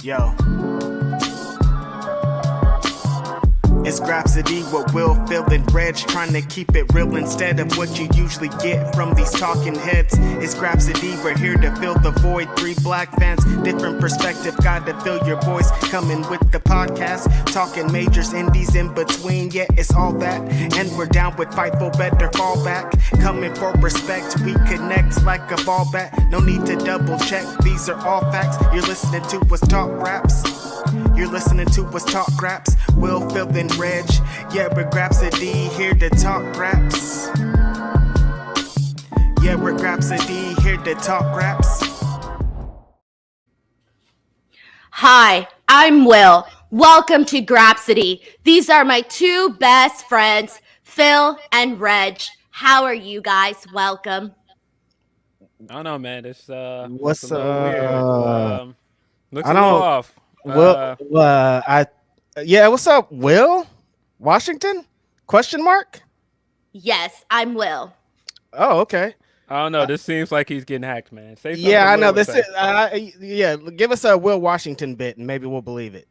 Yo. It's Grapsody with Will, Phil, and Reg, trying to keep it real instead of what you usually get from these talking heads. It's Grapsody, we're here to fill the void. 3 black fans, different perspective, got to fill your voice. Coming with the podcast, talking majors, indies in between. Yeah, it's all that, and we're down with Fightful, better fall back. Coming for respect, we connect like a ball bat. No need to double check, these are all facts. You're listening to us talk raps. You're listening to us talk raps. Will, Phil, and Reg. Yeah, we're Grapsody, here to talk raps. Yeah, we're Grapsody, here to talk raps. Hi, I'm Will. Welcome to Grapsody. These are my 2 best friends, Phil and Reg. How are you guys? Welcome. I don't know, man. It's What's it's a little weird. Looks I a little don't- off. What's up, Will? Washington? Question mark? Yes, I'm Will. Oh, okay. I don't know. This seems like he's getting hacked, man. Say something. Yeah, I Will know. would This say. is. Give us a Will Washington bit, and maybe we'll believe it.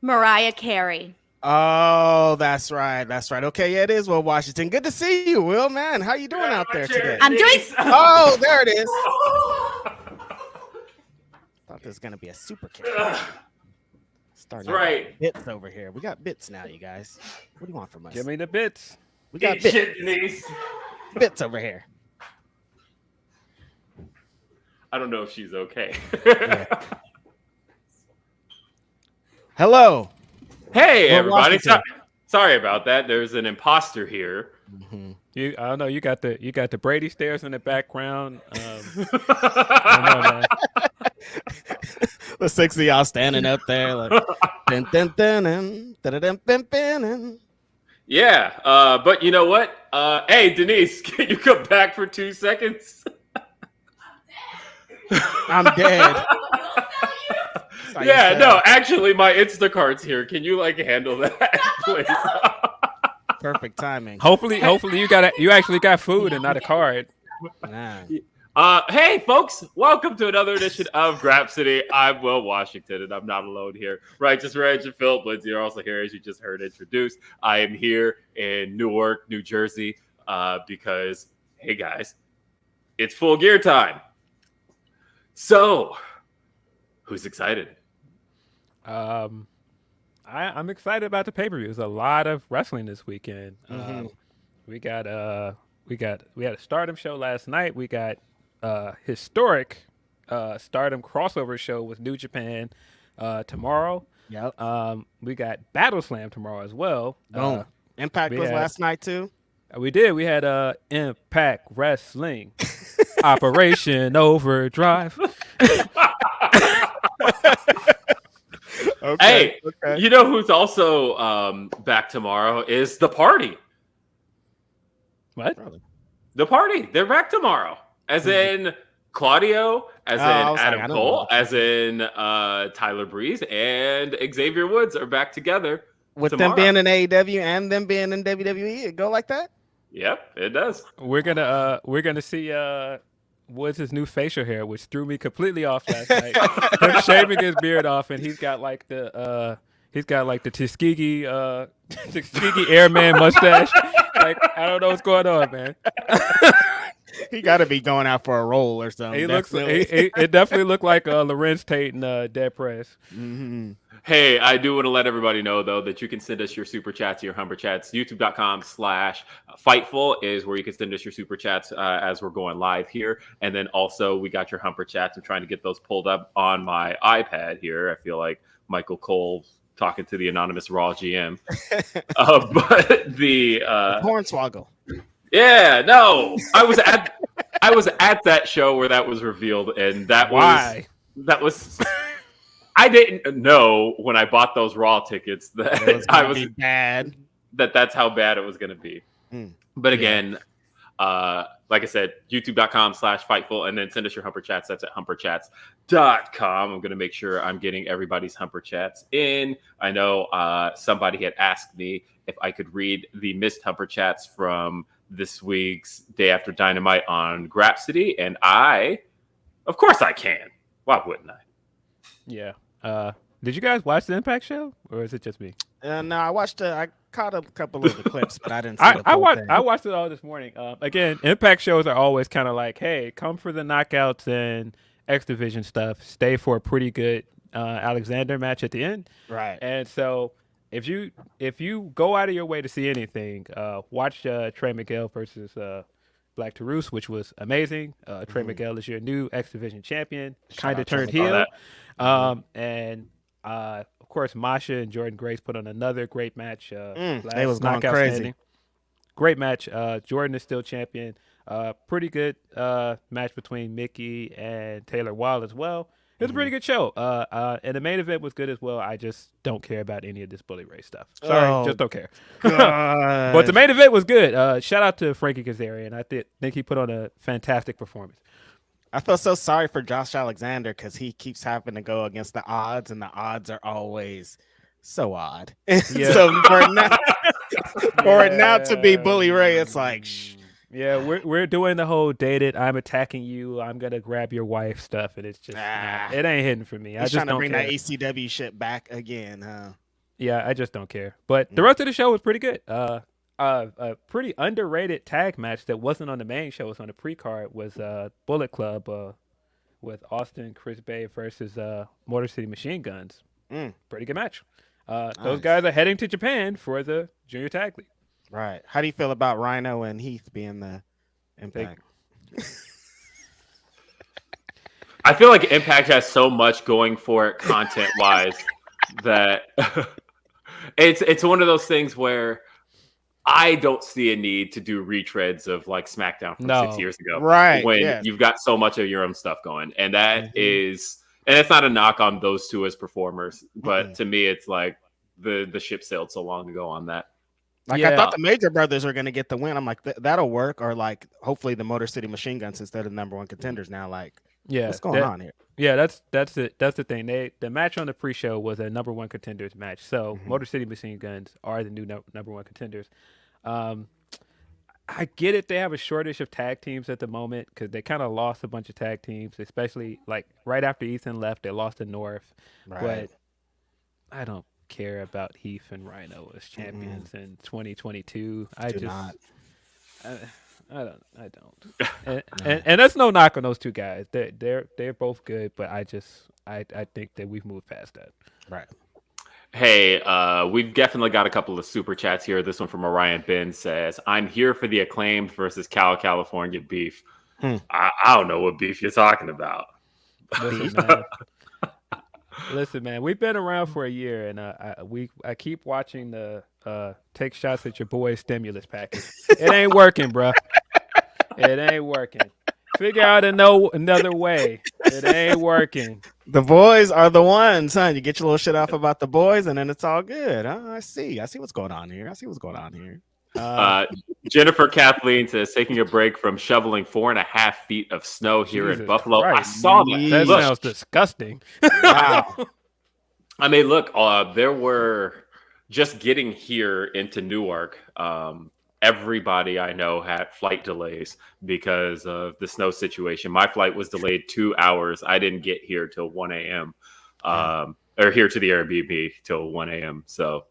Mariah Carey. Oh, that's right. That's right. Okay, yeah, it is Will Washington. Good to see you, Will. Man, how you doing out there today? I'm doing. Oh, there it is. Thought this was gonna be a super kick. Starting right. Bits over here. We got bits now, you guys. What do you want from us? Give me the bits. We got Eat bits. shit, Denise. Bits over here. I don't know if she's okay. Yeah. Hello. Hey, Will everybody. Washington. Sorry about that. There's an imposter here. Mm-hmm. I don't know. You got the Brady stairs in the background. I don't know, man. The 6 of y'all standing up there like dun, dun, dun, dun, dun, dun, dun, dun, dun. Yeah, but you know what? Hey, Denise, can you come back for 2 seconds? I'm dead. Yeah, no, actually, my Instacart's here. Can you handle that, please? Perfect timing. Hopefully you actually got food and not a card. Nah. Hey, folks, welcome to another edition of Grapsody. I'm Will Washington, and I'm not alone here. Righteous Reg and Phil, Lindsey are also here, as you just heard introduced. I am here in Newark, New Jersey, because, hey, guys, it's Full Gear time. So, who's excited? I'm excited about the pay-per-view. There's a lot of wrestling this weekend. Mm-hmm. We had a Stardom show last night. We got historic Stardom crossover show with New Japan tomorrow. Yep. We got Battle Slam tomorrow as well. Boom. Impact was last night too. We did. We had Impact Wrestling Operation Overdrive. Okay. Hey, you know who's also back tomorrow is The Party. What? The Party. They're back tomorrow. As in Claudio, as in Adam Cole, as in Tyler Breeze, and Xavier Woods are back together. With tomorrow. them being in AEW and them being in WWE, it go like that? Yep, it does. We're gonna see Woods' new facial hair, which threw me completely off last night. Him shaving his beard off, and he's got like the Tuskegee Tuskegee Airman mustache. Like, I don't know what's going on, man. He got to be going out for a role or something. It definitely looked like Lorenz Tate and Dead Press. Mm-hmm. Hey, I do want to let everybody know, though, that you can send us your super chats, your Humber chats. YouTube.com/Fightful is where you can send us your super chats as we're going live here. And then also we got your Humber chats. I'm trying to get those pulled up on my iPad here. I feel like Michael Cole talking to the anonymous Raw GM. But the Hornswoggle. Yeah, no. I was at that show where that was revealed, and that was I didn't know when I bought those Raw tickets that bad. That's how bad it was going to be. But again, like I said, youtube.com/Fightful, and then send us your Humper chats. That's at humperchats.com. I'm going to make sure I'm getting everybody's Humper chats in. I know somebody had asked me if I could read the missed Humper chats from this week's Day After Dynamite on Grapsody, and of course I can. Why wouldn't I? Yeah. Did you guys watch the Impact show, or is it just me? No, I caught a couple of the clips, but I didn't see the I full thing. watched it all this morning. Again, Impact shows are always kind of like, hey, come for the knockouts and X Division stuff. Stay for a pretty good Alexander match at the end. Right. And so if you go out of your way to see anything, watch Trey Miguel versus Black Taurus, which was amazing. Trey Miguel is your new X Division champion. Kind of turned heel. And of course, Masha and Jordan Grace put on another great match. They was going crazy. Standing. Great match. Jordan is still champion. Pretty good match between Mickey and Taylor Wilde as well. It was a pretty good show. And the main event was good as well. I just don't care about any of this Bully Ray stuff. Sorry, just don't care. But the main event was good. Shout out to Frankie Kazarian. I think he put on a fantastic performance. I feel so sorry for Josh Alexander because he keeps having to go against the odds, and the odds are always so odd. Yeah. So for it now to be Bully Ray, it's like, yeah, we're doing the whole dated, I'm attacking you, I'm gonna grab your wife stuff, and it's just it ain't hitting for me. I just trying to don't bring care. that ECW shit back again, huh? Yeah, I just don't care. But the rest of the show was pretty good. A pretty underrated tag match that wasn't on the main show, was on the pre-card, was Bullet Club with Austin, Chris Bay versus Motor City Machine Guns. Pretty good match. Those guys are heading to Japan for the Junior Tag League. Right. How do you feel about Rhino and Heath being the Impact? I feel like Impact has so much going for it content-wise that it's one of those things where I don't see a need to do retreads of like SmackDown from 6 years ago. Right. When you've got so much of your own stuff going. And that is, and it's not a knock on those two as performers, but to me, it's like the ship sailed so long ago on that. Like, I thought the Major Brothers were going to get the win. I'm like, that'll work. Or like, hopefully the Motor City Machine Guns instead of number one contenders now. Like, what's going on here? Yeah, that's it. That's the thing. The match on the pre-show was a number one contenders match. So Motor City Machine Guns are the new number one contenders. I get it. They have a shortage of tag teams at the moment because they kind of lost a bunch of tag teams, especially like right after Ethan left, they lost to North. Right. But I don't care about Heath and Rhino as champions in 2022. I don't. And that's no knock on those two guys. They're both good, but I think that we've moved past that. Right. Hey, we've definitely got a couple of super chats here. This one from Orion Ben says, I'm here for the Acclaimed versus California beef. I don't know what beef you're talking about. Listen, man, we've been around for a year, and I keep watching the take shots at your boy's stimulus package. It ain't working, bro. It ain't working. Figure out another way. It ain't working. The boys are the ones, huh? You get your little shit off about the boys, and then it's all good. I see what's going on here. Jennifer Kathleen says, taking a break from shoveling 4.5 feet of snow here in Buffalo. Christ. I saw that. That sounds disgusting. Wow. I mean, look, there were just getting here into Newark. Everybody I know had flight delays because of the snow situation. My flight was delayed 2 hours. I didn't get here till 1 a.m. Or here to the Airbnb till 1 a.m. So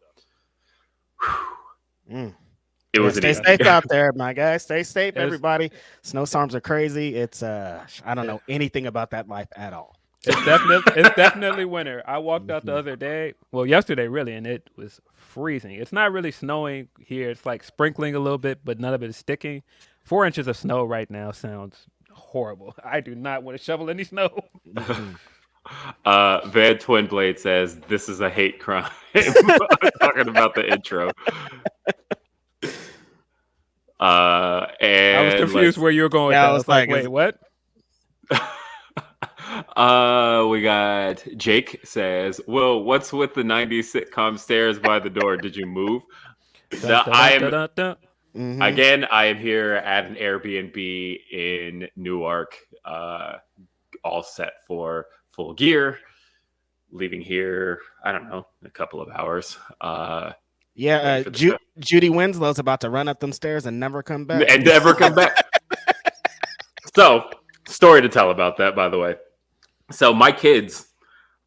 it was stay safe out there, my guys. Stay safe, everybody. Snowstorms are crazy. It's I don't know anything about that life at all. It's definitely winter. I walked out the other day, yesterday really, and it was freezing. It's not really snowing here. It's like sprinkling a little bit, but none of it is sticking. 4 inches of snow right now sounds horrible. I do not want to shovel any snow. Van Twin Blade says, this is a hate crime. Talking about the intro. And I was confused where you were going. I was like, wait, what? We got Jake says, well, what's with the 90s sitcom stairs by the door? Did you move? I am here at an Airbnb in Newark, all set for full gear. Leaving here, I don't know, in a couple of hours. Judy Winslow's about to run up them stairs and never come back. So, story to tell about that, by the way. So my kids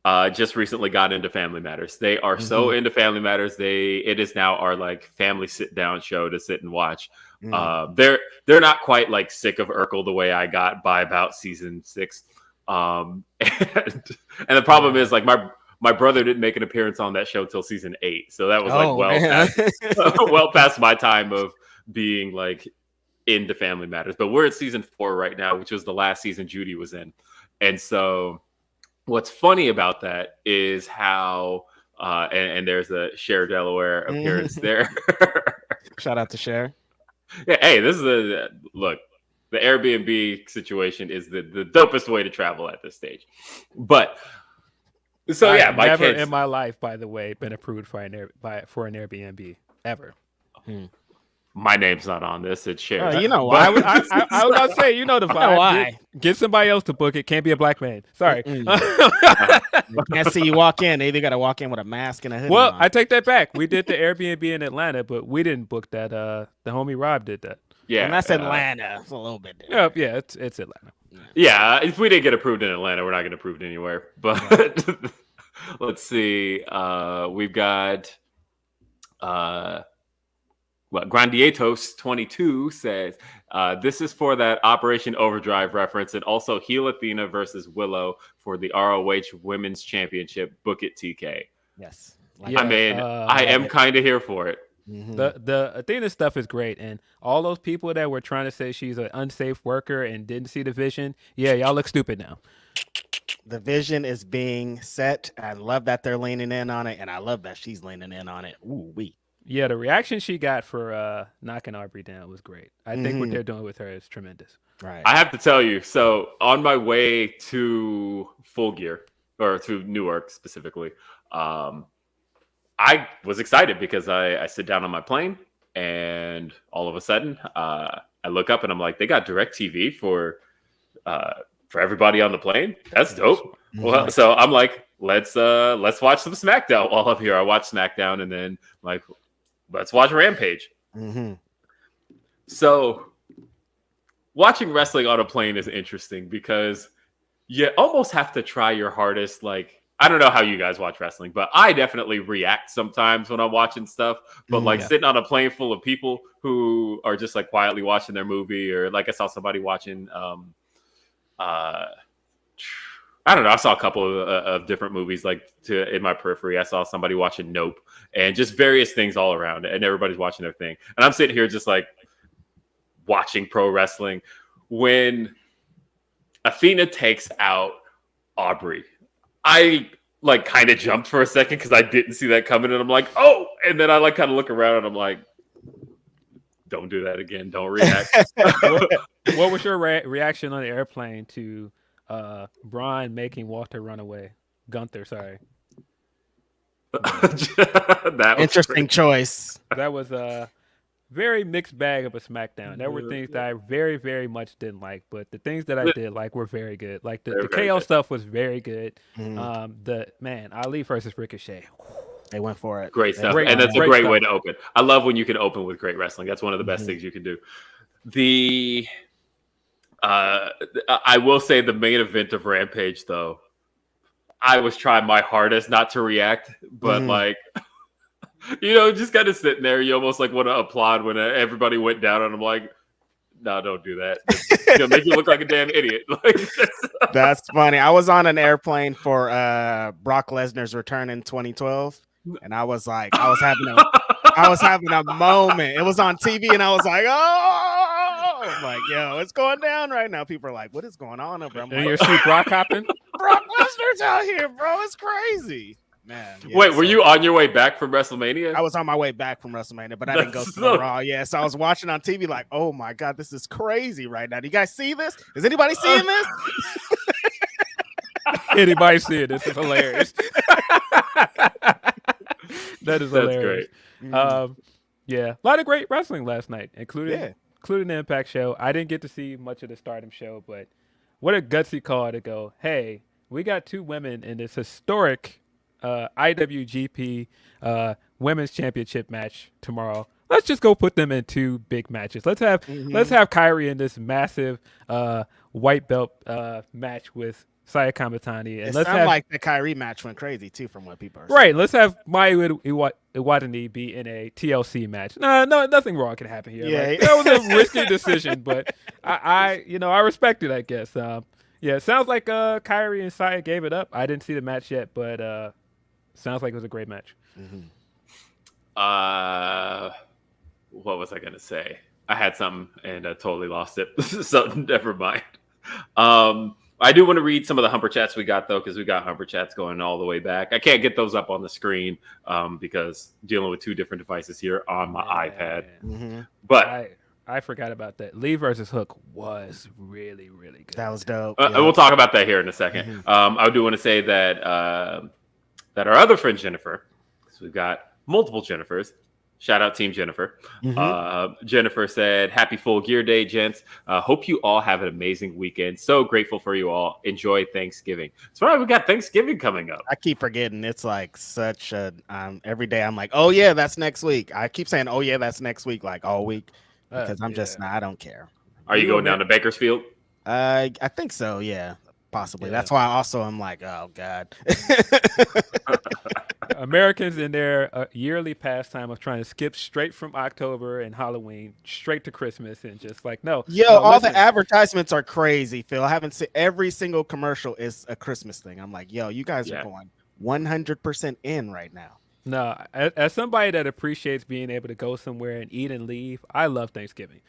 just recently got into Family Matters. They are so into Family Matters. It is now our like family sit down show to sit and watch. They're not quite like sick of Urkel the way I got by about season 6. And the problem is like my brother didn't make an appearance on that show till season 8, so that was well past my time of being like into Family Matters. But we're at season 4 right now, which was the last season Judy was in, and so. What's funny about that is how, and there's a Cher Delaware appearance there. Shout out to Cher. Yeah, hey, this is look. The Airbnb situation is the dopest way to travel at this stage. But so yeah, my never kids in my life, by the way, been approved for an Airbnb ever. My name's not on this. It's Cher. You know why? I was about to say, you know the vibe. Why? Get somebody else to book it. Can't be a black man. Sorry. Can't see you walk in. They either got to walk in with a mask and a hoodie. Well, on. I take that back. We did the Airbnb in Atlanta, but we didn't book that. The homie Rob did that. Yeah, and that's Atlanta. It's a little bit different. Yeah, it's Atlanta. Yeah, if we didn't get approved in Atlanta, we're not getting approved anywhere. But let's see. We've got Grandietos 22 says this is for that Operation Overdrive reference, and also heel Athena versus Willow for the ROH Women's Championship. Book it, TK. Yes. I mean, I am kind of here for it. The Athena stuff is great, and all those people that were trying to say she's an unsafe worker and didn't see the vision, y'all look stupid now. The vision is being set. I love that they're leaning in on it, and I love that she's leaning in on it. Ooh, Yeah, the reaction she got for knocking Aubrey down was great. I think what they're doing with her is tremendous. Right. I have to tell you, so on my way to Full Gear, or to Newark specifically, I was excited because I sit down on my plane, and all of a sudden I look up and I'm like, they got DirecTV for everybody on the plane. That's dope. Well, so I'm like, let's watch some SmackDown while I'm here. I watch SmackDown, and then like, let's watch Rampage. So watching wrestling on a plane is interesting because you almost have to try your hardest. Like, I don't know how you guys watch wrestling, but I definitely react sometimes when I'm watching stuff. But like sitting on a plane full of people who are just like quietly watching their movie, or like I saw somebody watching, I don't know. I saw a couple of different movies in my periphery. I saw somebody watching Nope, and just various things all around, and everybody's watching their thing. And I'm sitting here just like watching pro wrestling. When Athena takes out Aubrey, I like kind of jumped for a second because I didn't see that coming, and I'm like, oh, and then I like kind of look around and I'm like, don't do that again. Don't react. What was your reaction on the airplane to Braun making Walter run away? Gunther, sorry. That was interesting great. choice. That was a very mixed bag of a SmackDown. There were things that I very, very much didn't like, but the things that I did like were very good. Like the KO stuff was very good. Ali versus Ricochet. They went for it. Great stuff. And that's a great way to open. I love when you can open with great wrestling. That's one of the best things you can do. I will say the main event of Rampage, though, I was trying my hardest not to react, but like, just kind of sitting there. You almost like want to applaud when everybody went down, and I'm like, no, don't do that. It'll make you look like a damn idiot. That's funny. I was on an airplane for Brock Lesnar's return in 2012, and I was having a moment. It was on TV, and I was like, oh, I'm like, yo, it's going down right now. People are like, what is going on over? I'm and like, your seat Brock hopping? Brock Lesnar's out here, bro. It's crazy. Man, yeah, wait, were you on your way back from WrestleMania? I was on my way back from WrestleMania, but I didn't go to the Raw. Yeah, so I was watching on TV like, oh my God, this is crazy right now. Do you guys see this? Is anybody seeing this? Anybody see it? This is hilarious. That's hilarious. Great. A lot of great wrestling last night, including the Impact show. I didn't get to see much of the Stardom show, but what a gutsy call to go, hey, we got 2 women in this historic IWGP Women's Championship match tomorrow. Let's just go put them in 2 big matches. Let's have Kyrie in this massive white belt match with Saya Kamatani, and It let's sounds have like the Kyrie match went crazy too, from what people are saying. right. Let's have Maya Iwatani be in a TLC match. No, nothing wrong can happen here. Yeah. Like, that was a risky decision, but I respect it. I guess. Yeah, it sounds like Kyrie and Saya gave it up. I didn't see the match yet, but sounds like it was a great match. Mm-hmm. What was I gonna say? I had something and I totally lost it. So never mind. I do want to read some of the Humper chats we got though, because we got Humper chats going all the way back. I can't get those up on the screen because dealing with two different devices here on my iPad. Mm-hmm. But I forgot about that. Lee versus Hook was really, really good. That was dope. We'll talk about that here in a second. Mm-hmm. I do want to say that that our other friend Jennifer, so we've got multiple Jennifers. Shout out Team Jennifer. Mm-hmm. Jennifer said, "Happy Full Gear Day, gents. Hope you all have an amazing weekend. So grateful for you all. Enjoy Thanksgiving." That's right. We got Thanksgiving coming up. I keep forgetting. It's like such a every day. I'm like, oh yeah, that's next week. I keep saying, oh yeah, that's next week, like all week, because I'm just I don't care. Are you going down to Bakersfield? I think so. Yeah, possibly. Yeah. That's why also I'm like, oh god. Americans in their yearly pastime of trying to skip straight from October and Halloween straight to Christmas and just like, no. All listen. the advertisements are crazy, Phil. I haven't seen every single commercial is a Christmas thing. I'm like, yo, you guys are going 100% in right now. No, as somebody that appreciates being able to go somewhere and eat and leave, I love Thanksgiving.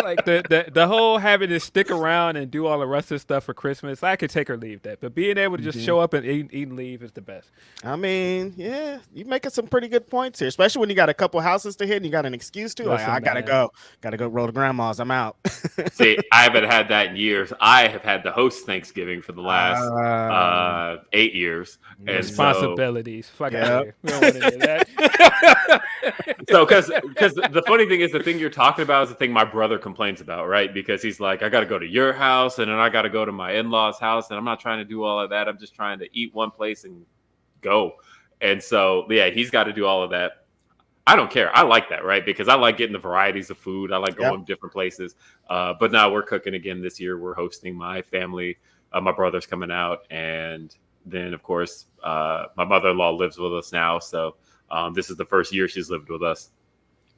Like the whole having to stick around and do all the rest of the stuff for Christmas, I could take or leave that. But being able to just show up and eat and leave is the best. I mean, yeah, you're making some pretty good points here, especially when you got a couple houses to hit and you got an excuse to. Listen, like, I gotta go roll to grandma's. I'm out. See, I haven't had that in years. I have had to host Thanksgiving for the last 8 years. And responsibilities. Fuck out here. We don't want to do that. So, because the funny thing is, the thing you're talking about is the thing my brother complains about, right? Because he's like, I got to go to your house, and then I got to go to my in-laws' house, and I'm not trying to do all of that. I'm just trying to eat one place and go. And so, yeah, he's got to do all of that. I don't care. I like that, right? Because I like getting the varieties of food. I like going different places. But now we're cooking again this year. We're hosting my family. My brother's coming out, and then, of course, my mother-in-law lives with us now. So this is the first year she's lived with us.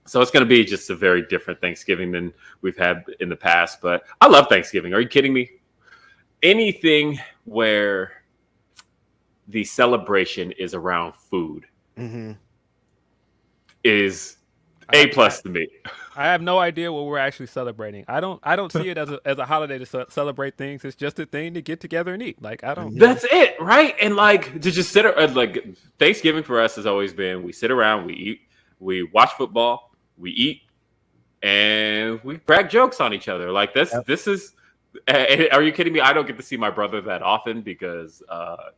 So it's going to be just a very different Thanksgiving than we've had in the past. But I love Thanksgiving. Are you kidding me? Anything where the celebration is around food is A+ to me. I have no idea what we're actually celebrating. I don't see it as a holiday to celebrate things. It's just a thing to get together and eat. Like, I don't. That's it, right? And like to just sit like Thanksgiving for us has always been we sit around, we eat, we watch football, we eat, and we crack jokes on each other. Like this is. Are you kidding me? I don't get to see my brother that often because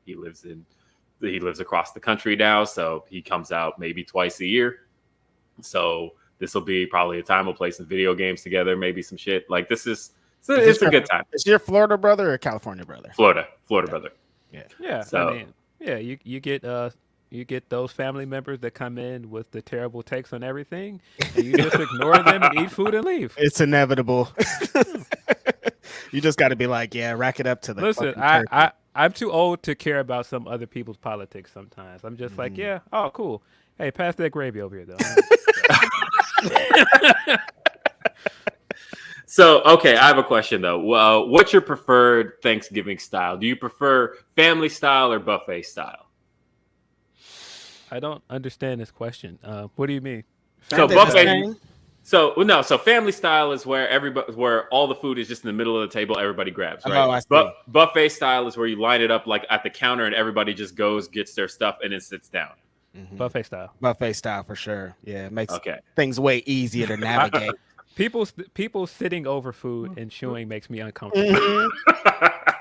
he lives across the country now, so he comes out maybe twice a year. So this will be probably a time we'll play some video games together, maybe some shit. Like it's a good time. Is your Florida brother or California brother? Florida brother. Yeah. So, I mean, yeah, you get those family members that come in with the terrible takes on everything, and you just ignore them and eat food and leave. It's inevitable. You just got to be like, yeah, rack it up to the. Listen, I'm too old to care about some other people's politics. Sometimes I'm just like, yeah, oh, cool. Hey, pass that gravy over here, though. So, okay, I have a question though. What's your preferred Thanksgiving style? Do you prefer family style or buffet style? I don't understand this question. What do you mean? So buffet. So family style is where all the food is just in the middle of the table, everybody grabs, right? Oh, I see. But buffet style is where you line it up like at the counter and everybody just goes, gets their stuff, and then sits down. Buffet style. Buffet style for sure. Yeah, it makes things way easier to navigate. People sitting over food and chewing makes me uncomfortable.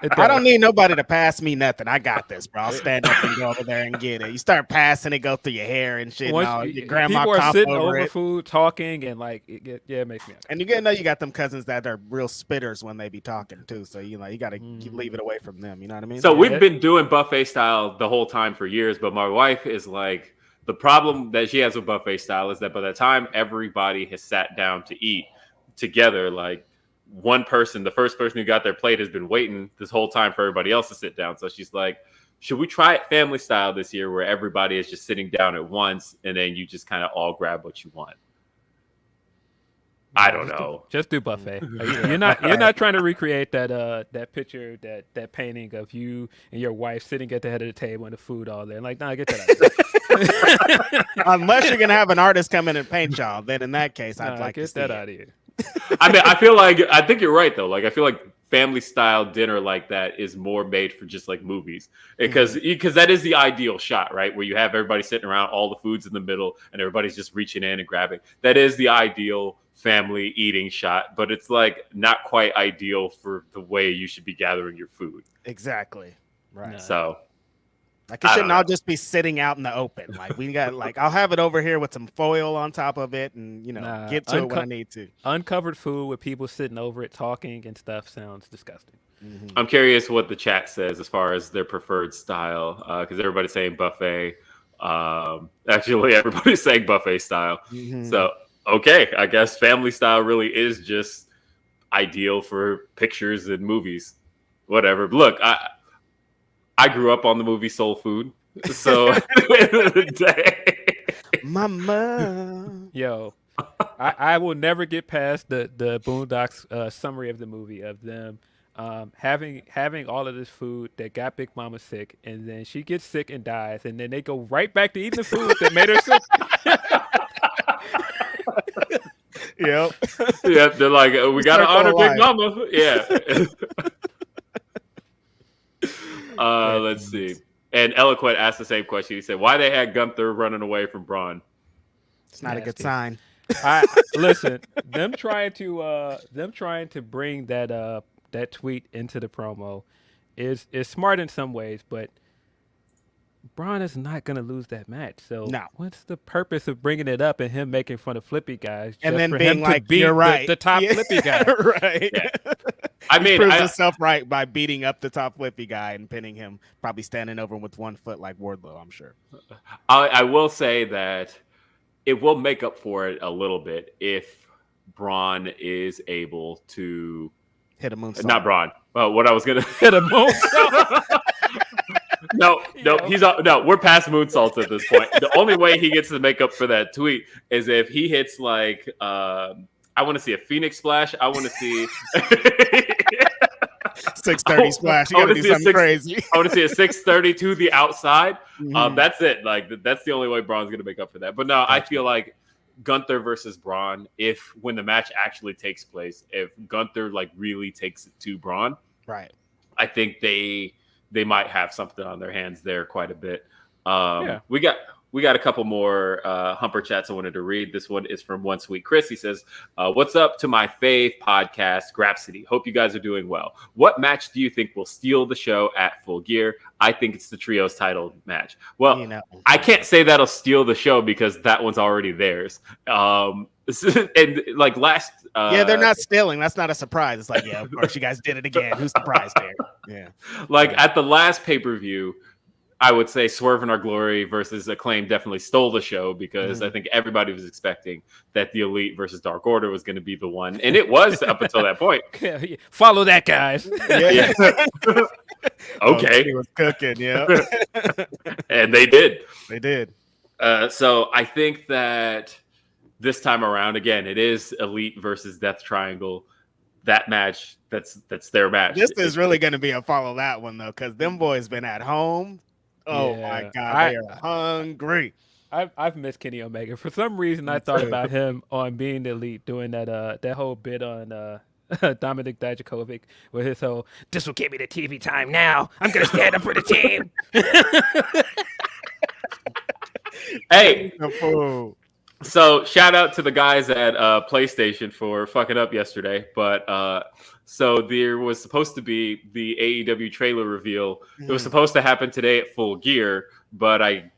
I don't need nobody to pass me nothing. I got this, bro. I'll stand up and go over there and get it. You start passing it, go through your hair and shit. Your grandma people are sitting over it. Food, talking, and like, it makes me uncomfortable. And you gotta know you got them cousins that are real spitters when they be talking too. So you gotta leave it away from them. You know what I mean? So we've been doing buffet style the whole time for years, but my wife is like, the problem that she has with buffet style is that by the time everybody has sat down to eat together, like the first person who got their plate has been waiting this whole time for everybody else to sit down. So she's like, should we try it family style this year where everybody is just sitting down at once and then you just kind of all grab what you want? I don't know. Just do buffet. You're not trying to recreate that picture, that painting of you and your wife sitting at the head of the table and the food all there. Like, nah, get that out of here. Unless you're gonna have an artist come in and paint y'all, then in that case, I'd like to get see that it. out of here. I mean, I think you're right though. Like, I feel like family style dinner like that is more made for just like movies, because that is the ideal shot, right? Where you have everybody sitting around, all the food's in the middle, and everybody's just reaching in and grabbing. That is the ideal family eating shot, but it's like not quite ideal for the way you should be gathering your food. Exactly. Right. No. So like it shouldn't all just be sitting out in the open. Like we got like I'll have it over here with some foil on top of it and get to it when I need to. Uncovered food with people sitting over it talking and stuff sounds disgusting. I'm curious what the chat says as far as their preferred style, because everybody's saying buffet. Actually, everybody's saying buffet style. So okay, I guess family style really is just ideal for pictures and movies. Whatever. Look, I grew up on the movie Soul Food, so at the end of the day, Mama. Yo, I will never get past the Boondocks summary of the movie of them having all of this food that got Big Mama sick, and then she gets sick and dies, and then they go right back to eating the food that made her sick. Yep. Yeah, they're like, we gotta honor Big Mama. Yeah. Let's see. And Eloquent asked the same question. He said, "Why they had Gunther running away from Braun?" It's not a good sign. Listen, them trying to bring that tweet into the promo is smart in some ways, but Braun is not going to lose that match. So what's the purpose of bringing it up and him making fun of flippy guys just and then for being him like, to beat you're right, the top flippy guy? Right. Yeah. I mean, he proves himself right by beating up the top flippy guy and pinning him, probably standing over him with 1 foot like Wardlow, I'm sure. I will say that it will make up for it a little bit if Braun is able to hit a moonsault. Not Braun. Well, what I was gonna hit a moonsault. No, we're past moonsaults at this point. The only way he gets to make up for that tweet is if he hits like I want to see a Phoenix splash. I want to see 630 splash. You gotta do something crazy. I want to see a 630 to the outside. That's it. Like that's the only way Braun's gonna make up for that. But no, I feel like Gunther versus Braun, when the match actually takes place, if Gunther like really takes it to Braun, right? I think they might have something on their hands there quite a bit. We got a couple more Humper chats I wanted to read. This one is from One Sweet Chris. He says, "What's up to my fave podcast, Grapsody? Hope you guys are doing well. What match do you think will steal the show at Full Gear? I think it's the Trios title match." Well, I can't say that'll steal the show because that one's already theirs. And like last, they're not stealing. That's not a surprise. It's like, yeah, of course you guys did it again. Who's surprised here? Yeah, like at the last pay-per-view, I would say Swerve in Our Glory versus Acclaim definitely stole the show because I think everybody was expecting that the Elite versus Dark Order was going to be the one. And it was up until that point. Follow that, guys. Yeah. Okay. He was cooking, yeah. And they did. They did. So I think that this time around, again, it is Elite versus Death Triangle. That match, that's their match. This is really going to be a follow that one, though, because them boys been at home. Oh my God, they are hungry. I've missed Kenny Omega. For some reason, I thought about him on Being the Elite, doing that whole bit on Dominik Dijakovic with his whole, "This will give me the TV time now. I'm going to stand up for the team." Hey. So shout out to the guys at PlayStation for fucking up yesterday. But so there was supposed to be the AEW trailer reveal. It was supposed to happen today at Full Gear, but I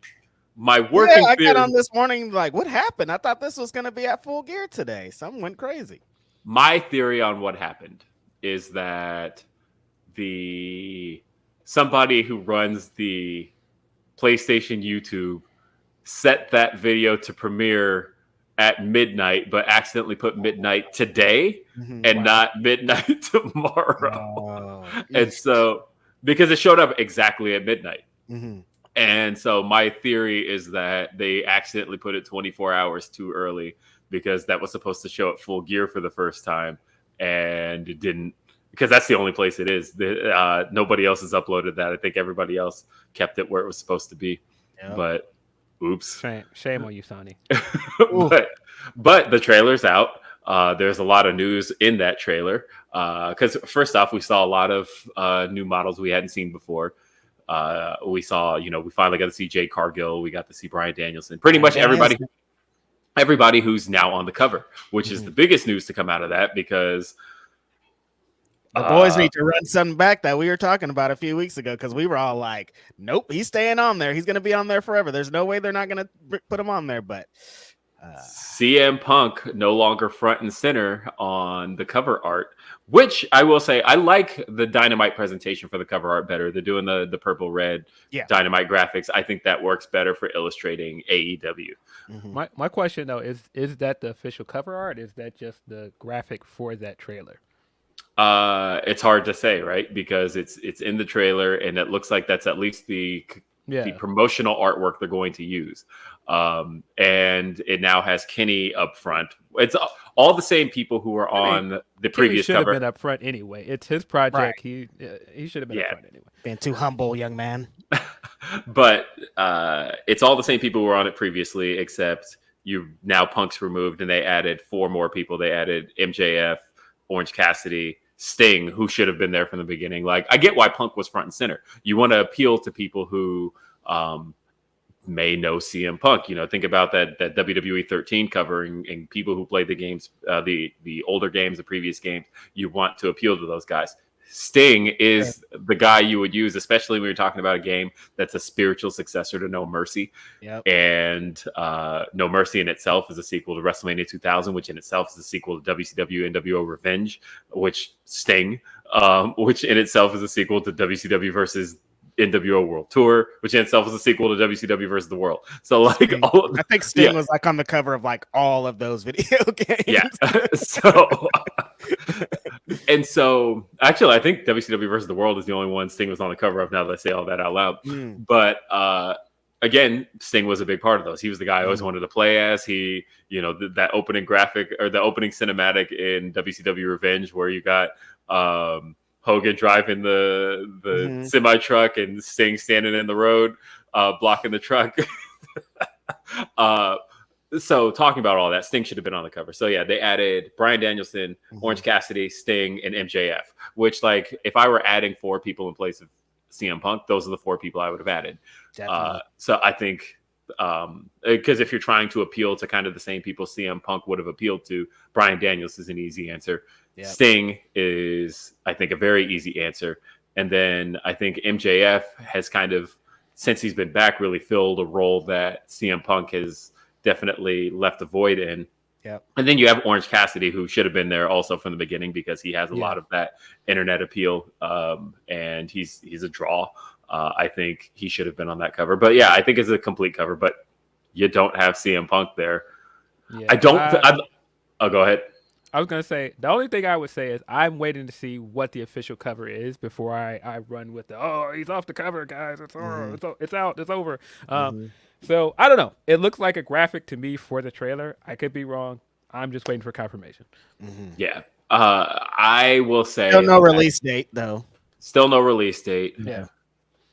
got on this morning like, what happened? I thought this was going to be at Full Gear today. Something went crazy. My theory on what happened is that somebody who runs the PlayStation YouTube set that video to premiere at midnight, but accidentally put midnight today and not midnight tomorrow. And so, because it showed up exactly at midnight. And so my theory is that they accidentally put it 24 hours too early because that was supposed to show at Full Gear for the first time. And it didn't, because that's the only place it is. Nobody else has uploaded that. I think everybody else kept it where it was supposed to be. Yep. But oops. Shame on you, Sonny. but the trailer's out. There's a lot of news in that trailer. Because first off, we saw a lot of new models we hadn't seen before. We saw, we finally got to see Jade Cargill. We got to see Bryan Danielson. Pretty much everybody who's now on the cover, which is the biggest news to come out of that because the boys need to run something back that we were talking about a few weeks ago because we were all like, nope, he's staying on there. He's going to be on there forever. There's no way they're not going to put him on there. But CM Punk no longer front and center on the cover art, which I will say I like the Dynamite presentation for the cover art better. They're doing the purple red Dynamite graphics. I think that works better for illustrating AEW. My question though is that the official cover art? Is that just the graphic for that trailer? It's hard to say, right? Because it's in the trailer and it looks like that's at least the promotional artwork they're going to use. And it now has Kenny up front. It's all the same people who were on the previous should cover. Have been up front anyway. It's his project. Right. He should have been up front anyway. Being too humble, young man. But it's all the same people who were on it previously, except now Punk's removed and they added 4 more people. They added MJF, Orange Cassidy, Sting, who should have been there from the beginning. Like, I get why Punk was front and center. You want to appeal to people who may know CM Punk. Think about that WWE 13 cover and people who played the games, the older games, the previous games. You want to appeal to those guys. Sting is the guy you would use, especially when you're talking about a game that's a spiritual successor to No Mercy. Yep. And No Mercy in itself is a sequel to WrestleMania 2000, which in itself is a sequel to WCW NWO Revenge, which Sting, which in itself is a sequel to WCW versus NWO World Tour, which in itself is a sequel to WCW versus the World. So I think Sting was like on the cover of like all of those video games. Yeah. So actually, I think WCW versus the World is the only one Sting was on the cover of. Now that I say all that out loud, but again, Sting was a big part of those. He was the guy I always wanted to play as. He, that opening graphic or the opening cinematic in WCW Revenge, where you got Hogan driving the semi truck and Sting standing in the road, blocking the truck. So talking about all that, Sting should have been on the cover. So yeah, they added Bryan Danielson, Orange Cassidy, Sting, and MJF, which like if I were adding 4 people in place of CM Punk, those are the 4 people I would have added. So I think because if you're trying to appeal to kind of the same people CM Punk would have appealed to, Bryan Danielson is an easy answer. Yep. Sting is, I think, a very easy answer. And then I think MJF has kind of, since he's been back, really filled a role that CM Punk has definitely left a void in. Yep. And then you have Orange Cassidy, who should have been there also from the beginning because he has a lot of that internet appeal, and he's a draw. I think he should have been on that cover. But yeah, I think it's a complete cover, but you don't have CM Punk there. Yeah, go ahead. I was going to say, the only thing I would say is I'm waiting to see what the official cover is before I run with he's off the cover, guys. It's out. It's over. So I don't know. It looks like a graphic to me for the trailer. I could be wrong. I'm just waiting for confirmation. Yeah. I will say. Still no release date, though. Still no release date. Yeah.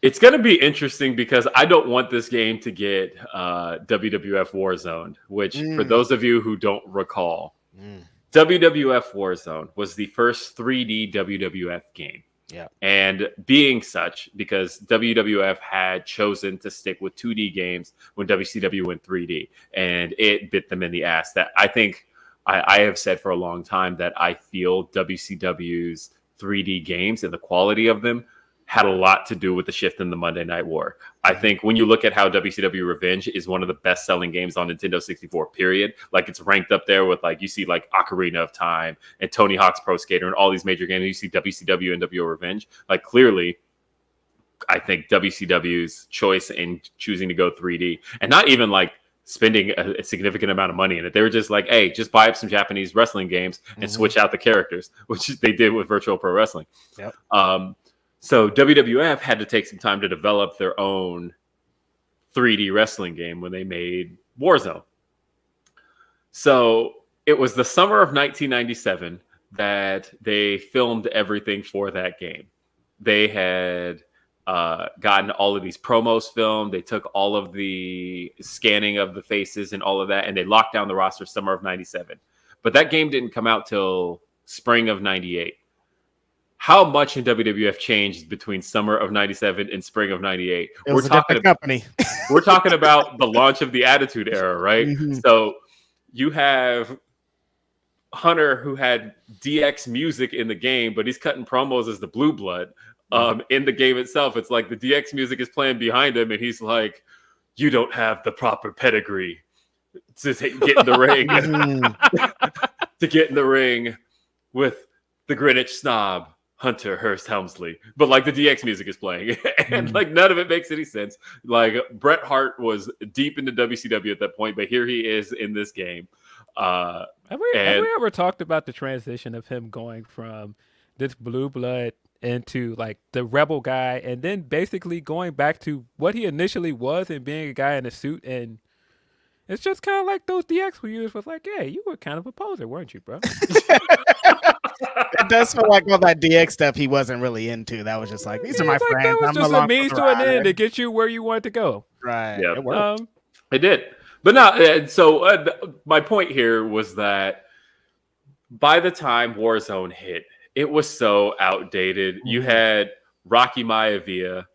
It's going to be interesting because I don't want this game to get WWF Warzone, which for those of you who don't recall, WWF Warzone was the first 3D WWF game. Yeah. And being such, because WWF had chosen to stick with 2D games when WCW went 3D, and it bit them in the ass. That I think I have said for a long time that I feel WCW's 3D games and the quality of them had a lot to do with the shift in the Monday Night War. I think when you look at how WCW Revenge is one of the best-selling games on Nintendo 64, period, like it's ranked up there with like, you see like Ocarina of Time and Tony Hawk's Pro Skater and all these major games, you see WCW and NWO Revenge, like clearly, I think WCW's choice in choosing to go 3D and not even like spending a significant amount of money in it. They were just like, hey, just buy up some Japanese wrestling games and switch out the characters, which they did with Virtual Pro Wrestling. Yep. So WWF had to take some time to develop their own 3D wrestling game when they made Warzone. So it was the summer of 1997 that they filmed everything for that game. They had gotten all of these promos filmed. They took all of the scanning of the faces and all of that, and they locked down the roster summer of 97. But that game didn't come out till spring of 98. How much in WWF changed between summer of 97 and spring of 98? We're talking company. We're talking about the launch of the Attitude Era, right? So you have Hunter, who had DX music in the game, but he's cutting promos as the Blue Blood. In the game itself, it's like the DX music is playing behind him, and he's like, "You don't have the proper pedigree to get in the ring, to get in the ring with the Greenwich snob Hunter Hearst Helmsley." But like the DX music is playing, and like none of it makes any sense. Like Bret Hart was deep into WCW at that point, but here he is in this game. Have we ever talked about the transition of him going from this Blue Blood into like the rebel guy, and then basically going back to what he initially was and being a guy in a suit? And it's just kind of like those DX we used was like, yeah, you were kind of a poser, weren't you, bro? It does feel like all that DX stuff he wasn't really into. That was just like, these are my friends. That was just a means to an end to get you where you want to go. Right. Yeah. It worked. It did. But no, so my point here was that by the time Warzone hit, it was so outdated. You had Rocky Maivia,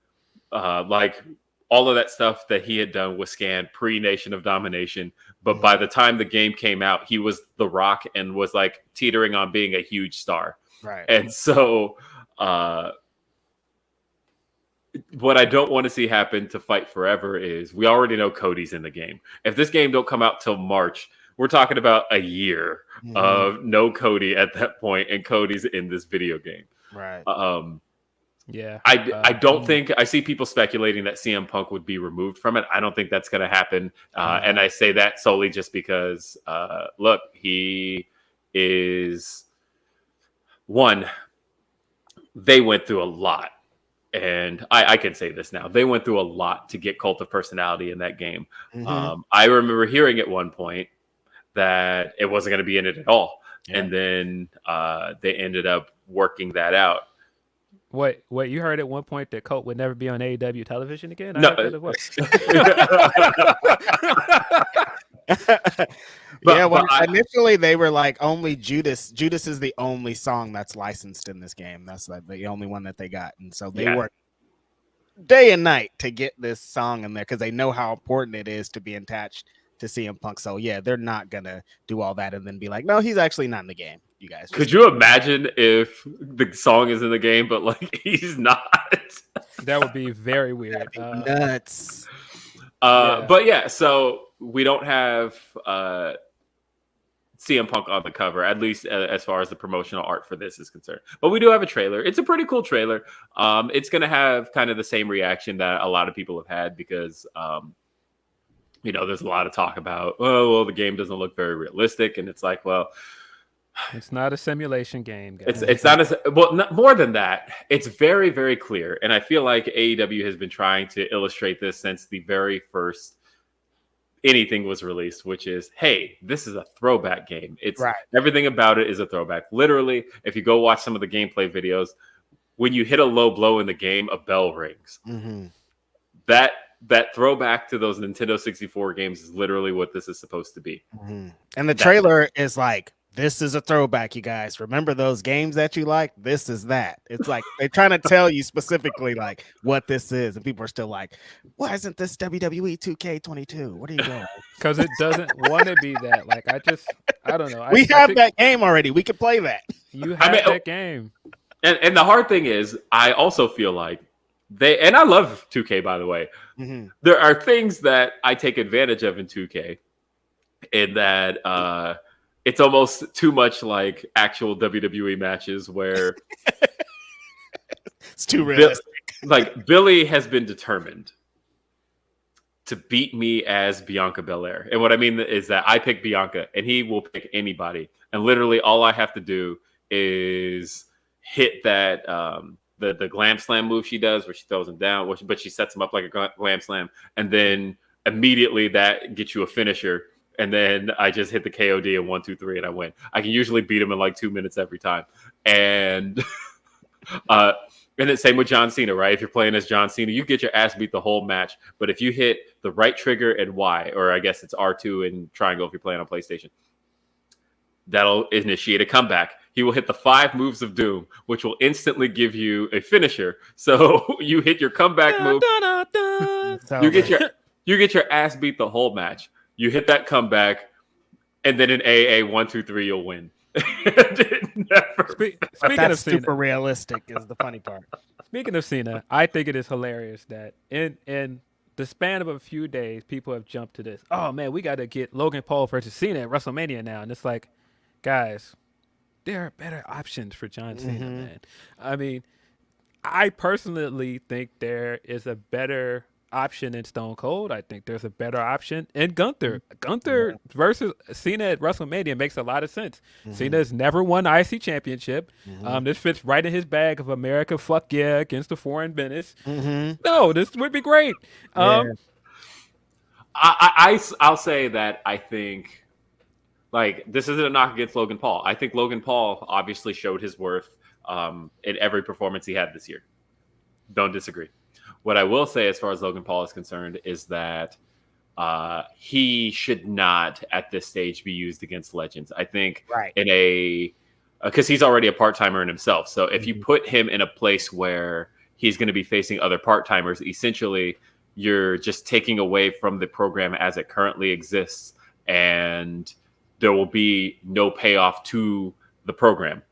like all of that stuff that he had done was scanned pre-Nation of Domination. But by the time the game came out, he was The Rock and was like teetering on being a huge star. Right. And so what I don't want to see happen to Fight Forever is we already know Cody's in the game. If this game don't come out till March, we're talking about a year of no Cody at that point, and Cody's in this video game. Right. Yeah. I don't think I see people speculating that CM Punk would be removed from it. I don't think that's going to happen. And I say that solely just because, look, he is one. They went through a lot. And I can say this now. They went through a lot to get Cult of Personality in that game. I remember hearing at one point that it wasn't going to be in it at all. Yeah. And then they ended up working that out. What you heard at one point that Cult would never be on AEW television again? No. Initially they were like only Judas. Judas is the only song that's licensed in this game. That's like the only one that they got, and so they worked day and night to get this song in there because they know how important it is to be attached to CM Punk. So yeah, they're not gonna do all that and then be like, no, he's actually not in the game. You guys, could you imagine if the song is in the game but like he's not? That would be very weird. Nuts. But yeah, so we don't have CM Punk on the cover, at least as far as the promotional art for this is concerned. But we do have a trailer. It's a pretty cool trailer. It's going to have kind of the same reaction that a lot of people have had because, there's a lot of talk about, the game doesn't look very realistic. And it's like, well, it's not a simulation game, guys. It's not more than that. It's very, very clear. And I feel like AEW has been trying to illustrate this since the very first anything was released, which is, hey, this is a throwback game. It's right. Everything about it is a throwback. Literally, if you go watch some of the gameplay videos, when you hit a low blow in the game, a bell rings. That throwback to those Nintendo 64 games is literally what this is supposed to be. And the trailer is like, this is a throwback, you guys. Remember those games that you like? This is that. It's like they're trying to tell you specifically like what this is, and people are still like, "Why isn't this WWE 2K22? What are you doing?" Because it doesn't want to be that. Like I don't know. We have that game already. We can play that. You have that game. And the hard thing is, I also feel like and I love 2K, by the way. There are things that I take advantage of in 2K, in that it's almost too much like actual WWE matches where it's too realistic. Billy has been determined to beat me as Bianca Belair. And what I mean is that I pick Bianca and he will pick anybody. And literally all I have to do is hit that the glam slam move she does where she throws him down, but she sets him up like a glam slam. And then immediately that gets you a finisher. And then I just hit the KOD in 1, 2, 3 and I win. I can usually beat him in like 2 minutes every time. And and it's same with John Cena, right? If you're playing as John Cena, you get your ass beat the whole match. But if you hit the right trigger and Y, or I guess it's R2 and triangle if you're playing on PlayStation, that'll initiate a comeback. He will hit the 5 moves of doom, which will instantly give you a finisher. So you hit your comeback move. You get your ass beat the whole match. You hit that comeback, and then in AA 1, 2, 3, you'll win. Speaking that's of Cena, super realistic is the funny part. Speaking of Cena, I think it is hilarious that in the span of a few days, people have jumped to this. Oh man, we got to get Logan Paul versus Cena at WrestleMania now, and it's like, guys, there are better options for John Cena, man. I mean, I personally think there is a better option in Stone Cold. I think there's a better option in Gunther. Gunther versus Cena at WrestleMania makes a lot of sense. Cena's never won the IC championship. This fits right in his bag of America, fuck yeah, against the foreign menace. No, this would be great. I'll say that I think, like, this isn't a knock against Logan Paul. I think Logan Paul obviously showed his worth in every performance he had this year. Don't disagree. What I will say as far as Logan Paul is concerned is that he should not at this stage be used against legends. I think because he's already a part-timer in himself. So if you put him in a place where he's going to be facing other part-timers, essentially you're just taking away from the program as it currently exists, and there will be no payoff to the program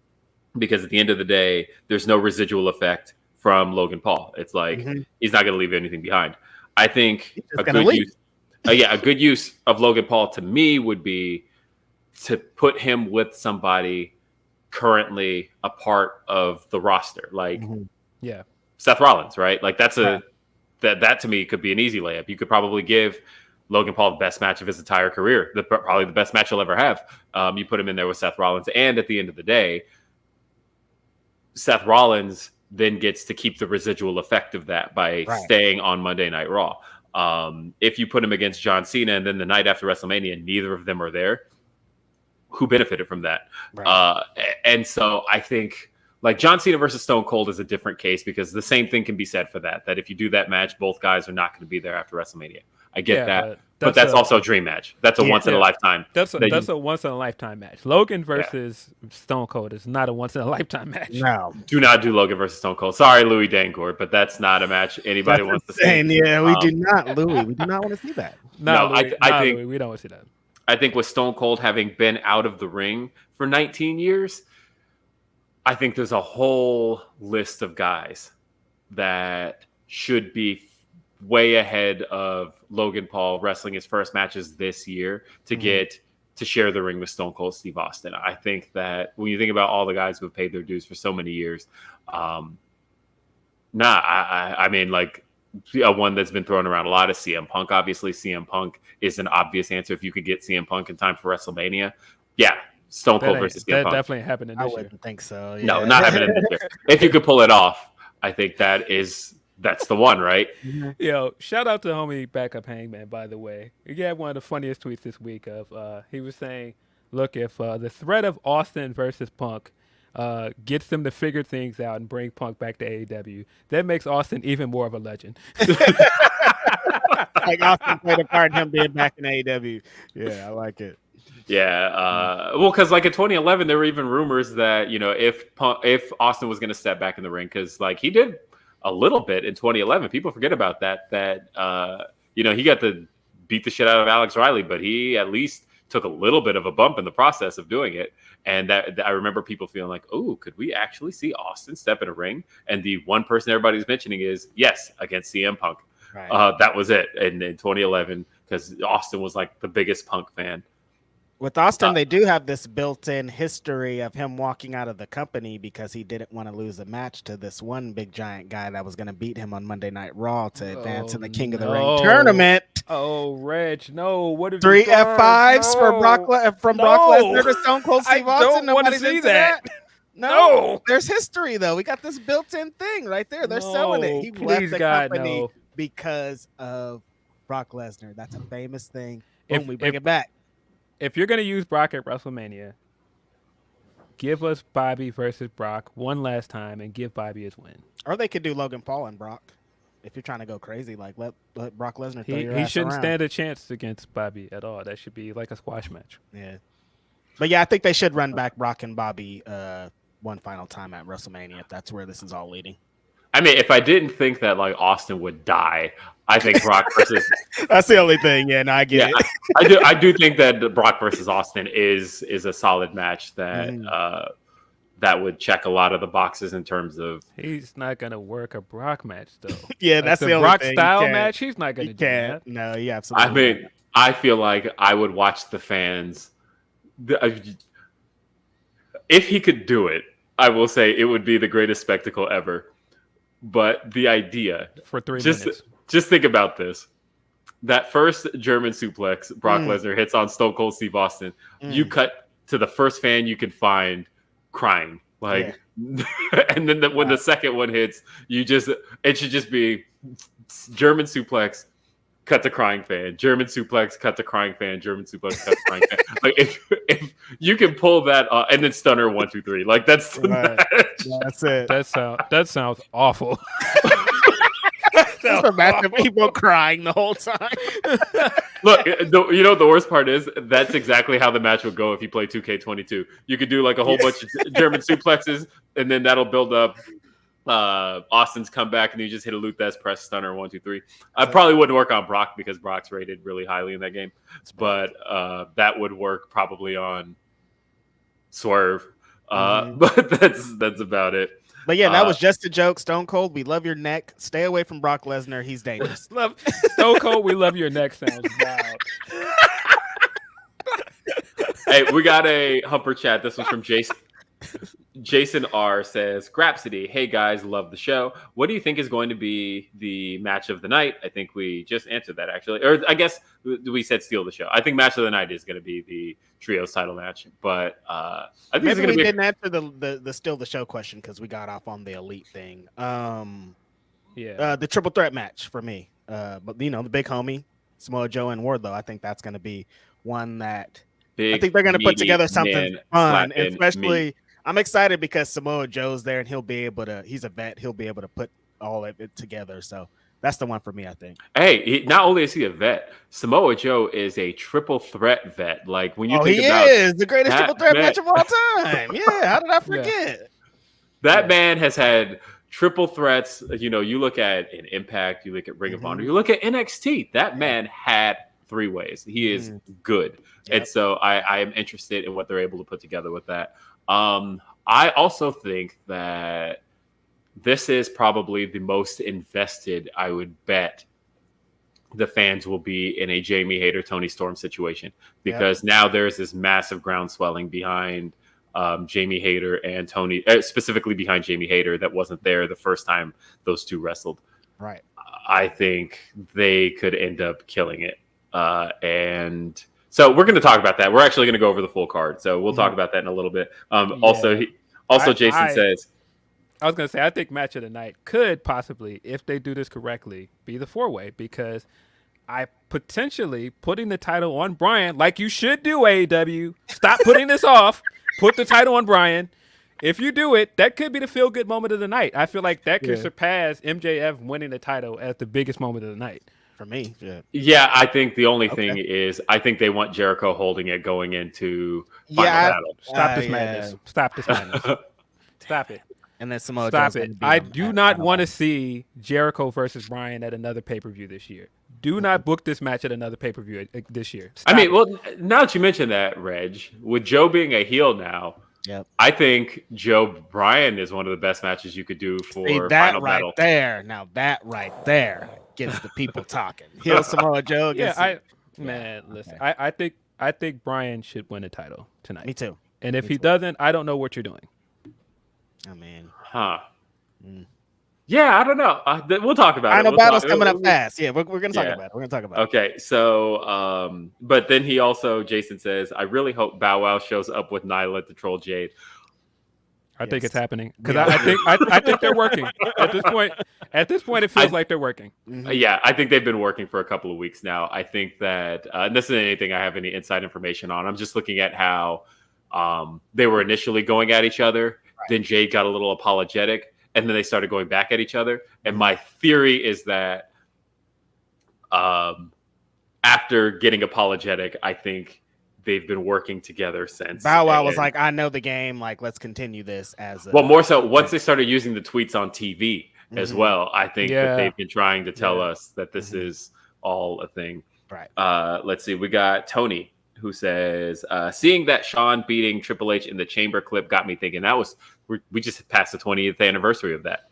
because at the end of the day, there's no residual effect from Logan Paul. It's like he's not going to leave anything behind. I think a good use of Logan Paul to me would be to put him with somebody currently a part of the roster, like Seth Rollins, right? Like that to me could be an easy layup. You could probably give Logan Paul the best match of his entire career, probably the best match he'll ever have. You put him in there with Seth Rollins, and at the end of the day, Seth Rollins then gets to keep the residual effect of that by staying on Monday Night Raw. If you put him against John Cena and then the night after WrestleMania, neither of them are there, who benefited from that? And so I think like John Cena versus Stone Cold is a different case because the same thing can be said for that if you do that match, both guys are not going to be there after WrestleMania. I get that. But that's also a dream match. That's a once in a lifetime. That's a once in a lifetime match. Logan versus Stone Cold is not a once in a lifetime match. No. Do not do Logan versus Stone Cold. Sorry, Louis Dangourt, but that's not a match anybody wants to see. Yeah, we do not, Louis. We do not want to see that. I think Louis, we don't want to see that. I think with Stone Cold having been out of the ring for 19 years, I think there's a whole list of guys that should be way ahead of Logan Paul wrestling his first matches this year to get to share the ring with Stone Cold Steve Austin. I think that when you think about all the guys who have paid their dues for so many years, I mean, like one that's been thrown around a lot is CM Punk. Obviously, CM Punk is an obvious answer. If you could get CM Punk in time for WrestleMania, Stone Cold versus CM Punk. That definitely happened this year. I wouldn't think so. Yeah. No, not happening this year. If you could pull it off, I think that's the one, right? Yo, shout out to homie Backup Hangman, by the way. He had one of the funniest tweets this week of he was saying, look, if the threat of Austin versus Punk gets them to figure things out and bring Punk back to AEW, that makes Austin even more of a legend. Like Austin played a part in him being back in AEW. Yeah, I like it. Yeah, well, because like in 2011, there were even rumors that if Austin was going to step back in the ring, because like he did a little bit in 2011. People forget about that he got to beat the shit out of Alex Riley, but he at least took a little bit of a bump in the process of doing it. And that I remember people feeling like, oh, could we actually see Austin step in a ring? And the one person everybody's mentioning is yes, against CM Punk. Right. That was it in 2011 because Austin was like the biggest Punk fan. With Austin, they do have this built-in history of him walking out of the company because he didn't want to lose a match to this one big giant guy that was going to beat him on Monday Night Raw to advance in the King of the Ring tournament. Oh, Reg, no. What have Three you done? F5s for Brock from Brock Lesnar to Stone Cold I Steve Austin. don't want to Nobody's see into that. No, there's history though. We got this built-in thing right there. They're selling it. No, He please, left the God, company no. because of Brock Lesnar. That's a famous thing. If- Boom, we bring if- it back. If you're gonna use Brock at WrestleMania, give us Bobby versus Brock one last time and give Bobby his win. Or they could do Logan Paul and Brock. If you're trying to go crazy, like let Brock Lesnar throw your He ass shouldn't around. stand a chance against Bobby at all. That should be like a squash match. Yeah. But yeah, I think they should run back Brock and Bobby one final time at WrestleMania if that's where this is all leading. I mean, if I didn't think that like Austin would die, I think Brock versus That's the only thing. Yeah, no, I get it. I do think that Brock versus Austin is a solid match that that would check a lot of the boxes in terms of. He's not gonna work a Brock match though. Yeah, Like that's the the only Brock thing. style match. He's not gonna You do can't. that. No, you absolutely. I mean, I feel like I would watch the fans. If he could do it, I will say it would be the greatest spectacle ever. But the idea For 3 minutes. Just think about this. That first German suplex Brock Lesnar hits on Stone Cold Steve Austin, you cut to the first fan you can find crying. Like, and then when the second one hits, it should just be German suplex, cut to crying fan, German suplex, cut to crying fan, German suplex, cut to crying fan. Like if you can pull that, and then stunner 1, 2, 3. Like that's the match. That's it. That sounds awful. Just imagine people crying the whole time. Look, you know what the worst part is? That's exactly how the match would go if you play 2K22. You could do like a whole bunch of German suplexes, and then that'll build up Austin's comeback, and you just hit a Luthez press stunner 1, 2, 3. I probably wouldn't work on Brock because Brock's rated really highly in that game, but that would work probably on Swerve. But that's about it. But yeah, that was just a joke. Stone Cold, we love your neck. Stay away from Brock Lesnar. He's dangerous. Stone Cold, we love your neck sounds wild. Hey, we got a Humper chat. This was from Jason. Jason R says, Grapsody, hey guys, love the show. What do you think is going to be the match of the night? I think we just answered that actually. Or I guess we said steal the show. I think match of the night is going to be the trios title match. But I think Maybe it's going we to be didn't answer the steal the show question because we got off on the elite thing. The triple threat match for me. But you know, the big homie, Samoa Joe and Wardlow. I think that's going to be one that I think they're going to put together something fun, especially. I'm excited because Samoa Joe's there and he'll be able to. He's a vet. He'll be able to put all of it together. So that's the one for me, I think. Hey, not only is he a vet, Samoa Joe is a triple threat vet. Like when you think he about is the greatest triple threat match of all time. Yeah, how did I forget? That man has had triple threats. You know, you look at an Impact, you look at Ring of Honor, you look at NXT. That man had 3 ways. He is good, and so I am interested in what they're able to put together with that. I also think that this is probably the most invested, I would bet, the fans will be in a Jamie Hayter, Tony Storm situation because now there's this massive groundswelling behind Jamie Hayter and Tony, specifically behind Jamie Hayter that wasn't there the first time those two wrestled. Right. I think they could end up killing it. And so we're going to talk about that. We're actually going to go over the full card. So we'll talk about that in a little bit. Jason says, I was going to say, I think match of the night could possibly, if they do this correctly, be the 4-way because I potentially putting the title on Bryan, like you should do, AEW. Stop putting this off. Put the title on Bryan. If you do it, that could be the feel-good moment of the night. I feel like that could surpass MJF winning the title as the biggest moment of the night. For me, yeah, I think the only thing is I think they want Jericho holding it going into Final Battle. Stop this madness. Stop this madness. Stop it. And then Samoa Stop Joe's it. I do not want to see Jericho versus Bryan at another pay-per-view this year. Do not book this match at another pay-per-view this year. Stop well, now that you mentioned that, Reg, with Joe being a heel now, I think Joe Bryan is one of the best matches you could do for Final Battle. That right there gets the people talking. Heel Samoa Joe. Listen. I think Bryan should win the title tonight. Me too. And if he doesn't, I don't know what you're doing. I mean, Yeah, I don't know. We'll talk about it. I know battle's coming up fast. Yeah, we're going to talk about it. We're going to talk about it. Okay, so, but then Jason says, I really hope Bow Wow shows up with Nyla to troll Jade. I think it's happening because I think they're working at this point. At this point, it feels like they're working. Yeah, I think they've been working for a couple of weeks now. I think that and this isn't anything I have any inside information on. I'm just looking at how they were initially going at each other. Right. Then Jade got a little apologetic, and then they started going back at each other. And my theory is that after getting apologetic, I think they've been working together since. Bow Wow was like, I know the game. Like, let's continue this as well, more so once they started using the tweets on TV as well. I think that they've been trying to tell us that this is all a thing. Right. Let's see. We got Tony who says, seeing that Shawn beating Triple H in the chamber clip got me thinking we just passed the 20th anniversary of that.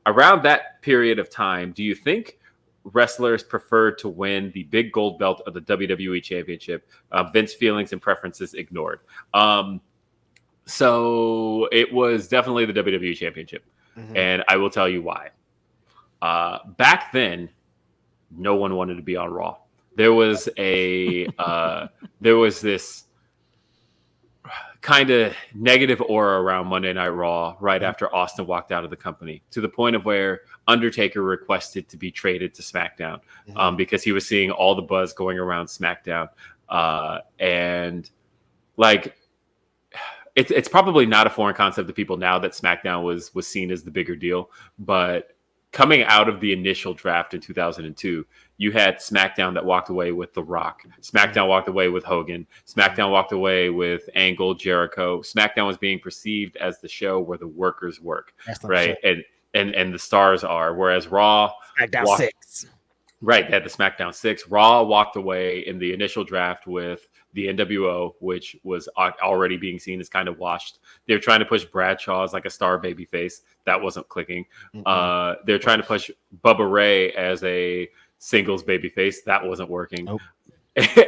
Around that period of time, do you think wrestlers preferred to win the big gold belt of the WWE Championship? Vince feelings and preferences ignored. So it was definitely the WWE Championship. And I will tell you why. Back then, no one wanted to be on Raw. There was this kind of negative aura around Monday Night Raw right after Austin walked out of the company, to the point of where Undertaker requested to be traded to SmackDown because he was seeing all the buzz going around SmackDown. And like, it's probably not a foreign concept to people now that SmackDown was seen as the bigger deal. But coming out of the initial draft in 2002, you had SmackDown that walked away with The Rock. SmackDown walked away with Hogan. SmackDown walked away with Angle, Jericho. SmackDown was being perceived as the show where the workers work, right? And the stars are. Whereas Raw, SmackDown 6. Right, they had the SmackDown 6. Raw walked away in the initial draft with the NWO, which was already being seen as kind of washed. They were trying to push Bradshaw as like a star babyface. That wasn't clicking. They're trying to push Bubba Ray as a singles babyface. That wasn't working. Nope.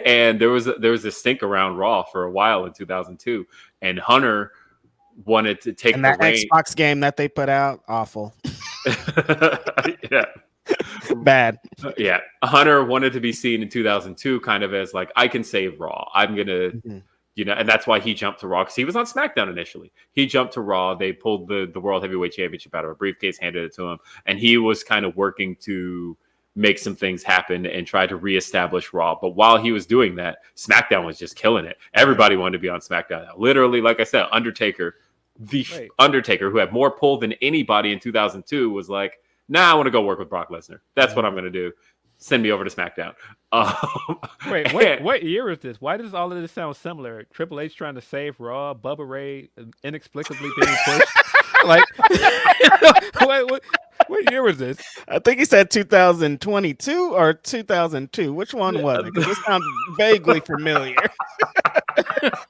And there was this stink around Raw for a while in 2002. And Hunter wanted to take that Xbox game that they put out, awful. Yeah. Bad. Yeah. Hunter wanted to be seen in 2002 kind of as like, I can save Raw. I'm going to, and that's why he jumped to Raw, because he was on SmackDown initially. He jumped to Raw. They pulled the World Heavyweight Championship out of a briefcase, handed it to him. And he was kind of working to make some things happen and try to reestablish Raw. But while he was doing that, SmackDown was just killing it. Everybody wanted to be on SmackDown. Literally, like I said, Undertaker, who had more pull than anybody in 2002, was like, nah, I want to go work with Brock Lesnar. That's what I'm going to do. Send me over to SmackDown. Wait, what year is this? Why does all of this sound similar? Triple H trying to save Raw, Bubba Ray inexplicably being pushed. Like, what year was this? I think he said 2022 or 2002. Which one was it? Because this sounds vaguely familiar.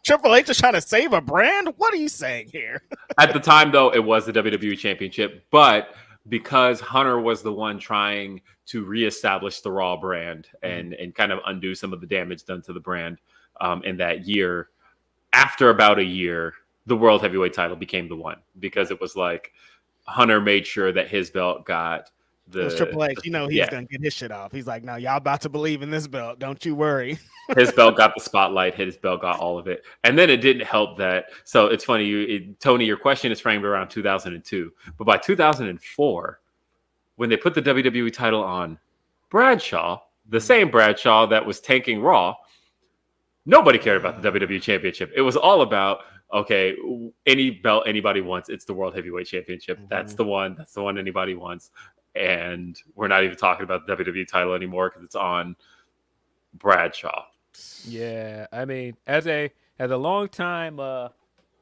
Triple H is trying to save a brand? What are you saying here? At the time, though, it was the WWE Championship, but because Hunter was the one trying to reestablish the Raw brand and kind of undo some of the damage done to the brand in that year, after about a year, the World Heavyweight title became the one, because it was like Hunter made sure that his belt got it was Triple H. He's going to get his shit off. He's like, no, y'all about to believe in this belt. Don't you worry. His belt got the spotlight. His belt got all of it. And then it didn't help that. So it's funny, Tony, your question is framed around 2002. But by 2004, when they put the WWE title on Bradshaw, the same Bradshaw that was tanking Raw, nobody cared about the WWE Championship. It was all about, okay, any belt anybody wants, it's the World Heavyweight Championship. That's the one. That's the one anybody wants. And we're not even talking about the WWE title anymore because it's on Bradshaw. Yeah, I mean, as a longtime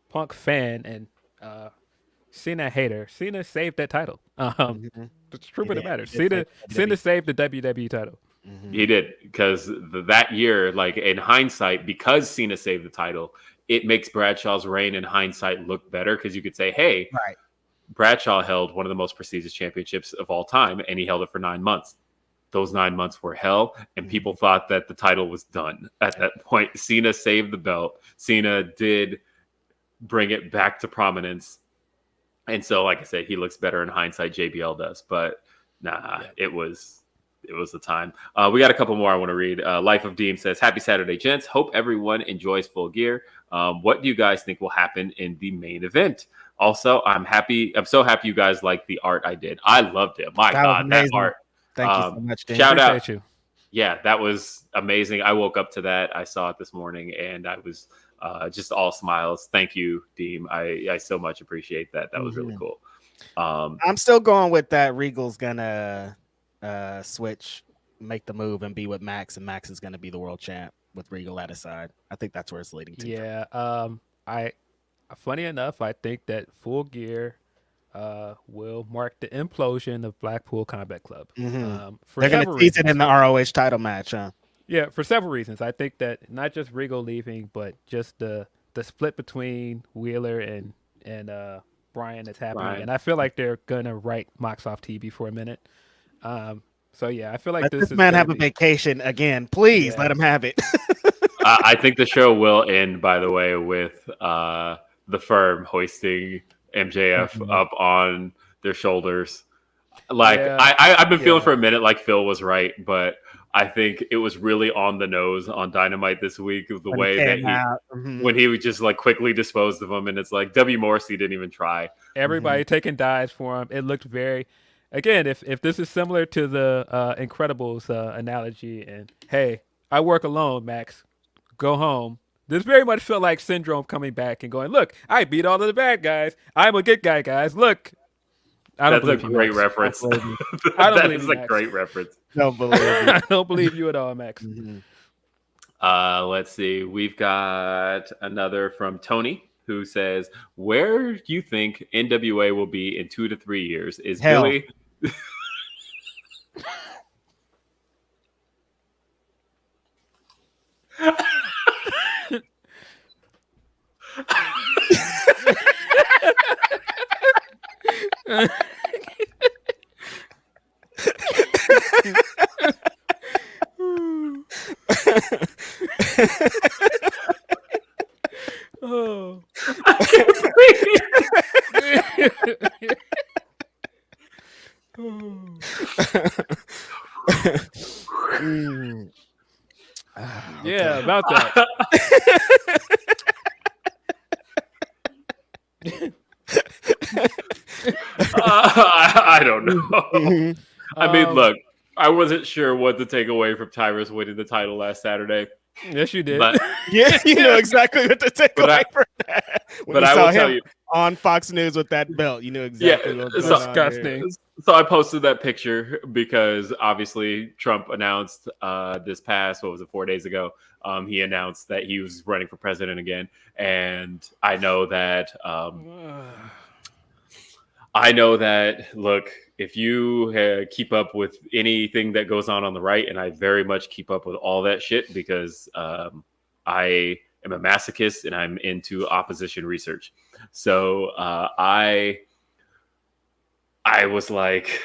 Punk fan and Cena hater, Cena saved that title. The truth of the matter, Cena saved the WWE title. He did, because that year, like in hindsight, because Cena saved the title, it makes Bradshaw's reign in hindsight look better, because you could say, hey, right, Bradshaw held one of the most prestigious championships of all time, and he held it for 9 months. Those 9 months were hell, and people thought that the title was done at that point. Cena saved the belt. Cena did bring it back to prominence, And so, like I said, he looks better in hindsight. JBL does, but nah, it was the time. We got a couple more I want to read. Life of Deem says, "Happy Saturday, gents. Hope everyone enjoys Full Gear. What do you guys think will happen in the main event? Also, I'm so happy you guys like the art I did. I loved it. My God, that art. Thank you so much, Dan. Shout out. You. Yeah, that was amazing. I woke up to that. I saw it this morning, and I was just all smiles. Thank you, Deem. I so much appreciate that. That was really cool. I'm still going with that. Regal's gonna switch, make the move, and be with Max, and Max is gonna be the world champ with Regal at his side. I think that's where it's leading to. Yeah. Funny enough, I think that Full Gear will mark the implosion of Blackpool Combat Club. They're going to tease it in the ROH title match, huh? Yeah, for several reasons. I think that not just Regal leaving, but just the split between Wheeler and Brian that's happening. And I feel like they're going to write Mox off TV for a minute. So, yeah, I feel like this man have a vacation again. Please let him have it. I think the show will end, by the way, with the Firm hoisting MJF up on their shoulders. Like I've been feeling for a minute like Phil was right, but I think it was really on the nose on Dynamite this week of the way that when he would just like quickly disposed of him, and it's like W. Morrissey didn't even try. Everybody taking dives for him. It looked very, again, if this is similar to the Incredibles analogy, and hey, I work alone, Max, go home. This very much felt like Syndrome coming back and going, look, I beat all of the bad guys. I'm a good guy, guys. Look. That's a great reference. I don't that believe is you, a Max. great reference. Don't believe you. I don't believe you at all, Max. Let's see. We've got another from Tony who says, where do you think NWA will be in 2 to 3 years? Is Hell. Billy... Oh. I can't breathe. Yeah, about that. I don't know. I mean, look, I wasn't sure what to take away from Tyrus winning the title last Saturday. Yes, you did. But, yeah, you know exactly what to take away from that. When I will tell you, on Fox News with that belt, you knew exactly what was disgusting. So I posted that picture because obviously Trump announced this past, 4 days ago, he announced that he was running for president again. And I know that, look, if you keep up with anything that goes on the right, and I very much keep up with all that shit because I am a masochist and I'm into opposition research. So I was like,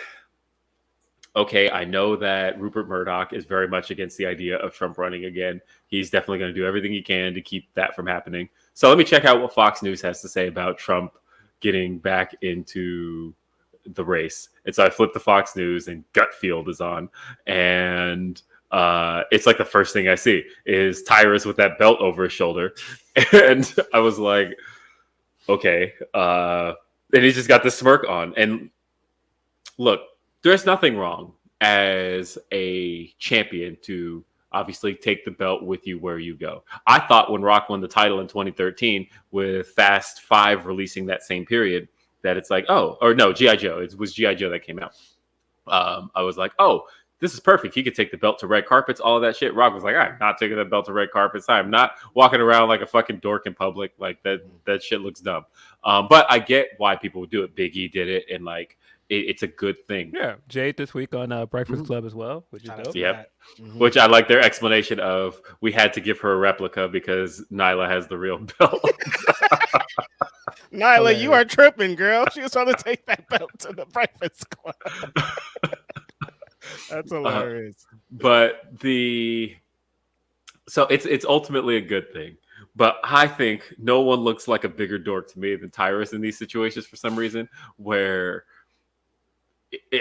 okay, I know that Rupert Murdoch is very much against the idea of Trump running again. He's definitely going to do everything he can to keep that from happening. So let me check out what Fox News has to say about Trump getting back into the race. And so I flipped to Fox News and Gutfield is on. And it's like the first thing I see is Tyrus with that belt over his shoulder. And I was like, okay. And he's just got this smirk on. And look, there's nothing wrong as a champion to obviously take the belt with you where you go. I thought when Rock won the title in 2013 with Fast 5 releasing that same period, that it's like, G.I. Joe. It was G.I. Joe that came out. I was like, oh, this is perfect. He could take the belt to red carpets, all of that shit. Rock was like, I'm not taking the belt to red carpets. I'm not walking around like a fucking dork in public. Like that shit looks dumb. But I get why people would do it. Big E did it, and like it's a good thing. Yeah, Jade this week on Breakfast Club as well, which is dope. Yep. Which I like their explanation of we had to give her a replica because Nyla has the real belt. Nyla, you are tripping, girl. She was trying to take that belt to the Breakfast Club. That's hilarious. But so it's ultimately a good thing. But I think no one looks like a bigger dork to me than Tyrus in these situations for some reason. Where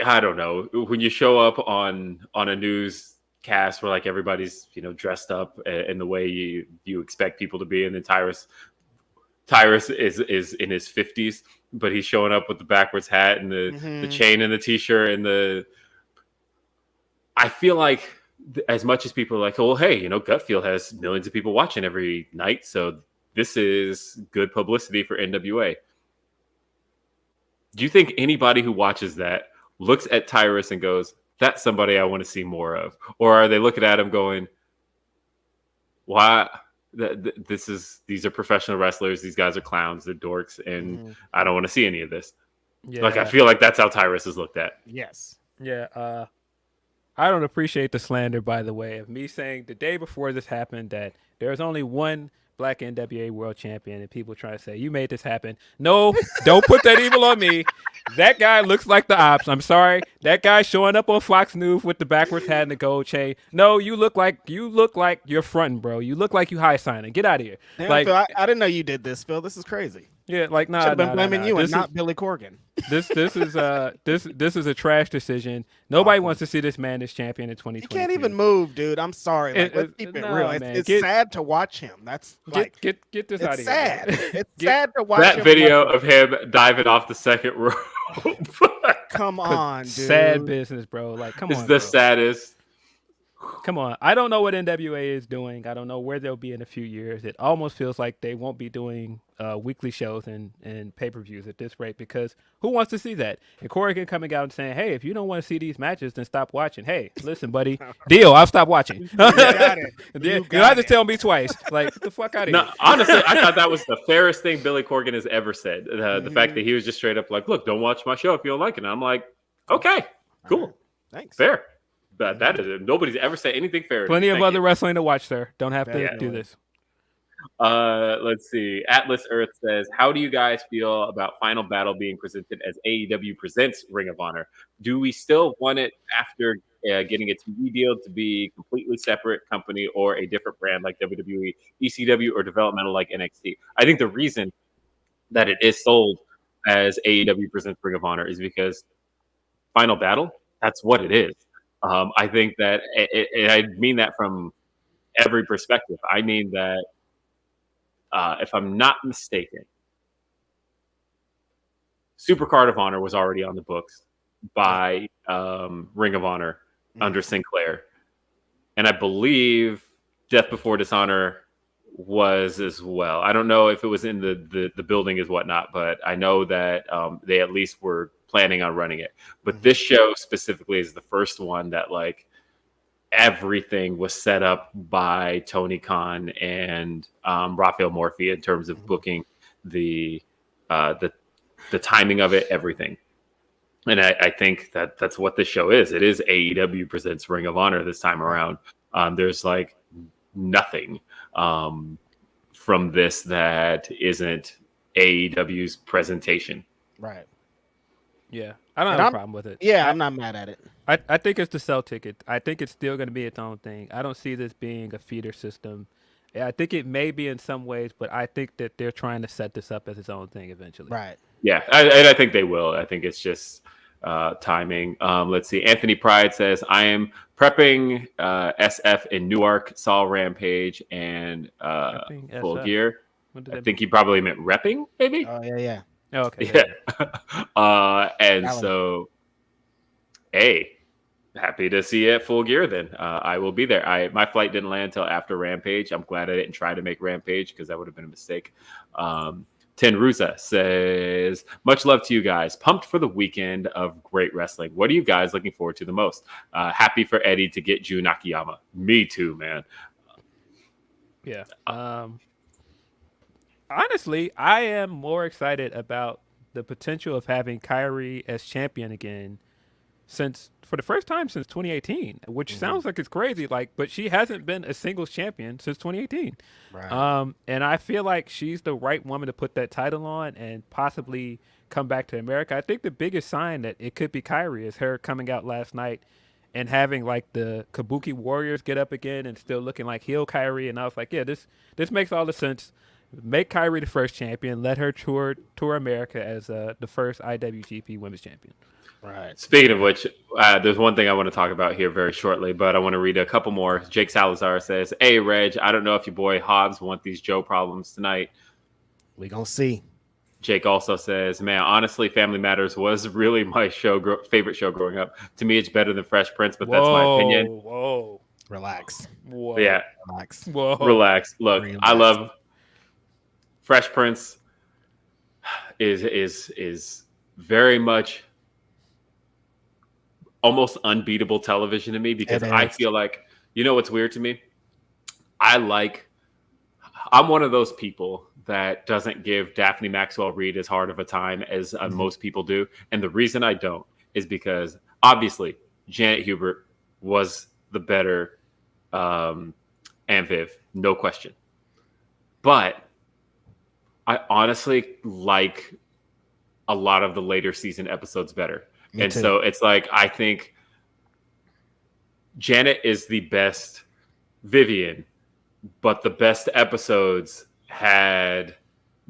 I don't know, when you show up on a newscast where like everybody's dressed up in the way you expect people to be, and then Tyrus is in his 50s, but he's showing up with the backwards hat and the chain and the t-shirt and I feel like as much as people are like, oh, well, hey, Gutfield has millions of people watching every night, so this is good publicity for NWA. Do you think anybody who watches that looks at Tyrus and goes, that's somebody I want to see more of? Or are they looking at him going, why? These are professional wrestlers. These guys are clowns. They're dorks, and I don't want to see any of this. Yeah. Like, I feel like that's how Tyrus is looked at. Yes. Yeah. I don't appreciate the slander, by the way, of me saying the day before this happened that there's only one Black NWA World Champion, and people trying to say, you made this happen. No, don't put that evil on me. That guy looks like the ops. I'm sorry. That guy showing up on Fox News with the backwards hat and the gold chain. No, you look like you're fronting, bro. You look like you high signing. Get out of here. Damn, like, Phil, I didn't know you did this, Phil. This is crazy. Yeah, like nah. Should have been blaming you and not Billy Corgan. This is a trash decision. Nobody wants to see this man as champion in 2020. He can't even move, dude. I'm sorry. Like, let's keep it real. It's sad to watch him. That's like get this out of here. Sad. It's sad to watch that video of him diving off the second rope. Come on, dude. Sad business, bro. Like, come on. It's the saddest. Come on. I don't know what NWA is doing. I don't know where they'll be in a few years. It almost feels like they won't be doing weekly shows and pay-per-views at this rate, because who wants to see that? And Corrigan coming out and saying, hey, if you don't want to see these matches, then stop watching. Hey, listen, buddy. Deal. I'll stop watching. You got it. You have to tell me twice. Like, get the fuck out of here. No, honestly, I thought that was the fairest thing Billy Corgan has ever said. The fact that he was just straight up like, look, don't watch my show if you don't like it. And I'm like, okay, cool. Thanks. Fair. But that is it. Nobody's ever said anything fair. Plenty of other wrestling to watch, sir. Don't have to do this. Let's see. Atlas Earth says, how do you guys feel about Final Battle being presented as AEW presents Ring of Honor? Do we still want it after getting a TV deal to be completely separate company or a different brand like WWE, ECW, or developmental like NXT? I think the reason that it is sold as AEW presents Ring of Honor is because Final Battle, that's what it is. I think that I mean that from every perspective. I mean that if I'm not mistaken, Supercard of Honor was already on the books by Ring of Honor under Sinclair. And I believe Death Before Dishonor was as well. I don't know if it was in the building as whatnot, but I know that they at least were planning on running it. But this show specifically is the first one that like everything was set up by Tony Khan and Rafael Morphy in terms of booking the timing of it, everything. And I think that's what this show is. It is AEW presents Ring of Honor this time around. There's like nothing from this that isn't AEW's presentation. Right. Yeah, I don't have a problem with it. Yeah, I'm not mad at it. I think it's the sell ticket. I think it's still going to be its own thing. I don't see this being a feeder system. I think it may be in some ways, but I think that they're trying to set this up as its own thing eventually. Right. Yeah, I think they will. I think it's just timing. Let's see. Anthony Pride says, I am prepping SF in Newark, saw Rampage, and Full SF. Gear. I think he probably meant repping, maybe? Oh, yeah. Oh, okay. Yeah. And so, hey, happy to see you at Full Gear then. I will be there. My flight didn't land until after Rampage. I'm glad I didn't try to make Rampage because that would have been a mistake. Ten Rusa says, much love to you guys. Pumped for the weekend of great wrestling. What are you guys looking forward to the most? Happy for Eddie to get Jun Akiyama. Me too, man. Yeah. Honestly, I am more excited about the potential of having Kyrie as champion again for the first time since 2018, which sounds like it's crazy, but she hasn't been a singles champion since 2018. Right. And I feel like she's the right woman to put that title on and possibly come back to America. I think the biggest sign that it could be Kyrie is her coming out last night and having like the Kabuki Warriors get up again and still looking like heel Kyrie, and I was like, yeah, this makes all the sense. Make Kyrie the first champion. Let her tour America as the first IWGP Women's Champion. Right. Speaking of which, there's one thing I want to talk about here very shortly, but I want to read a couple more. Jake Salazar says, "Hey, Reg, I don't know if your boy Hobbs want these Joe problems tonight. We gonna see." Jake also says, "Man, honestly, Family Matters was really my favorite show growing up. To me, it's better than Fresh Prince, but that's my opinion." Whoa, relax. Whoa, yeah, relax. Whoa, relax. Look, Relax. I love Fresh Prince. Is very much almost unbeatable television to me because I feel like, you know what's weird to me? I'm one of those people that doesn't give Daphne Maxwell Reid as hard of a time as most people do. And the reason I don't is because obviously Janet Hubert was the better Viv, no question. But I honestly like a lot of the later season episodes better. Me and too. So it's like, I think Janet is the best Vivian, but the best episodes had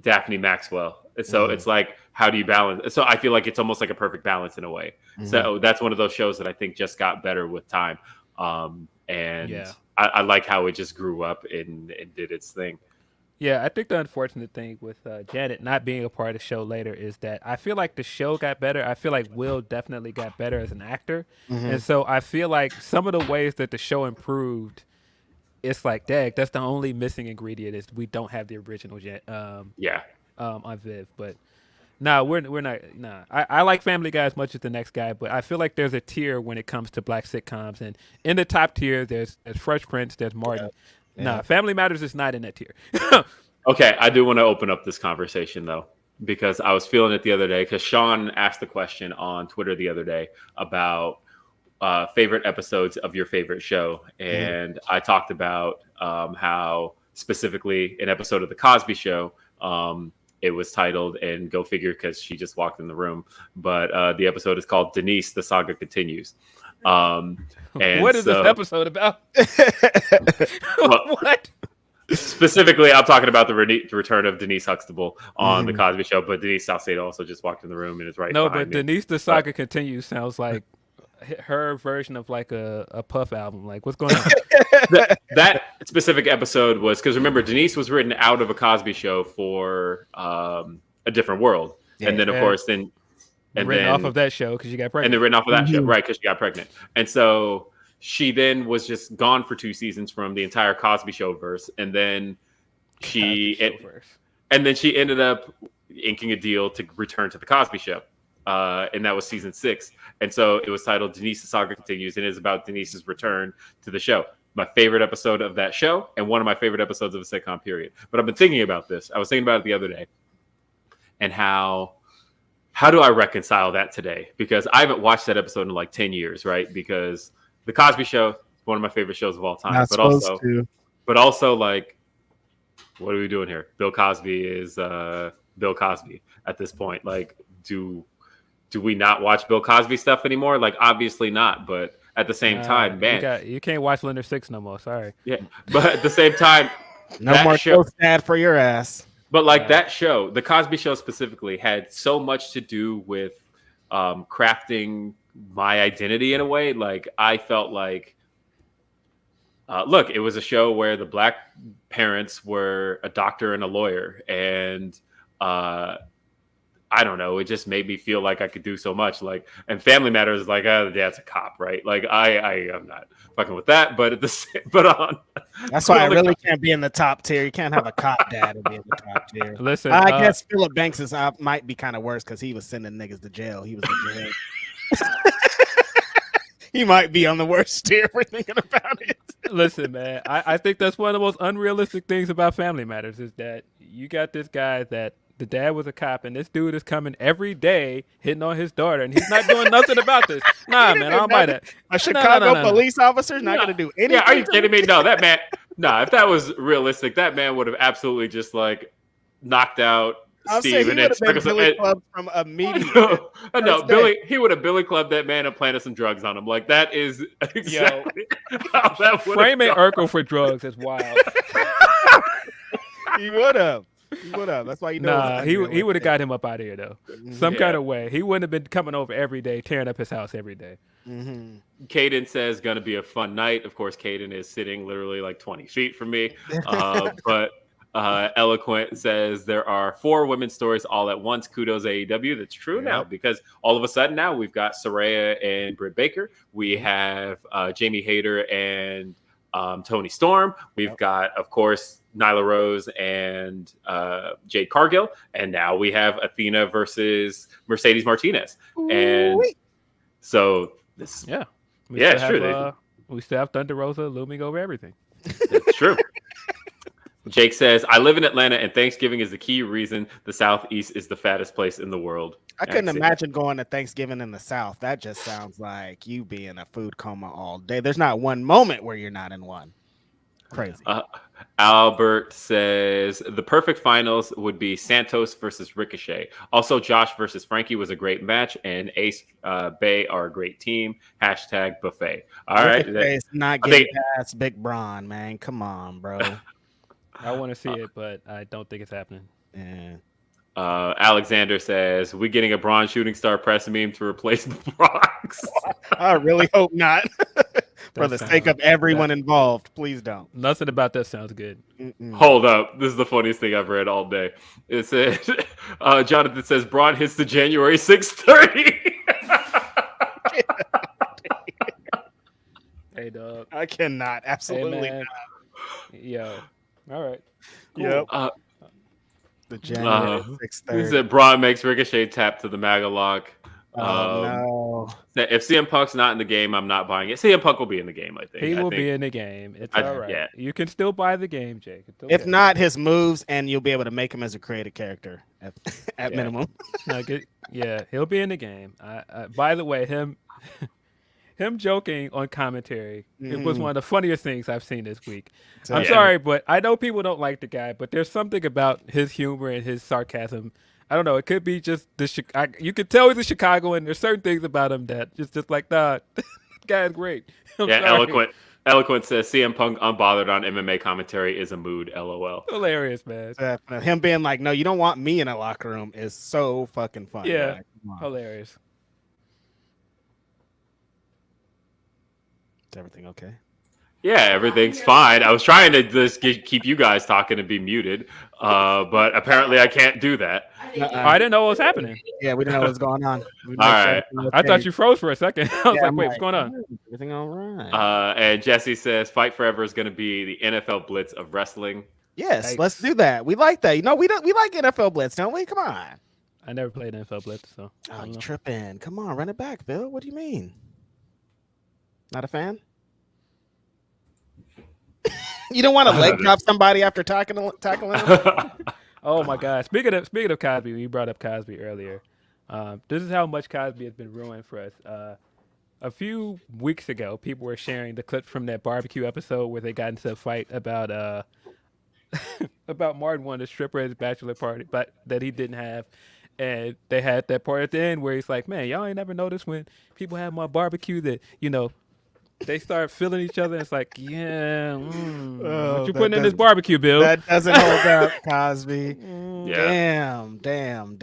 Daphne Maxwell. So it's like, how do you balance? So I feel like it's almost like a perfect balance in a way. So that's one of those shows that I think just got better with time. I like how it just grew up and did its thing. Yeah, I think the unfortunate thing with Janet not being a part of the show later is that I feel like the show got better. I feel like Will definitely got better as an actor. And so I feel like some of the ways that the show improved, it's like, dang, that's the only missing ingredient is we don't have the original on Viv. But we're not. Nah, I like Family Guy as much as the next guy, but I feel like there's a tier when it comes to black sitcoms. And in the top tier, there's Fresh Prince, there's Martin. Yeah. Nah, Family Matters is not in that tier. Okay, I do want to open up this conversation, though, because I was feeling it the other day, because Sean asked the question on Twitter the other day about favorite episodes of your favorite show. And I talked about how specifically an episode of The Cosby Show, it was titled, and go figure because she just walked in the room, but the episode is called Denise, the Saga Continues. And what is this episode about? What? Specifically, I'm talking about the return of Denise Huxtable on The Cosby Show, but Denise Salcedo also just walked in the room and is right behind me. Denise, the Saga Continues sounds like her version of like a Puff album. Like, what's going on? that specific episode was because, remember, Denise was written out of a Cosby Show for A Different World. And then, of course, written off of that show because she got pregnant. And then written off of that show, right, because she got pregnant. And so she then was just gone for 2 seasons from the entire Cosby Show verse. And then she ended up inking a deal to return to the Cosby Show. And that was season 6. And so it was titled Denise, the Saga Continues, and it is about Denise's return to the show. My favorite episode of that show and one of my favorite episodes of a sitcom, period. But I've been thinking about this. I was thinking about it the other day. And how do I reconcile that today? Because I haven't watched that episode in like 10 years, right? Because The Cosby Show is one of my favorite shows of all time. But also, like, what are we doing here? Bill Cosby is Bill Cosby at this point. Like, do we not watch Bill Cosby stuff anymore? Like, obviously not. But at the same time, man, you can't watch Leonard Six no more. Sorry. Yeah, but at the same time, no more show sad for your ass. But like that show, The Cosby Show specifically, had so much to do with crafting my identity in a way. Like, I felt like, look, it was a show where the black parents were a doctor and a lawyer. And I don't know, it just made me feel like I could do so much. Like, and Family Matters is like, the dad's a cop, right? Like, I am not fucking with that. But that's why I really can't be in the top tier. You can't have a cop dad and be in the top tier. Listen, I guess Philip Banks might be kind of worse because he was sending niggas to jail. He was in jail. He might be on the worst tier for thinking about it. Listen, man, I think that's one of the most unrealistic things about Family Matters is that you got this guy that the dad was a cop, and this dude is coming every day hitting on his daughter, and he's not doing nothing about this. Nah, man, I don't buy that. A Chicago police officer not going to do anything. Yeah, are you kidding me? No, that man. Nah, if that was realistic, that man would have absolutely just like knocked out I'm Steve, saying he and would then have been sprinkle Billy some. Club from immediate. No, first Billy. He would have Billy Clubbed that man and planted some drugs on him. Like that is exactly how that would have Framing gone. Urkel for drugs is wild. He would have. He would have. That's why you know. Nah, he would have got him up out of here though. Some Yeah. kind of way. He wouldn't have been coming over every day, tearing up his house every day. Caden says gonna be a fun night. Of course, Caden is sitting literally like 20 feet from me. But Eloquent says there are 4 women's stories all at once. Kudos AEW. That's true now because all of a sudden now we've got Saraya and Britt Baker. We have Jamie Hayter and Tony Storm. We've got, of course, Nyla Rose and Jade Cargill. And now we have Athena versus Mercedes Martinez. And so this, it's true. We still have Thunder Rosa looming over everything. That's true. Jake says, I live in Atlanta and Thanksgiving is the key reason the Southeast is the fattest place in the world. I couldn't imagine going to Thanksgiving in the South. That just sounds like you be in a food coma all day. There's not one moment where you're not in one. Crazy. Albert says the perfect finals would be Santos versus Ricochet. Also, Josh versus Frankie was a great match, and Ace Bay are a great team. Hashtag buffet. All right. Ricochet's not getting past Big Braun, man. Come on, bro. I want to see it, but I don't think it's happening. Yeah. Alexander says, we getting a Braun shooting star press meme to replace the Bronx. I really hope not. For the sake of everyone involved, please don't. Nothing about that sounds good. Hold up. This is the funniest thing I've read all day. It said, Jonathan says, Braun hits the January 6:30. Hey, dog. I cannot. Absolutely not. Yo. All right. Cool. Yep. The January 6:30. He said Braun makes Ricochet tap to the MAGA lock. No. If CM Punk's not in the game, I'm not buying it. CM Punk will be in the game, I think. He will be in the game. It's all right. Yeah. You can still buy the game, Jake. Okay. If not, his moves, and you'll be able to make him as a creative character at minimum. He'll be in the game. By the way, him joking on commentary, it was one of the funniest things I've seen this week. I'm sorry, but I know people don't like the guy, but there's something about his humor and his sarcasm. I don't know. It could be just you could tell he's a Chicagoan. There's certain things about him that just like, nah, this guy's great. Eloquent says CM Punk unbothered on MMA commentary is a mood. LOL. Hilarious, man. Him being like, no, you don't want me in a locker room is so fucking funny. Yeah, hilarious. Is everything okay? Yeah, everything's fine. I was trying to just keep you guys talking and be muted, but apparently I can't do that. I didn't know what was happening. Yeah, we didn't know what was going on. All right. I thought you froze for a second. I was like, wait, what's going on? Everything all right. And Jesse says Fight Forever is going to be the NFL Blitz of wrestling. Yes, let's do that. We like that. You know, we like NFL Blitz, don't we? Come on. I never played NFL Blitz, so. Oh, you tripping. Come on, run it back, Phil. What do you mean? Not a fan? You don't want to leg drop somebody after tackling them? Oh my God! Speaking of Cosby, we brought up Cosby earlier. This is how much Cosby has been ruined for us. A few weeks ago, people were sharing the clip from that barbecue episode where they got into a fight about about Martin wanting to stripper at his bachelor party, but that he didn't have. And they had that part at the end where he's like, "Man, y'all ain't never noticed when people have my barbecue that they start feeling each other." And it's like, what you putting in this barbecue, Bill? That doesn't hold up, Cosby. Yeah. Damn.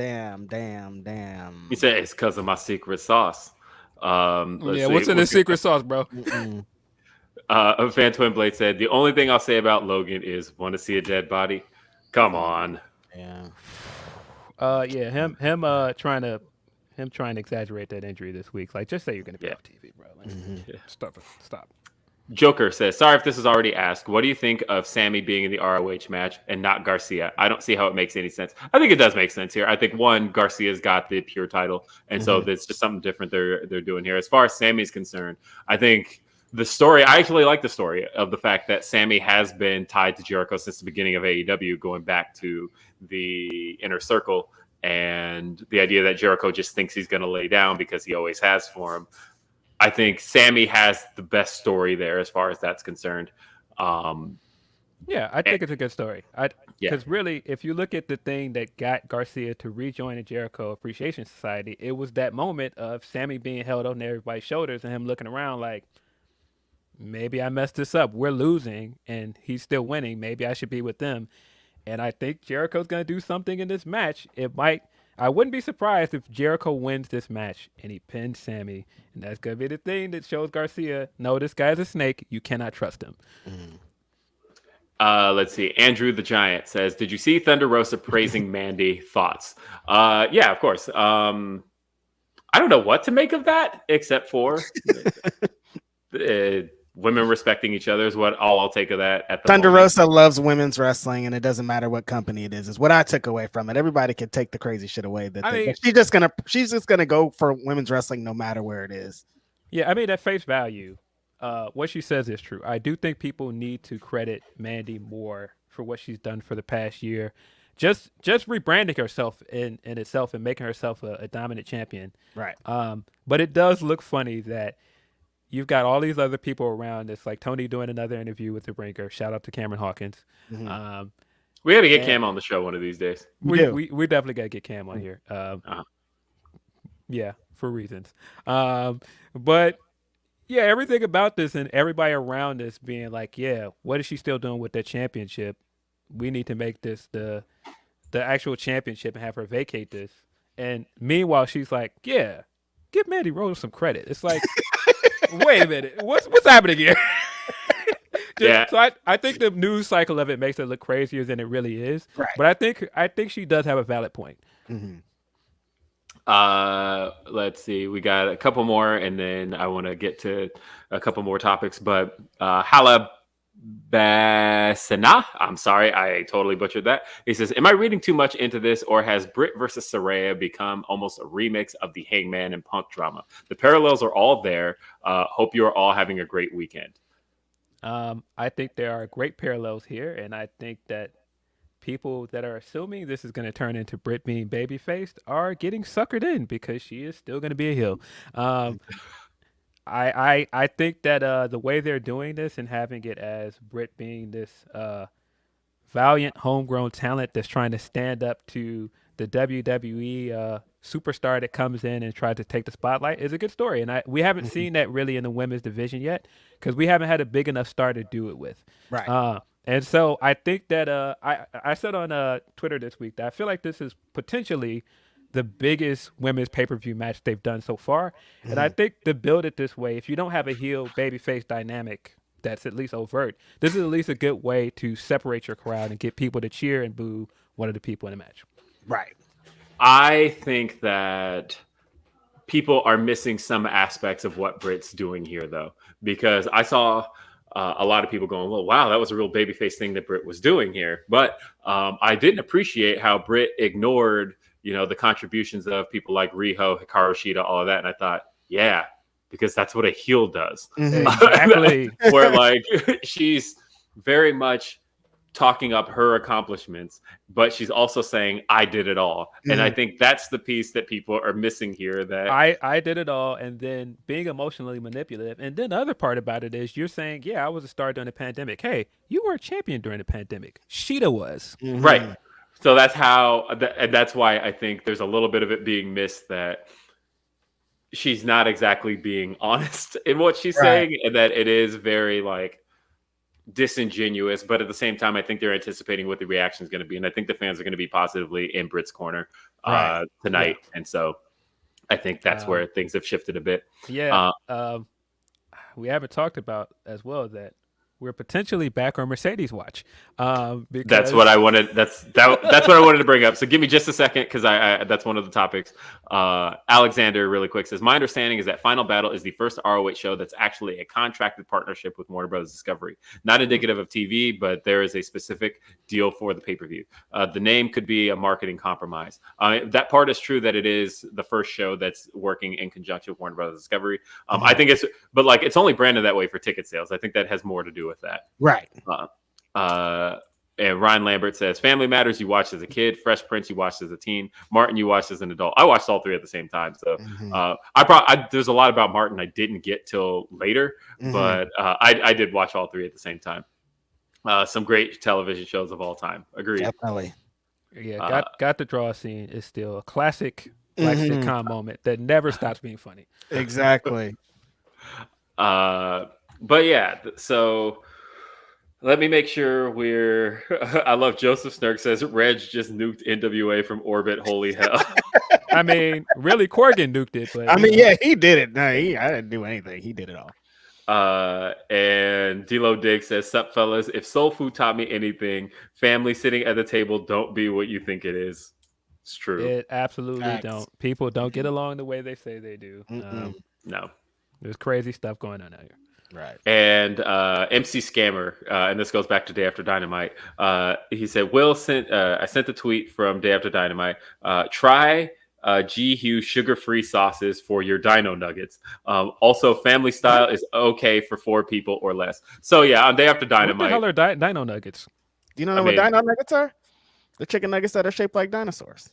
He said it's because of my secret sauce. What's in the secret sauce, bro? Fan Twin Blade said the only thing I'll say about Logan is want to see a dead body. Come on. Yeah. Him trying to exaggerate that injury this week. Like, just say you're going to be off TV, bro. Like, Stop. Joker says, sorry if this is already asked. What do you think of Sammy being in the ROH match and not Garcia? I don't see how it makes any sense. I think it does make sense here. I think Garcia's got the pure title, and so it's just something different they're doing here. As far as Sammy's concerned, I think the story, I actually like the story of the fact that Sammy has been tied to Jericho since the beginning of AEW, going back to the Inner Circle, and the idea that Jericho just thinks he's going to lay down because he always has for him. I think Sammy has the best story there as far as that's concerned. I think it's a good story. Because really, if you look at the thing that got Garcia to rejoin the Jericho Appreciation Society, it was that moment of Sammy being held on everybody's shoulders and him looking around like, maybe I messed this up. We're losing and he's still winning. Maybe I should be with them. And I think Jericho's going to do something in this match. I wouldn't be surprised if Jericho wins this match and he pins Sammy. And that's going to be the thing that shows Garcia, no, this guy's a snake. You cannot trust him. Let's see. Andrew the Giant says, did you see Thunder Rosa praising Mandy? Thoughts? Yeah, of course. I don't know what to make of that, except for women respecting each other is what I'll take of that. At the Thunder moment. Rosa loves women's wrestling, and it doesn't matter what company it is what I took away from it. Everybody can take the crazy shit away. She's just gonna go for women's wrestling no matter where it is. Yeah, I mean, at face value, what she says is true. I do think people need to credit Mandy more for what she's done for the past year. Just rebranding herself in itself and making herself a dominant champion. Right. But it does look funny that you've got all these other people around. It's like Tony doing another interview with the Ringer. Shout out to Cameron Hawkins. Mm-hmm. We got to get Cam on the show one of these days. We definitely got to get Cam on here. Yeah, for reasons. But yeah, everything about this and everybody around this being like, yeah, what is she still doing with that championship? We need to make this the actual championship and have her vacate this. And meanwhile, she's like, yeah, give Mandy Rose some credit. It's like, wait a minute, what's happening here? So I think the news cycle of it makes it look crazier than it really is. Right. But I think she does have a valid point. Mm-hmm. Let's see. We got a couple more, and then I want to get to a couple more topics. But Halabasana, I'm sorry, I totally butchered that. He says, am I reading too much into this, or has Britt versus Saraya become almost a remix of the Hangman and Punk drama? The parallels are all there. Hope you are all having a great weekend. I think there are great parallels here, and I think that people that are assuming this is going to turn into Britt being baby-faced are getting suckered in because she is still going to be a heel. I think that the way they're doing this and having it as Britt being this valiant homegrown talent that's trying to stand up to the WWE superstar that comes in and tries to take the spotlight is a good story. And we haven't seen that really in the women's division yet because we haven't had a big enough star to do it with. Right. And so I think that I said on Twitter this week that I feel like this is potentially the biggest women's pay-per-view match they've done so far. Mm-hmm. And I think to build it this way, if you don't have a heel babyface dynamic that's at least overt, this is at least a good way to separate your crowd and get people to cheer and boo one of the people in the match. Right. I think that people are missing some aspects of what Britt's doing here, though, because I saw a lot of people going, well, wow, that was a real babyface thing that Britt was doing here. But I didn't appreciate how Britt ignored, the contributions of people like Riho, Hikaru Shida, all of that. And I thought, yeah, because that's what a heel does. Exactly. Where like she's very much talking up her accomplishments, but she's also saying, I did it all. And I think that's the piece that people are missing here. That I did it all, and then being emotionally manipulative. And then the other part about it is you're saying, yeah, I was a star during the pandemic. Hey, you were a champion during the pandemic. Sheeta was. Right. So that's how, and that's why I think there's a little bit of it being missed, that she's not exactly being honest in what she's saying, and that it is very like disingenuous, but at the same time, I think they're anticipating what the reaction is going to be, and I think the fans are going to be positively in Britt's corner tonight, and so I think that's where things have shifted a bit. Yeah, we haven't talked about as well that we're potentially back on Mercedes watch. Because that's what I wanted. That's what I wanted to bring up. So give me just a second, because I that's one of the topics. Alexander, really quick, says, my understanding is that Final Battle is the first ROH show that's actually a contracted partnership with Warner Bros. Discovery. Not indicative of TV, but there is a specific deal for the pay-per-view. The name could be a marketing compromise. That part is true, that it is the first show that's working in conjunction with Warner Bros. Discovery. I think it's only branded that way for ticket sales. I think that has more to do with that. Right. And Ryan Lambert says, Family Matters you watched as a kid, Fresh Prince you watched as a teen, Martin you watched as an adult. I watched all three at the same time. So there's a lot about Martin I didn't get till later, but I did watch all three at the same time. Some great television shows of all time. Agreed. Definitely. Yeah, got the draw scene is still a classic like sitcom moment that never stops being funny. Exactly. But yeah, so let me make sure we're. I love Joseph Snurk says Reg just nuked NWA from orbit. Holy hell! I mean, really, Corgan nuked it, but I mean, yeah, he did it. No, I didn't do anything. He did it all. And D-Lo Dig says, "Sup, fellas? If soul food taught me anything, family sitting at the table don't be what you think it is. It's true. It absolutely Facts. don't. People don't get along the way they say they do. No, There's crazy stuff going on out here. Right. And MC Scammer, and this goes back to Day After Dynamite. He said, "Will sent. I sent a tweet from Day After Dynamite. Try G Hugh sugar-free sauces for your Dino Nuggets. Also, family style is okay for 4 people or less." So yeah, on Day After Dynamite. What the hell are Dino Nuggets? Do you know what Dino Nuggets are? The chicken nuggets that are shaped like dinosaurs.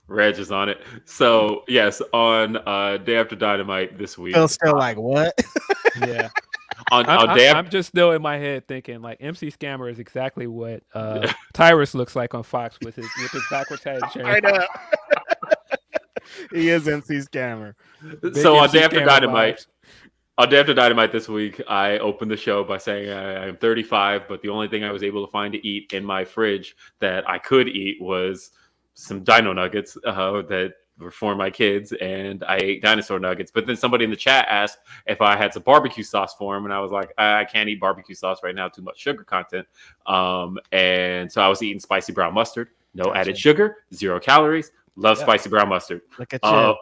Reg is on it. So yes, on Day After Dynamite this week. Phil's still like, what? Yeah. I'm just still in my head thinking like MC Scammer is exactly what Tyrus looks like on Fox with his backwards head chair. Right up. He is MC Scammer. So on MC Day After Scammer Dynamite. vibes. On Day After Dynamite this week, I opened the show by saying I'm 35, but the only thing I was able to find to eat in my fridge that I could eat was some Dino Nuggets that were for my kids, and I ate dinosaur nuggets. But then somebody in the chat asked if I had some barbecue sauce for them, and I was like, I can't eat barbecue sauce right now, too much sugar content. And so I was eating spicy brown mustard, no added sugar, 0 calories. Love spicy brown mustard. Look at you.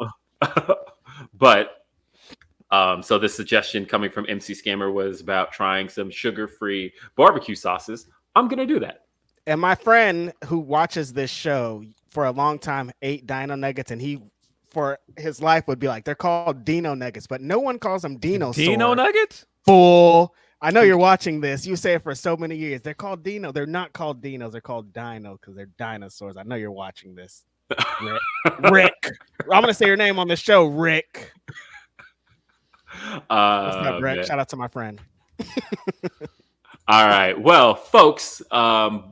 But so this suggestion coming from MC Scammer was about trying some sugar-free barbecue sauces. I'm gonna do that. And my friend who watches this show for a long time ate Dino Nuggets, and he, for his life, would be like, they're called Dino Nuggets, but no one calls them Dino. Dino Nuggets? Fool. I know you're watching this. You say it for so many years. They're called Dino. They're not called Dinos. They're called Dino because they're dinosaurs. I know you're watching this. Rick. I'm gonna say your name on the show, Rick. What's up, Rick? Man. Shout out to my friend. All right. Well, folks,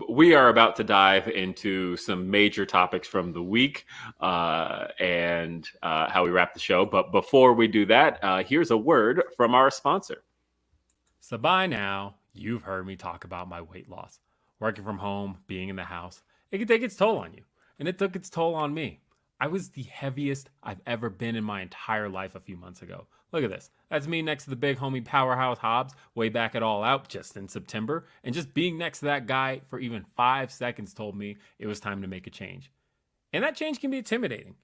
we are about to dive into some major topics from the week and how we wrap the show. But before we do that, here's a word from our sponsor. So by now, you've heard me talk about my weight loss. Working from home, being in the house, it can take its toll on you. And it took its toll on me. I was the heaviest I've ever been in my entire life a few months ago. Look at this. That's me next to the big homie Powerhouse Hobbs way back at All Out just in September. And just being next to that guy for even 5 seconds told me it was time to make a change. And that change can be intimidating.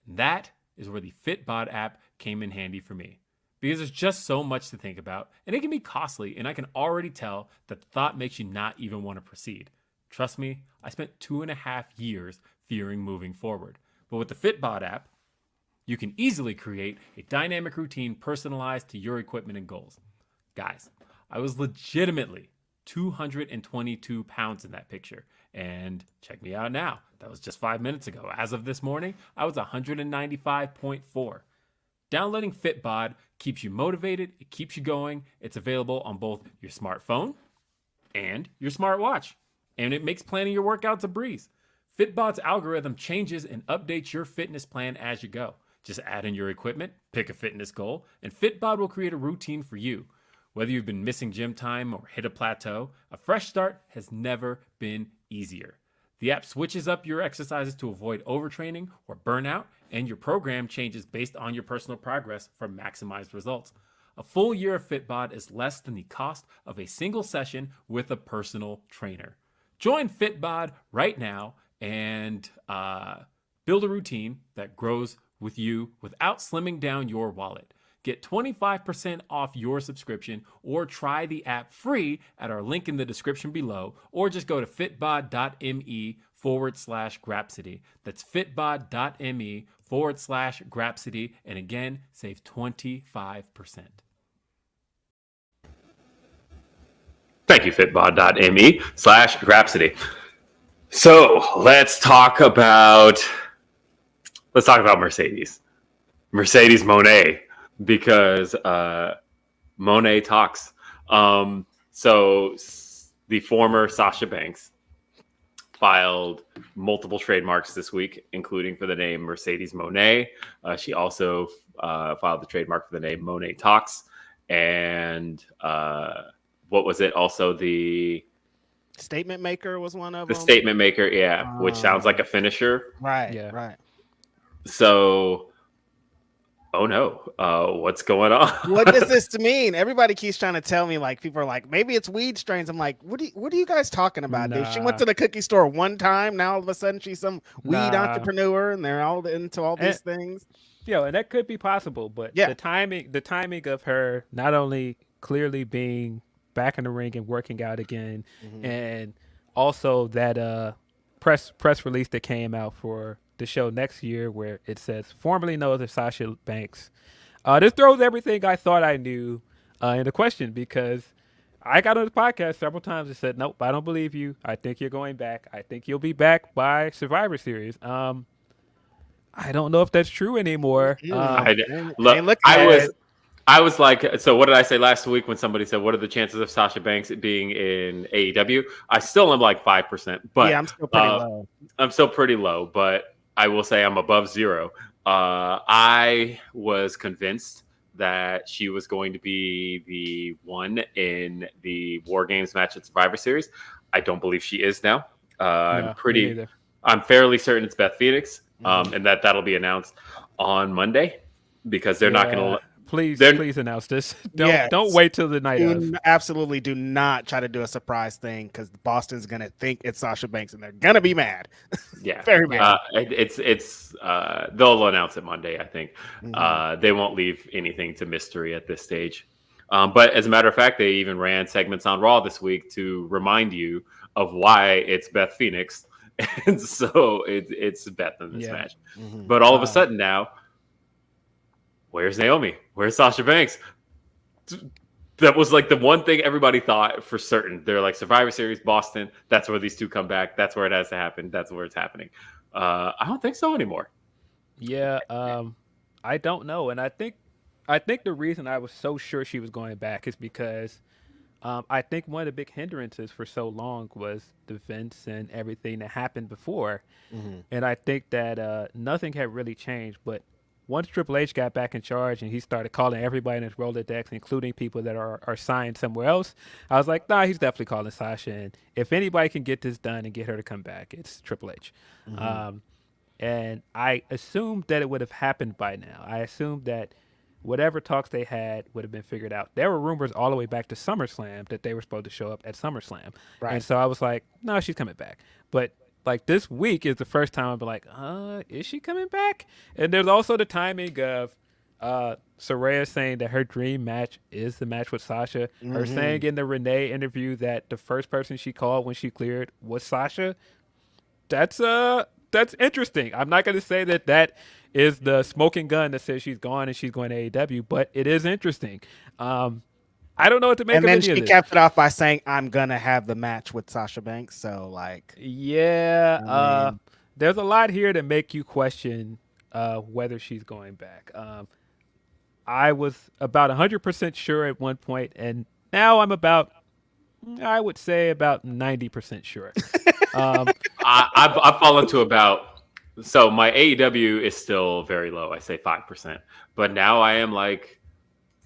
That is where the Fitbod app came in handy for me. Because there's just so much to think about, and it can be costly, and I can already tell that the thought makes you not even want to proceed. Trust me, I spent 2.5 years fearing moving forward. But with the Fitbod app, you can easily create a dynamic routine personalized to your equipment and goals. Guys, I was legitimately 222 pounds in that picture. And check me out now. That was just 5 minutes ago. As of this morning, I was 195.4. Downloading Fitbod keeps you motivated. It keeps you going. It's available on both your smartphone and your smartwatch. And it makes planning your workouts a breeze. Fitbod's algorithm changes and updates your fitness plan as you go. Just add in your equipment, pick a fitness goal, and Fitbod will create a routine for you. Whether you've been missing gym time or hit a plateau, a fresh start has never been easier. The app switches up your exercises to avoid overtraining or burnout, and your program changes based on your personal progress for maximized results. A full year of Fitbod is less than the cost of a single session with a personal trainer. Join Fitbod right now and build a routine that grows with you without slimming down your wallet. Get 25% off your subscription or try the app free at our link in the description below, or just go to fitbod.me/Grapsody. That's fitbod.me/Grapsody. And again, save 25%. Thank you, fitbod.me/Grapsody. So let's talk about Mercedes Mone, because Mone talks. So the former Sasha Banks, filed multiple trademarks this week, including for the name Mercedes Monet. She also filed the trademark for the name Monet Talks. And what was it? Also the Statement Maker was one of the them. Statement Maker, yeah, which sounds like a finisher. Right, Yeah. right. So, oh no, what's going on? What does this mean? Everybody keeps trying to tell me, like, people are like, maybe it's weed strains. I'm like, what are you guys talking about, dude? She went Nah. to the cookie store one time. Now all of a sudden she's some weed Nah. entrepreneur, and they're all into all these things. Yeah, and that could be possible, but Yeah. the timing of her not only clearly being back in the ring and working out again, and also that press release that came out for the show next year where it says formerly known as Sasha Banks. This throws everything I thought I knew into question, because I got on the podcast several times and said, nope, I don't believe you. I think you're going back. I think you'll be back by Survivor Series. I don't know if that's true anymore. I was like, so what did I say last week when somebody said, what are the chances of Sasha Banks being in AEW? I still am like 5%, but yeah, I'm still pretty low. I'm still pretty low, but I will say I'm above 0. I was convinced that she was going to be the one in the WarGames match at Survivor Series. I don't believe she is now. I'm fairly certain it's Beth Phoenix, and that'll be announced on Monday, because they're not going to. Please announce this. Don't wait till the night of. Absolutely do not try to do a surprise thing, because Boston's gonna think it's Sasha Banks and they're gonna be mad. Yeah, very mad. They'll announce it Monday, I think. They won't leave anything to mystery at this stage. But as a matter of fact, they even ran segments on Raw this week to remind you of why it's Beth Phoenix, and so it's Beth in this match. But all of a sudden now, where's Naomi? Where's Sasha Banks? That was like the one thing everybody thought for certain. They're like, Survivor Series, Boston. That's where these two come back. That's where it has to happen. That's where it's happening. I don't think so anymore. Yeah, I don't know, and I think the reason I was so sure she was going back is because I think one of the big hindrances for so long was the Vince and everything that happened before, and I think that nothing had really changed, but once Triple H got back in charge and he started calling everybody in his Rolodex, including people that are signed somewhere else, I was like, nah, he's definitely calling Sasha. And if anybody can get this done and get her to come back, it's Triple H. And I assumed that it would have happened by now. I assumed that whatever talks they had would have been figured out. There were rumors all the way back to SummerSlam that they were supposed to show up at SummerSlam. Right. And so I was like, no, she's coming back. But like this week is the first time I've been like, is she coming back? And there's also the timing of Saraya saying that her dream match is the match with Sasha. Her saying in the Renee interview that the first person she called when she cleared was Sasha. That's interesting. I'm not going to say that is the smoking gun that says she's gone and she's going to AEW, but it is interesting. I don't know what to make of any of this. And then she capped it off by saying, I'm going to have the match with Sasha Banks. So, like... Yeah. There's a lot here to make you question whether she's going back. I was about 100% sure at one point, and now I'm I would say about 90% sure. I've fallen to about... So, my AEW is still very low. I say 5%. But now I am like...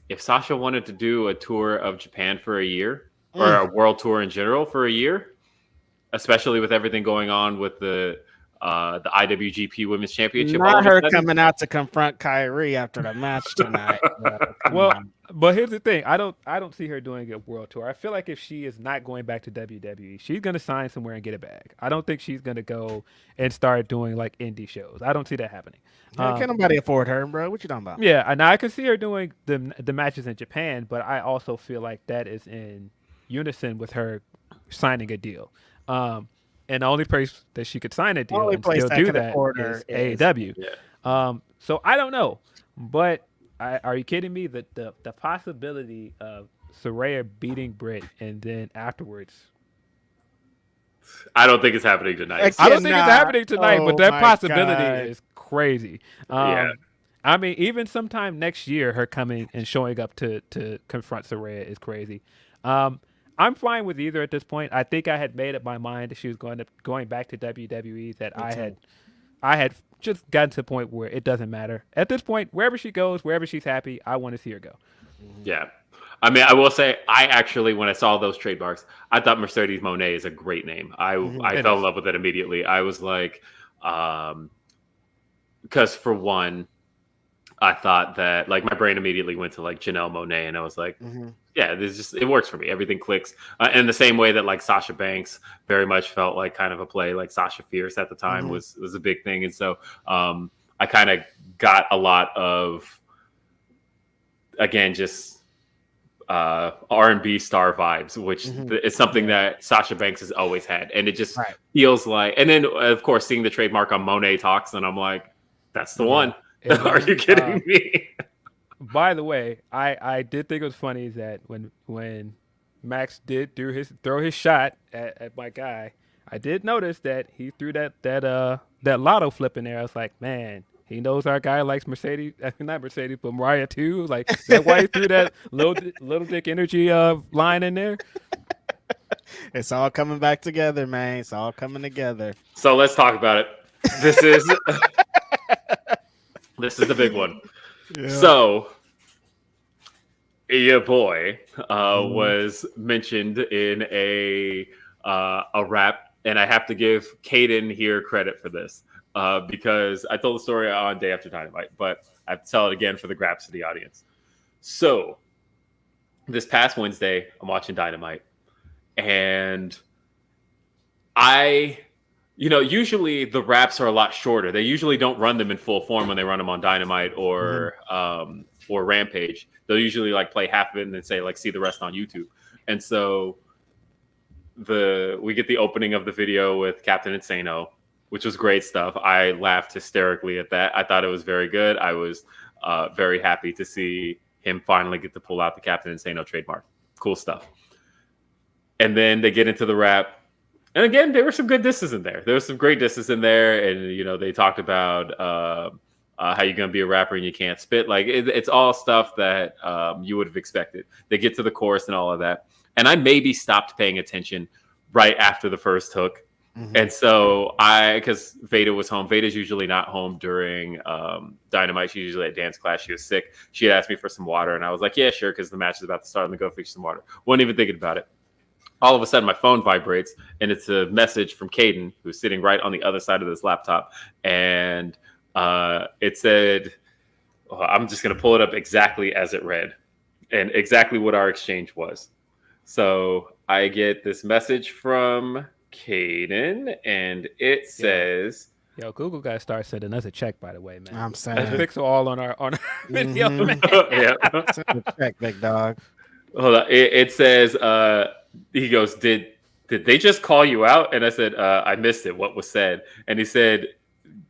If Sasha wanted to do a tour of Japan for a year, or a world tour in general for a year, especially with everything going on with the IWGP Women's Championship, not her coming out to confront Kyrie after the match tonight. But here's the thing: I don't see her doing a world tour. I feel like if she is not going back to WWE, she's gonna sign somewhere and get a bag. I don't think she's gonna go and start doing like indie shows. I don't see that happening. Can't nobody afford her, bro. What you talking about? Yeah, and I can see her doing the matches in Japan, but I also feel like that is in unison with her signing a deal. And the only place that she could sign a deal and still do that is AEW. Yeah. So I don't know, but are you kidding me? The possibility of Saraya beating Britt and then afterwards. I don't think it's happening tonight. I don't think it's happening tonight, but that possibility is crazy. Yeah. I mean, even sometime next year, her coming and showing up to confront Saraya is crazy. I I'm fine with either at this point. I think I had made up my mind that she was going back to WWE. That I had just gotten to the point where it doesn't matter at this point. Wherever she goes, wherever she's happy, I want to see her go. Yeah. I mean, I will say, I actually, when I saw those trademarks, I thought Mercedes Moné is a great name. I fell in love with it immediately. I was like, because for one, I thought that, like, my brain immediately went to like Janelle Monáe, and I was like, yeah, it works for me. Everything clicks. In the same way that like Sasha Banks very much felt like kind of a play, like Sasha Fierce at the time was a big thing. And so I kind of got a lot of, again, just R&B star vibes, which is something that Sasha Banks has always had. And it just feels like, and then of course, seeing the trademark on Monet Talks, and I'm like, that's the one. Are you kidding me? By the way, I did think it was funny that when Max did throw his shot at my guy, I did notice that he threw that lotto flip in there. I was like, man, he knows our guy likes Mercedes, not Mercedes, but Mariah too. Like, is that why he threw that little dick energy line in there? It's all coming back together, man. It's all coming together. So let's talk about it. This is the big one. Yeah. So, your boy was mentioned in a rap, and I have to give Caden here credit for this because I told the story on Day After Dynamite, but I have to tell it again for the Grapsody audience. So, this past Wednesday, I'm watching Dynamite, and usually the raps are a lot shorter. They usually don't run them in full form when they run them on Dynamite or Rampage. They'll usually like play half of it and then say like, see the rest on YouTube. And so we get the opening of the video with Captain Insano, which was great stuff. I laughed hysterically at that. I thought it was very good. I was very happy to see him finally get to pull out the Captain Insano trademark. Cool stuff. And then they get into the rap. And again, there were some good disses in there. There was some great disses in there. And, they talked about how you're going to be a rapper and you can't spit. Like, it's all stuff that you would have expected. They get to the chorus and all of that. And I maybe stopped paying attention right after the first hook. And so because Veda was home. Veda's usually not home during Dynamite. She's usually at dance class. She was sick. She had asked me for some water. And I was like, yeah, sure, because the match is about to start. I'm going to go fix some water. Wasn't even thinking about it. All of a sudden, my phone vibrates, and it's a message from Caden, who's sitting right on the other side of this laptop. And it said, I'm just going to pull it up exactly as it read and exactly what our exchange was. So I get this message from Caden, and it says... Yo, Google got to start sending us a check, by the way, man. I'm saying. Fix all on our video, man. Yeah. Send a check, big dog. Hold on. It says... he goes, did they just call you out? And I said, I missed it. What was said? And he said,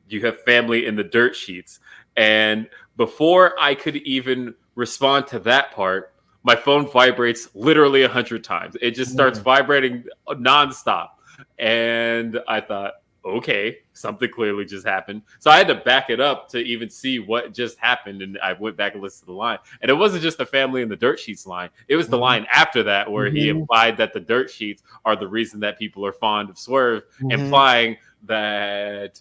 you have family in the dirt sheets. And before I could even respond to that part, my phone vibrates literally 100 times. It just starts vibrating nonstop. And I thought, okay, something clearly just happened. So I had to back it up to even see what just happened. And I went back and listened to the line. And it wasn't just the family in the dirt sheets line. It was the line after that where he implied that the dirt sheets are the reason that people are fond of Swerve, implying that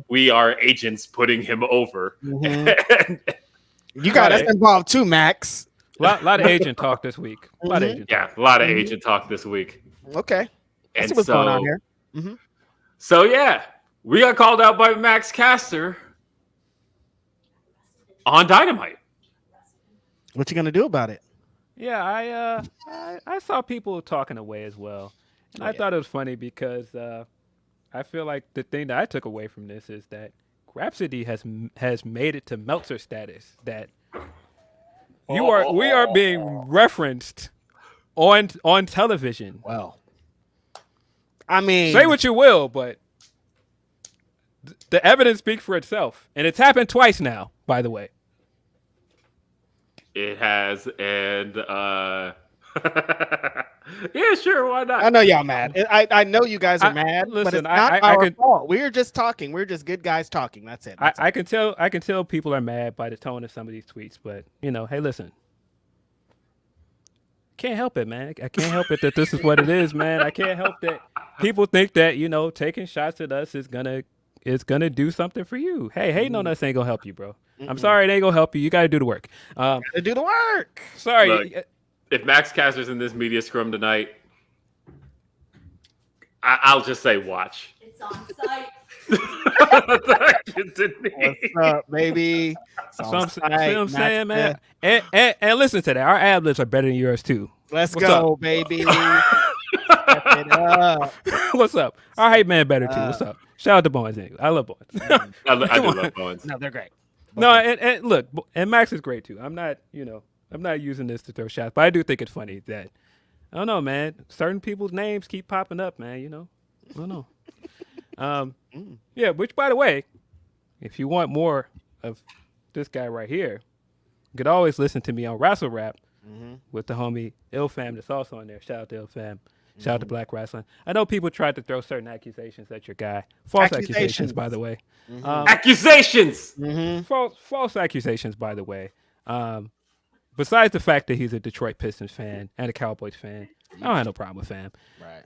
we are agents putting him over. You got us involved too, Max. A lot of agent talk this week. A lot of agent talk. A lot of agent talk this week. Okay. And what's going on here. So, yeah, we got called out by Max Caster on Dynamite. What you going to do about it? Yeah, I saw people talking away as well. And I thought it was funny because I feel like the thing that I took away from this is that Grapsody has made it to Meltzer status, that we are being referenced on television. Well, I mean, say what you will, but the evidence speaks for itself, and it's happened twice now, by the way. It has, and yeah, sure, why not? I know y'all mad. I know you guys are mad, but it's not our fault. We're just talking. We're just good guys talking. That's it. I can tell people are mad by the tone of some of these tweets, but hey, listen. Can't help it, man. I can't help it that this is what it is, man. I can't help that people think that, you know, taking shots at us is gonna do something for you. Hey, hating on us ain't gonna help you, bro. I'm sorry, it ain't gonna help you. You gotta do the work. Gotta do the work. Sorry. Look, if Max Caster's in this media scrum tonight, I'll just say watch. It's on site. What's up, baby? See what I'm saying, man? And listen to that. Our ad libs are better than yours too. Let's What's go, up? baby. Step it up. What's up? Our hype man better too. What's up? Shout out to Bowens. I love Bowens. I do love Bowens. No, they're great. No, and look, and Max is great too. I'm not using this to throw shots, but I do think it's funny that I don't know, man. Certain people's names keep popping up, man. You know, I don't know. Yeah. Which, by the way, if you want more of this guy right here, you could always listen to me on Wrestle Rap with the homie Ilfam that's also on there. Shout out to Ilfam. Shout out to Black Wrestling. I know people tried to throw certain accusations at your guy. False accusations, by the way. Accusations. False accusations, by the way. Besides the fact that he's a Detroit Pistons fan and a Cowboys fan, I don't have no problem with fam. Right.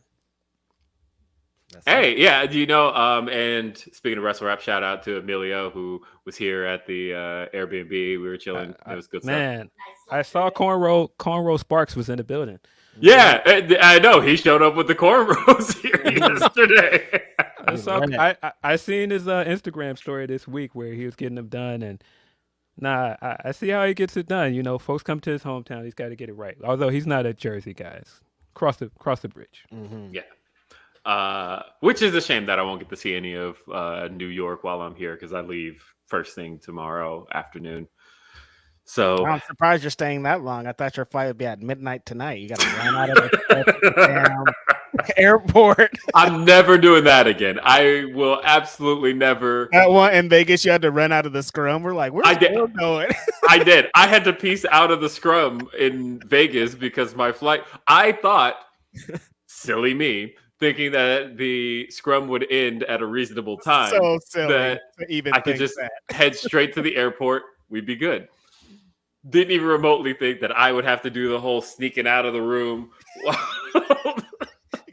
Hey, yeah, do you know? And speaking of Wrestle Rap, shout out to Emilio who was here at the Airbnb. We were chilling. It was good stuff. Man, I saw Cornrow Sparks was in the building. Yeah, I know. He showed up with the cornrows here yesterday. I seen his Instagram story this week where he was getting them done, and I see how he gets it done. You know, folks come to his hometown, he's got to get it right. Although he's not a Jersey guy, cross the bridge. Yeah, which is a shame that I won't get to see any of New York while I'm here because I leave first thing tomorrow afternoon. So I'm surprised you're staying that long. I thought your flight would be at midnight tonight. You got to run out of the airport. I'm never doing that again. I will absolutely never. That one in Vegas, you had to run out of the Scrum. We're like, where's Will going? I did. I had to piece out of the Scrum in Vegas because my flight. I thought, silly me, thinking that the Scrum would end at a reasonable time. So silly. That I could just head straight to the airport. We'd be good. Didn't even remotely think that I would have to do the whole sneaking out of the room. You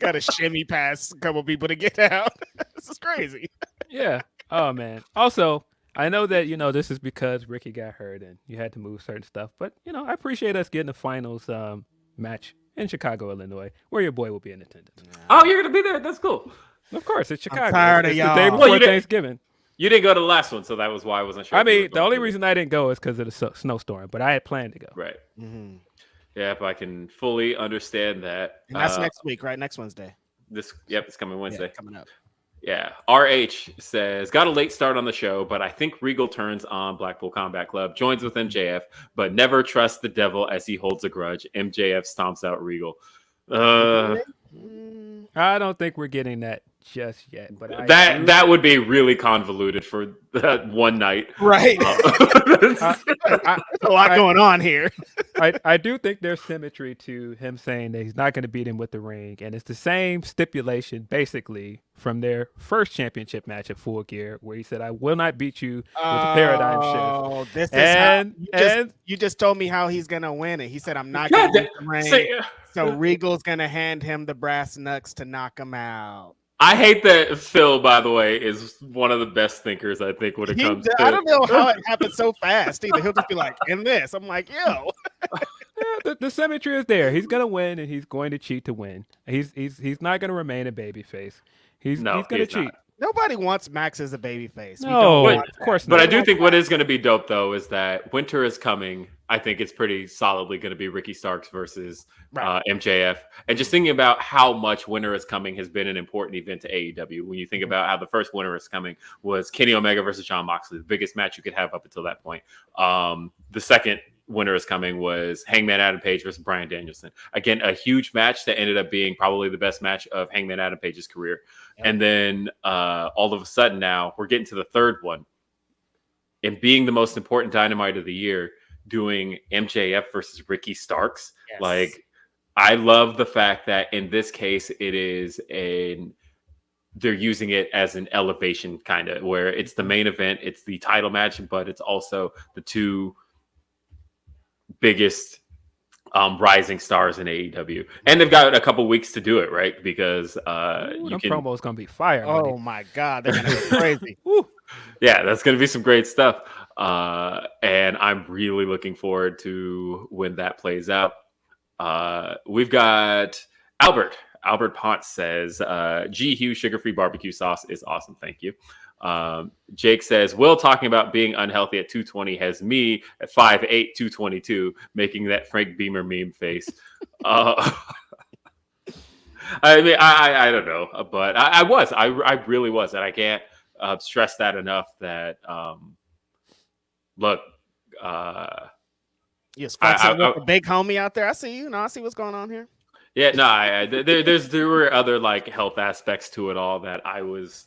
got to shimmy past a couple people to get out. This is crazy. Yeah. Oh man. Also, I know that this is because Ricky got hurt and you had to move certain stuff, but I appreciate us getting the finals match in Chicago, Illinois, where your boy will be in attendance. Oh, you're gonna be there. That's cool. Of course, it's Chicago. I'm tired of it's y'all. the day before Thanksgiving. You didn't go to the last one, so that was why I wasn't sure. I mean, the only reason I didn't go is because of the snowstorm, but I had planned to go. Right. Yeah, if I can fully understand that. And that's next week, right? Next Wednesday. It's coming Wednesday. Yeah, coming up. Yeah. RH says, got a late start on the show, but I think Regal turns on Blackpool Combat Club, joins with MJF, but never trusts the devil as he holds a grudge. MJF stomps out Regal. I don't think we're getting that just yet, but that would be really convoluted for that one night, right? There's a lot going on here. I do think there's symmetry to him saying that he's not going to beat him with the ring, and it's the same stipulation basically from their first championship match at Full Gear, where he said, "I will not beat you with the paradigm shift." You just told me how he's gonna win it. He said, "I'm not going to beat the ring." So Regal's gonna hand him the brass knucks to knock him out. I hate that Phil, by the way, is one of the best thinkers, I think, when it comes to... I don't know how it happened so fast either. He'll just be like, in this. I'm like, yo. The symmetry is there. He's going to win, and he's going to cheat to win. He's not going to remain a babyface. He's going to cheat. Nobody wants Max as a babyface. No, of course not. But I do think what is going to be dope, though, is that Winter is coming. I think it's pretty solidly going to be Ricky Starks versus MJF. And just thinking about how much Winter is coming has been an important event to AEW. When you think about how the first Winter is coming was Kenny Omega versus Jon Moxley, the biggest match you could have up until that point. The second Winter is coming was Hangman Adam Page versus Bryan Danielson. Again, a huge match that ended up being probably the best match of Hangman Adam Page's career. Yep. And then all of a sudden now we're getting to the third one. And being the most important Dynamite of the year, doing MJF versus Ricky Starks. Yes. Like, I love the fact that in this case, they're using it as an elevation kind of, where it's the main event, it's the title match, but it's also the two biggest rising stars in AEW, and they've got a couple weeks to do it, right? Because Them promos gonna be fire. Oh buddy. my God, they're gonna go crazy. Yeah, that's gonna be some great stuff, and I'm really looking forward to when that plays out. We've got Albert. Albert Ponce says, G. Hugh sugar-free barbecue sauce is awesome. Thank you. Jake says, Will talking about being unhealthy at 220 has me at 5'8", 222, making that Frank Beamer meme face. I mean, I don't know, but I really was. And I can't stress that enough that, look, Yes, the big homie out there. I see you. I see what's going on here. Yeah, no, there were other like health aspects to it all that I was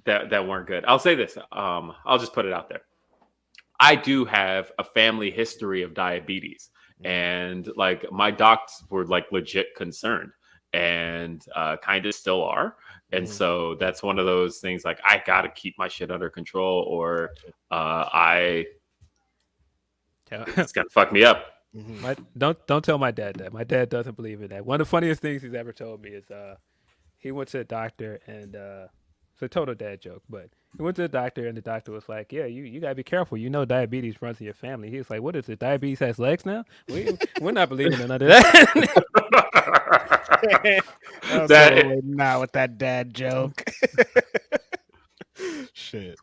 that weren't good. I'll say this. I'll just put it out there. I do have a family history of diabetes, and like my docs were like legit concerned, and kind of still are. And so that's one of those things. Like I gotta keep my shit under control, or it's gonna fuck me up. Don't tell my dad that. My dad doesn't believe in that. One of the funniest things he's ever told me is he went to a doctor, and it's a total dad joke, but he went to the doctor, and the doctor was like, yeah, you gotta be careful. You know diabetes runs in your family. He was like, what is it? Diabetes has legs now? We're not believing in none of that. Not with that dad joke. Shit.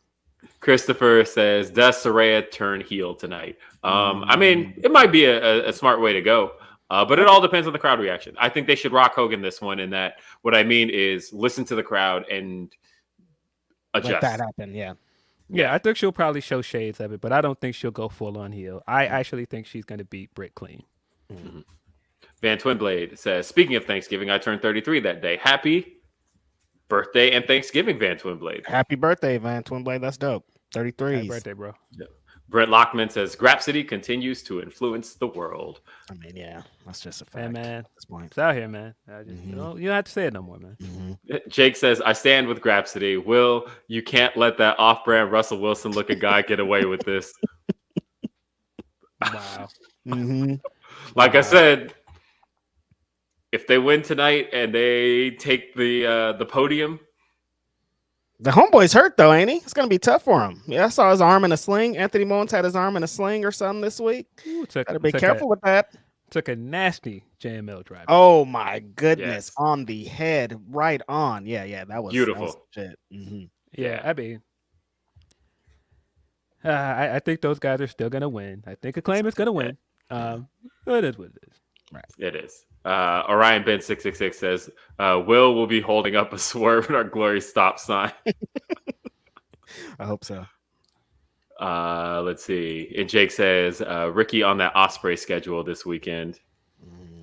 Christopher says, does Saraya turn heel tonight? I mean, it might be a smart way to go, but it all depends on the crowd reaction. I think they should rock Hogan this one, in that what I mean is listen to the crowd and adjust. Let that happen, yeah. Yeah, I think she'll probably show shades of it, but I don't think she'll go full on heel. I actually think she's going to beat Britt clean. Mm-hmm. Van Twinblade says, speaking of Thanksgiving, I turned 33 that day. Happy birthday and Thanksgiving, Van Twinblade. Happy birthday, Van Twinblade. That's dope. 33. Happy birthday, bro. Yeah. Brent Lockman says, Grapsody continues to influence the world. I mean, yeah, that's just a fact. Man, at this point. It's out here, man. You don't have to say it no more, man. Jake says, I stand with Grapsody. Will, you can't let that off-brand Russell Wilson looking guy get away with this. Wow. Like I said, if they win tonight and they take the podium, the homeboy's hurt though, ain't he? It's gonna be tough for him. Yeah, I saw his arm in a sling. Anthony Mone's had his arm in a sling or something this week. Gotta be careful with that. Took a nasty JML drive. Oh my goodness, yes. On the head, right on. Yeah, that was beautiful. That was Yeah, I mean, I think those guys are still gonna win. I think Acclaimed is gonna win. It is what it is. Right. It is. Orion Ben 666 says, will be holding up a swerve in our glory stop sign. I hope so. Let's see. And Jake says, Ricky on that Osprey schedule this weekend.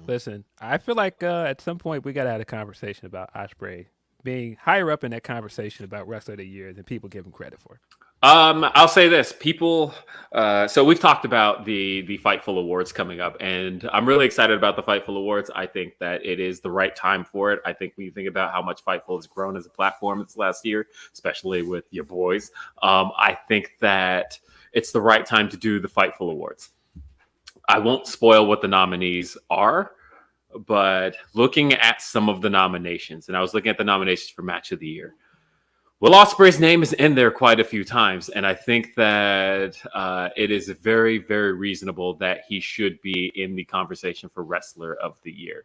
Listen, I feel like at some point we got to have a conversation about Osprey being higher up in that conversation about Wrestler of the Year than people give him credit for. I'll say this. People, so we've talked about the Fightful Awards coming up, and I'm really excited about the Fightful Awards. I think that it is the right time for it. I think when you think about how much Fightful has grown as a platform this last year, especially with your boys, I think that it's the right time to do the Fightful Awards. I won't spoil what the nominees are, but looking at some of the nominations, and I was looking at the nominations for Match of the Year, Will Ospreay's name is in there quite a few times, and I think that it is very, very reasonable that he should be in the conversation for Wrestler of the Year.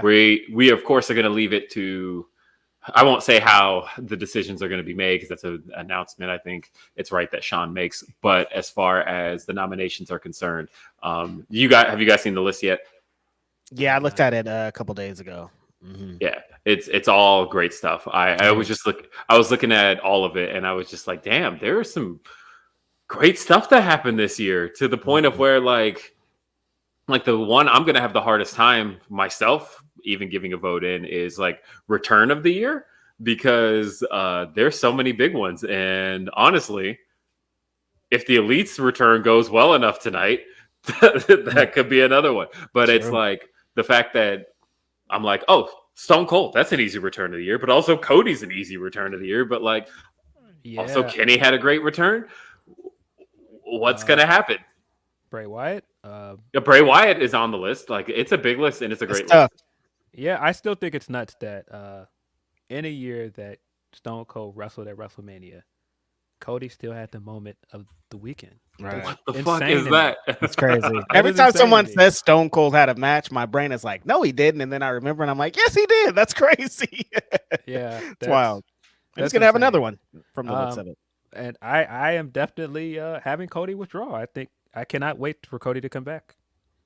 We of course are going to leave it to, I won't say how the decisions are going to be made because that's an announcement I think it's right that Sean makes. But as far as the nominations are concerned, have you guys seen the list yet? Yeah, I looked at it a couple days ago. Yeah, it's all great stuff. I was looking at all of it, and I was just like, damn, there is some great stuff that happened this year, to the point of where like the one I'm gonna have the hardest time myself even giving a vote in is like Return of the Year, because there's so many big ones, and honestly, if the Elite's return goes well enough tonight, that could be another one. But it's like the fact that I'm like, oh, Stone Cold, that's an easy return of the year, but also Cody's an easy return of the year. But like, also Kenny had a great return. What's going to happen? Bray Wyatt. Yeah, Bray Wyatt is on the list. Like, it's a big list and it's a great tough. list. Yeah, I still think it's nuts that in a year that Stone Cold wrestled at WrestleMania, Cody still had the moment of the weekend. Right. What the Insane fuck is to that? It's crazy. That Every is time insane someone to me. says Stone Cold had a match, my brain is like, no, he didn't. And then I remember and I'm like, yes, he did. That's crazy. Yeah, It's wild. And he's that's going to have another insane. one from the looks of it. And I am definitely having Cody withdraw. I think I cannot wait for Cody to come back.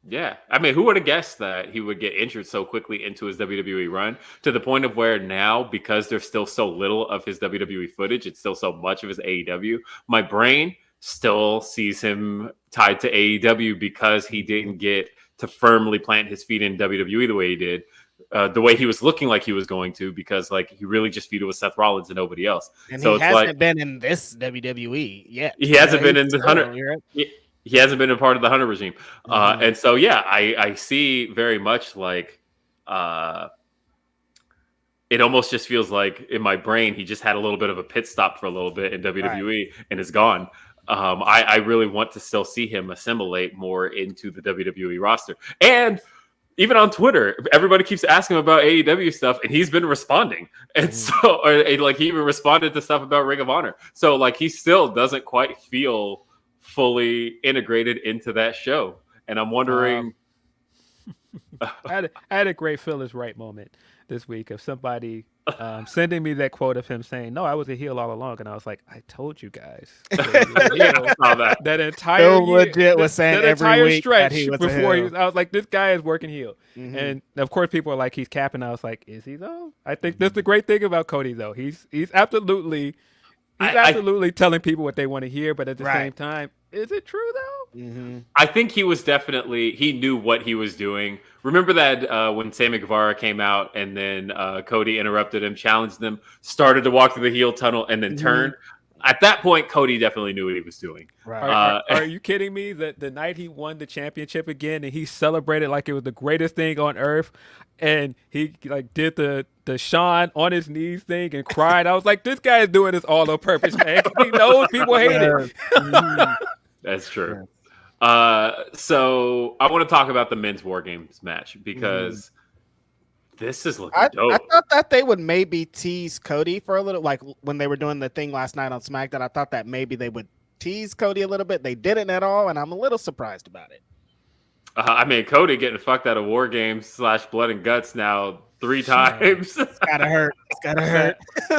Yeah. I mean, who would have guessed that he would get injured so quickly into his WWE run to the point of where now, because there's still so little of his WWE footage, it's still so much of his AEW, my brain still sees him tied to AEW because he didn't get to firmly plant his feet in WWE the way he did. The way he was looking like he was going to, because like he really just feuded with Seth Rollins and nobody else. And so he it's hasn't like been in this WWE yet. he hasn't been in the He's 100. still, right? He hasn't been a part of the Hunter regime. And so, yeah, I see very much like it almost just feels like in my brain, he just had a little bit of a pit stop for a little bit in WWE and is gone. I really want to still see him assimilate more into the WWE roster. And even on Twitter, everybody keeps asking him about AEW stuff, and he's been responding. And so, like, he even responded to stuff about Ring of Honor. So, like, he still doesn't quite feel fully integrated into that show. And I'm wondering. I had a great Phil is right moment this week of somebody sending me that quote of him saying, "No, I was a heel all along," and I was like, "I told you guys." That entire Phil year, legit was saying that every entire week stretch that he was a before heel. I was like, "This guy is working heel," and of course people are like, "He's capping." I was like, "Is he though?" I think that's the great thing about Cody though. He's absolutely telling people what they want to hear, but at the same time, is it true though? I think he knew what he was doing. Remember that when Sammy Guevara came out and then Cody interrupted him, challenged him, started to walk through the heel tunnel, and then turned. At that point, Cody definitely knew what he was doing. Right. Are you kidding me? That the night he won the championship again and he celebrated like it was the greatest thing on earth, and he like did the Sean on his knees thing and cried. I was like, this guy is doing this all on purpose, man. He knows people hate it. That's true. So I want to talk about the men's WarGames match because this is looking dope. I thought that they would maybe tease Cody for a little, like when they were doing the thing last night on SmackDown. I thought that maybe they would tease Cody a little bit. They didn't at all, and I'm a little surprised about it. I mean, Cody getting fucked out of WarGames / Blood and Guts now 3 times. It's gotta hurt. It's gotta hurt.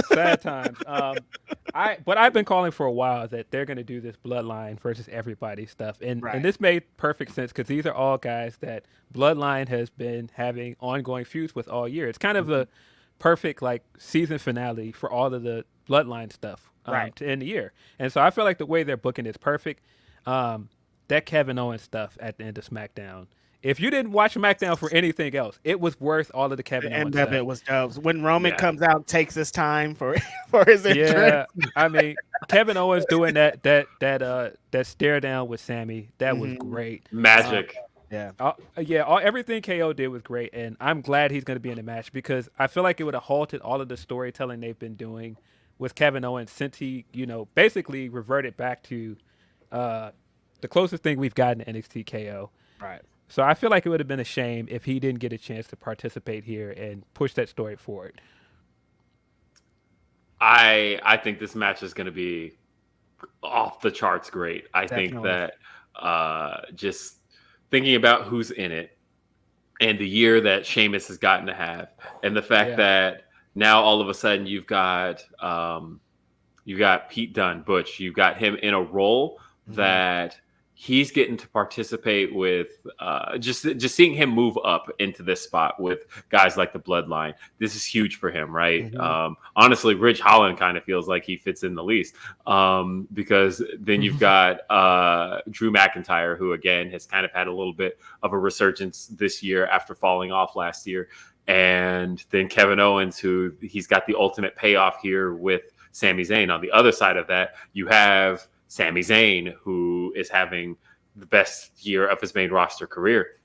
Sad times. But I've been calling for a while that they're going to do this Bloodline versus everybody stuff, and this made perfect sense because these are all guys that Bloodline has been having ongoing feuds with all year. It's kind of a perfect like season finale for all of the Bloodline stuff to end the year, and so I feel like the way they're booking is perfect. That Kevin Owens stuff at the end of SmackDown. If you didn't watch SmackDown for anything else, it was worth all of the Kevin Owens stuff. It was dope. When Roman comes out, takes his time for his entrance. Yeah, I mean, Kevin Owens doing that stare down with Sammy, that was great. Magic. Everything KO did was great, and I'm glad he's going to be in the match because I feel like it would have halted all of the storytelling they've been doing with Kevin Owens since he, basically reverted back to the closest thing we've gotten to NXT KO. Right. So I feel like it would have been a shame if he didn't get a chance to participate here and push that story forward. I think this match is going to be off the charts great. I think that just thinking about who's in it and the year that Sheamus has gotten to have, and the fact that now all of a sudden you've got Pete Dunne, Butch, you've got him in a role that he's getting to participate with, just seeing him move up into this spot with guys like the Bloodline. This is huge for him, right? Honestly, Ridge Holland kind of feels like he fits in the least, because then you've got Drew McIntyre, who again has kind of had a little bit of a resurgence this year after falling off last year, and then Kevin Owens, who he's got the ultimate payoff here with Sami Zayn. On the other side of that, you have Sami Zayn, who is having the best year of his main roster career.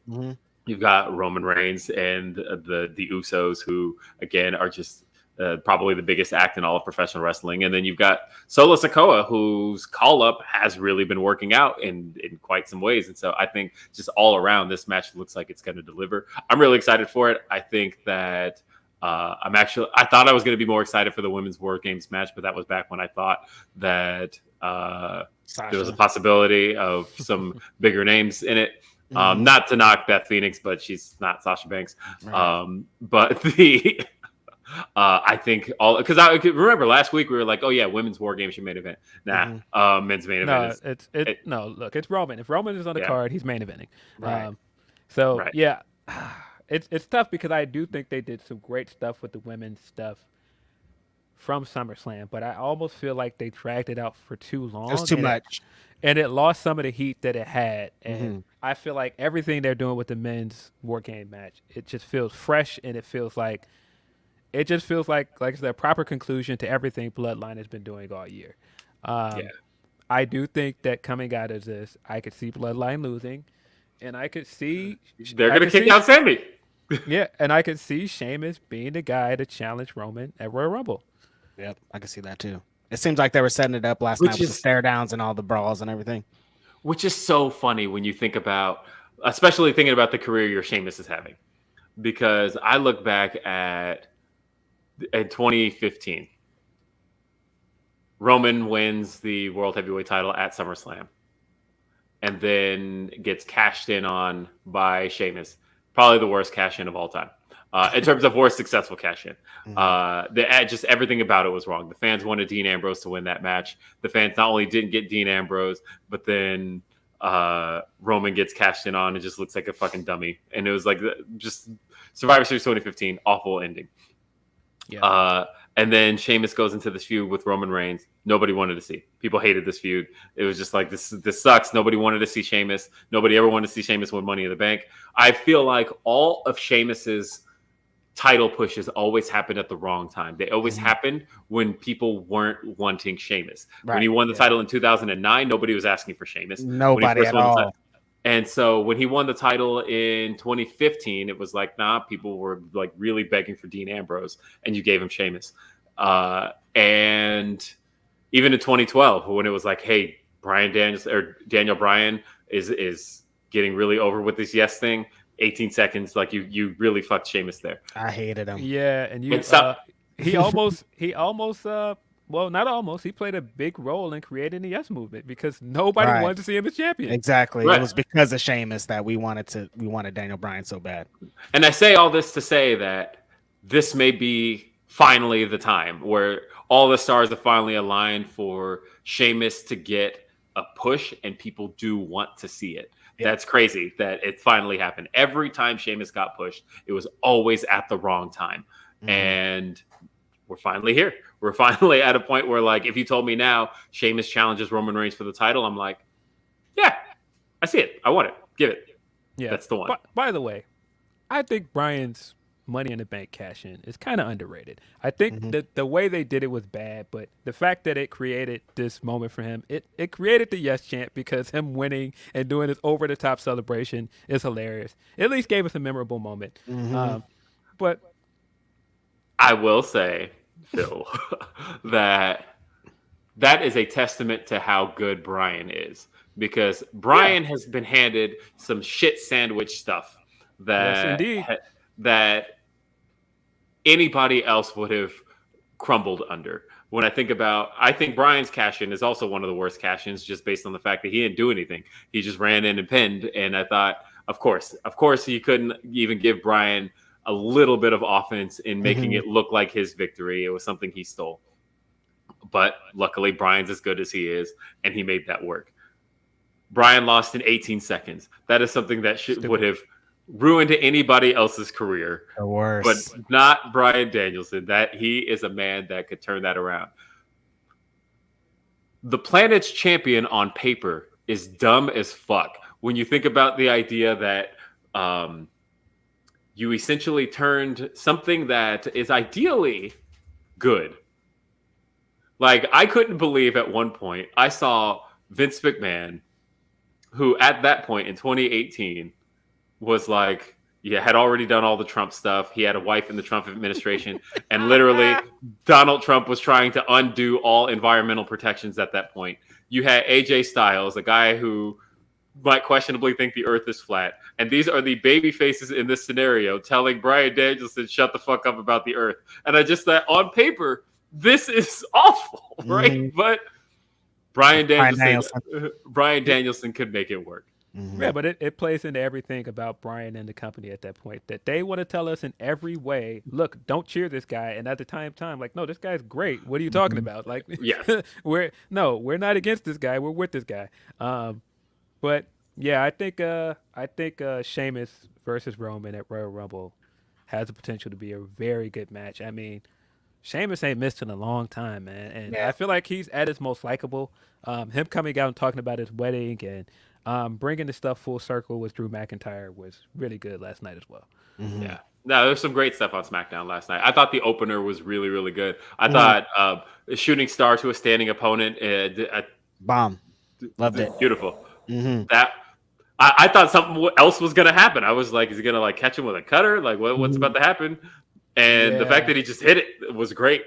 You've got Roman Reigns and the Usos, who again are just probably the biggest act in all of professional wrestling. And then you've got Solo Sikoa, whose call-up has really been working out in quite some ways. And so I think just all around, this match looks like it's going to deliver. I'm really excited for it. I think that I thought I was going to be more excited for the women's WarGames match, but that was back when I thought that there was a possibility of some bigger names in it. Not to knock Beth Phoenix, but she's not Sasha Banks. Right. But I think because I remember last week we were like, oh yeah, women's WarGames your main event. Nah, men's main event. No, look, it's Roman. If Roman is on the card, he's main eventing. Right. Yeah, it's tough because I do think they did some great stuff with the women's stuff from SummerSlam, but I almost feel like they dragged it out for too long. It's too much. And it lost some of the heat that it had. And I feel like everything they're doing with the men's WarGame match, it just feels fresh, and it just feels like I said, a proper conclusion to everything Bloodline has been doing all year. I do think that coming out of this, I could see Bloodline losing, and I could see they're going to kick out Sammy. Yeah, and I could see Sheamus being the guy to challenge Roman at Royal Rumble. Yep, I can see that too. It seems like they were setting it up last night with the stare downs and all the brawls and everything. Which is so funny when you think about, especially thinking about the career your Sheamus is having. Because I look back at 2015. Roman wins the World Heavyweight title at SummerSlam. And then gets cashed in on by Sheamus. Probably the worst cash in of all time. In terms of worst successful cash in. Just everything about it was wrong. The fans wanted Dean Ambrose to win that match. The fans not only didn't get Dean Ambrose, but then Roman gets cashed in on and just looks like a fucking dummy. And it was like just Survivor Series 2015, awful ending. Yeah. And then Sheamus goes into this feud with Roman Reigns. Nobody wanted to see. People hated this feud. It was just like, this sucks. Nobody wanted to see Sheamus. Nobody ever wanted to see Sheamus win Money in the Bank. I feel like all of Sheamus's title pushes always happened at the wrong time. They always happened when people weren't wanting Sheamus. Right. When he won the title in 2009, nobody was asking for Sheamus. Nobody at all. And so when he won the title in 2015, it was like, nah, people were like really begging for Dean Ambrose, and you gave him Sheamus. And even in 2012, when it was like, hey, Daniel Bryan is getting really over with this yes thing. 18 seconds, like you really fucked Sheamus there. I hated him. Yeah, and he played a big role in creating the Yes Movement because nobody wanted to see him as champion. Exactly. Right. It was because of Sheamus that we wanted Daniel Bryan so bad. And I say all this to say that this may be finally the time where all the stars have finally aligned for Sheamus to get a push, and people do want to see it. That's crazy that it finally happened. Every time Sheamus got pushed, it was always at the wrong time. And we're finally here. We're finally at a point where, like, if you told me now Sheamus challenges Roman Reigns for the title, I'm like, yeah, I see it. I want it. Give it. Yeah, that's the one. By the way, I think Bryan's Money in the Bank cash-in is kind of underrated. I think that the way they did it was bad, but the fact that it created this moment for him, it created the yes chant because him winning and doing this over-the-top celebration is hilarious. It at least gave us a memorable moment. But I will say, Phil, that is a testament to how good Bryan is, because Bryan has been handed some shit sandwich stuff that anybody else would have crumbled under. When I think Bryan's cash-in is also one of the worst cash-ins just based on the fact that he didn't do anything. He just ran in and pinned. And I thought, of course he couldn't even give Bryan a little bit of offense in making it look like his victory. It was something he stole. But luckily Bryan's as good as he is, and he made that work. Bryan lost in 18 seconds. That is something that would have ruined anybody else's career, but not Bryan Danielson. That he is a man that could turn that around. The planet's champion on paper is dumb as fuck when you think about the idea that you essentially turned something that is ideally good. Like, I couldn't believe at one point I saw Vince McMahon, who at that point in 2018 was like, had already done all the Trump stuff. He had a wife in the Trump administration, and literally Donald Trump was trying to undo all environmental protections at that point. You had AJ Styles, a guy who might questionably think the earth is flat. And these are the baby faces in this scenario telling Bryan Danielson, shut the fuck up about the earth. And I just thought, on paper, this is awful, right? Mm-hmm. But Bryan Danielson could make it work. Mm-hmm. Yeah, but it plays into everything about Bryan and the company at that point, that they want to tell us in every way, look, don't cheer this guy. And at the time, like, no, this guy's great. What are you talking about? Like, we're not against this guy. We're with this guy. But yeah, I think Sheamus versus Roman at Royal Rumble has the potential to be a very good match. I mean, Sheamus ain't missed in a long time, man, and I feel like he's at his most likable. Him coming out and talking about his wedding and bringing the stuff full circle with Drew McIntyre was really good last night as well. Mm-hmm. Yeah. No, there's some great stuff on SmackDown last night. I thought the opener was really, really good. I thought a shooting star to a standing opponent. Bomb. Loved it. Beautiful. Mm-hmm. That I thought something else was going to happen. I was like, is he going to like catch him with a cutter? Like what's about to happen? And the fact that he just hit it was great.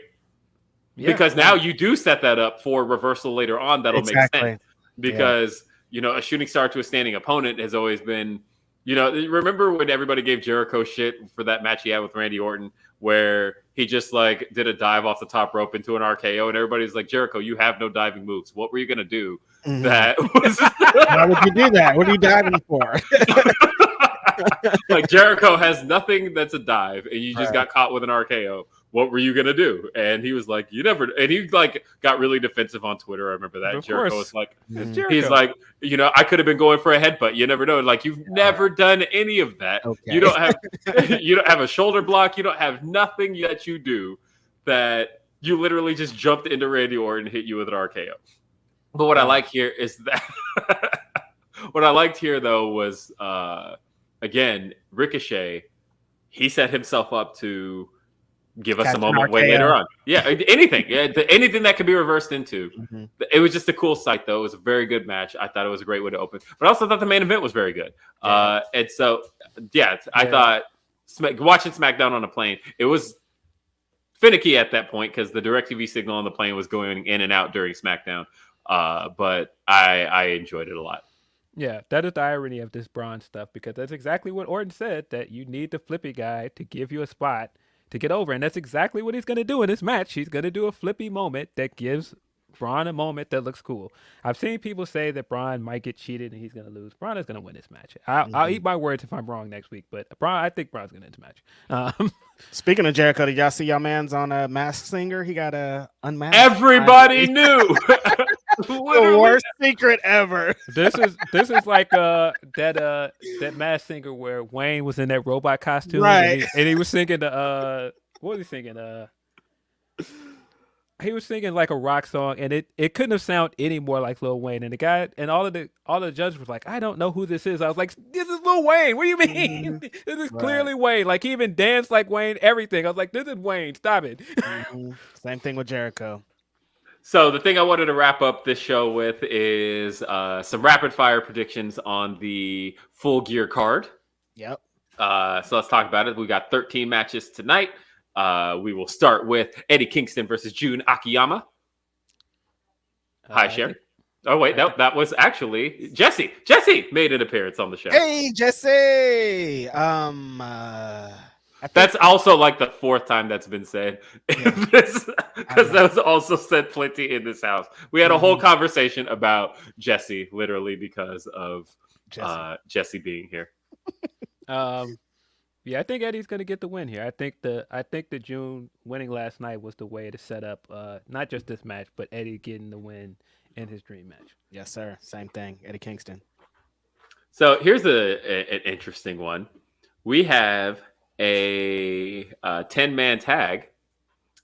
Yeah. Because now you do set that up for reversal later on. That'll make sense. Because, a shooting star to a standing opponent has always been, remember when everybody gave Jericho shit for that match he had with Randy Orton, where he just like did a dive off the top rope into an RKO, and everybody's like, Jericho, you have no diving moves. What were you going to do? Mm-hmm. That was why would you do that? What are you diving for? Like, Jericho has nothing that's a dive, and you just got caught with an RKO. What were you gonna do? And he was like, you never. And he like got really defensive on Twitter. I remember that. Jericho was like, he's like, I could have been going for a headbutt. You never know. Like, you've never done any of that. Okay. You don't have a shoulder block. You don't have nothing that you do that you literally just jumped into Randy Orton and hit you with an RKO. But what I like here is that what I liked here though was again, Ricochet. He set himself up to give us a moment way later on. Yeah, anything. Anything that could be reversed into. Mm-hmm. It was just a cool sight, though. It was a very good match. I thought it was a great way to open. But I also thought the main event was very good. Yeah. And so, I thought watching SmackDown on a plane, it was finicky at that point because the DirecTV signal on the plane was going in and out during SmackDown. But I enjoyed it a lot. Yeah, that is the irony of this Braun stuff, because that's exactly what Orton said, that you need the flippy guy to give you a spot to get over. And that's exactly what he's going to do in this match. He's going to do a flippy moment that gives Braun a moment that looks cool. I've seen people say that Braun might get cheated and he's going to lose. Braun is going to win this match. I'll eat my words if I'm wrong next week, but I think Braun's going to win this match. Speaking of Jericho, did y'all see y'all man's on a Masked Singer? He got a unmasked. Everybody knew. The worst secret ever. This is like that Masked Singer where Wayne was in that robot costume, right? And he was singing what was he singing? He was singing like a rock song, and it couldn't have sounded any more like Lil Wayne. And the guy and all the judges were like, I don't know who this is. I was like, this is Lil Wayne. What do you mean? This is clearly Wayne. Like, he even danced like Wayne, everything. I was like, this is Wayne. Stop it. Same thing with Jericho. So the thing I wanted to wrap up this show with is some rapid fire predictions on the Full Gear card. Yep. So let's talk about it. We got 13 matches tonight. We will start with Eddie Kingston versus Jun Akiyama. Hi, Sherry. Oh, wait, that was actually Jesse. Jesse made an appearance on the show. Hey, Jesse. That's also like the fourth time that's been said. Because that was also said plenty in this house. We had a whole conversation about Jesse, literally because of Jesse being here. Yeah, I think Eddie's gonna get the win here. I think the June winning last night was the way to set up not just this match, but Eddie getting the win in his dream match. Yes, sir. Same thing. Eddie Kingston. So here's an interesting one. We have a 10-man tag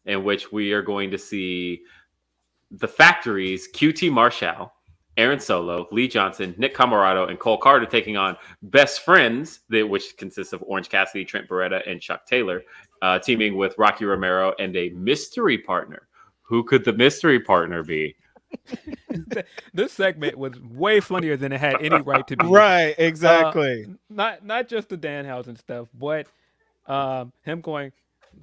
in which we are going to see the Factories, QT Marshall, Aaron Solo, Lee Johnson, Nick Camarado, and Cole Carter taking on Best Friends, which consists of Orange Cassidy, Trent Beretta, and Chuck Taylor, teaming with Rocky Romero and a mystery partner. Who could the mystery partner be? This segment was way funnier than it had any right to be. Right, exactly. Not just the Danhausen stuff, but him going,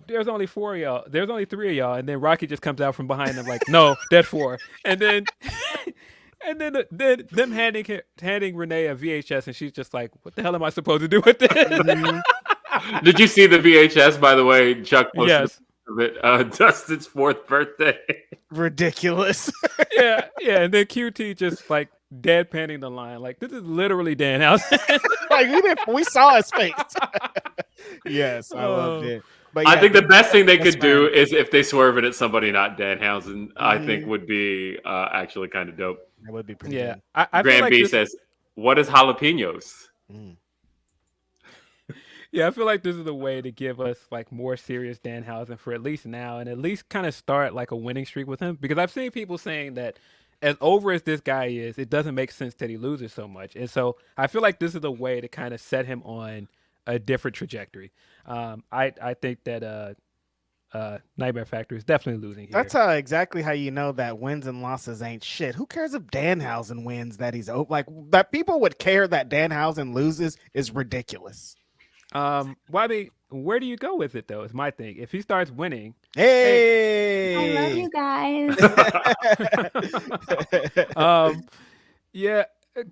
there's only 4 of y'all. There's only 3 of y'all, and then Rocky just comes out from behind them like, no, there's 4. And then them handing Renee a VHS, and she's just like, what the hell am I supposed to do with this? Did you see the VHS, by the way? Chuck posted Yes. of it. Dustin's 4th birthday. Ridiculous. yeah, and then QT just like deadpanning the line, like this is literally Danhausen. Like we saw his face. Yes, I loved it. But I think the best thing they could do fine. is if they swerve it at somebody not Danhausen. I think would be actually kind of dope. It would be pretty Yeah, good. I feel Grant like B this, says, "What is jalapenos?" yeah, I feel like this is a way to give us like more serious Danhausen for at least now, and at least kind of start like a winning streak with him. Because I've seen people saying that as over as this guy is, it doesn't make sense that he loses so much, and so I feel like this is a way to kind of set him on a different trajectory. I think that Nightmare Factory is definitely losing here. That's exactly how you know that wins and losses ain't shit. Who cares if Danhausen wins? That he's like that. People would care that Danhausen loses is ridiculous. Well, I mean, where do you go with it though? Is my thing. If he starts winning, Hey, I love you guys. yeah,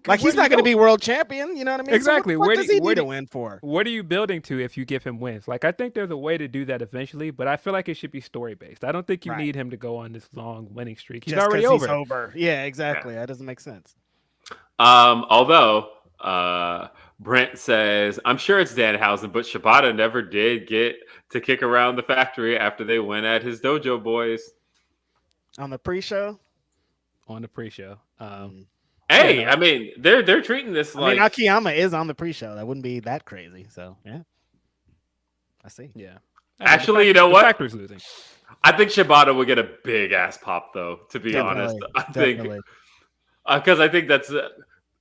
like he's not going to be world champion. You know what I mean? Exactly. So what Where does do- he where need to do- win for? What are you building to if you give him wins? Like, I think there's a way to do that eventually, but I feel like it should be story based. I don't think you Right. need him to go on this long winning streak. He's Just 'cause already he's over. over. Yeah, exactly. That doesn't make sense. Although Brent says, "I'm sure it's Danhausen, but Shibata never did get to kick around the factory after they went at his dojo boys." On the pre-show, On the pre-show. Hey, Yeah. I mean, they're treating this I like mean, Akiyama is on the pre-show. That wouldn't be that crazy. So yeah, I see. Yeah. Actually, you know what? The factory's losing. I think Shibata would get a big ass pop, though. To be honest, I think Definitely. because I think that's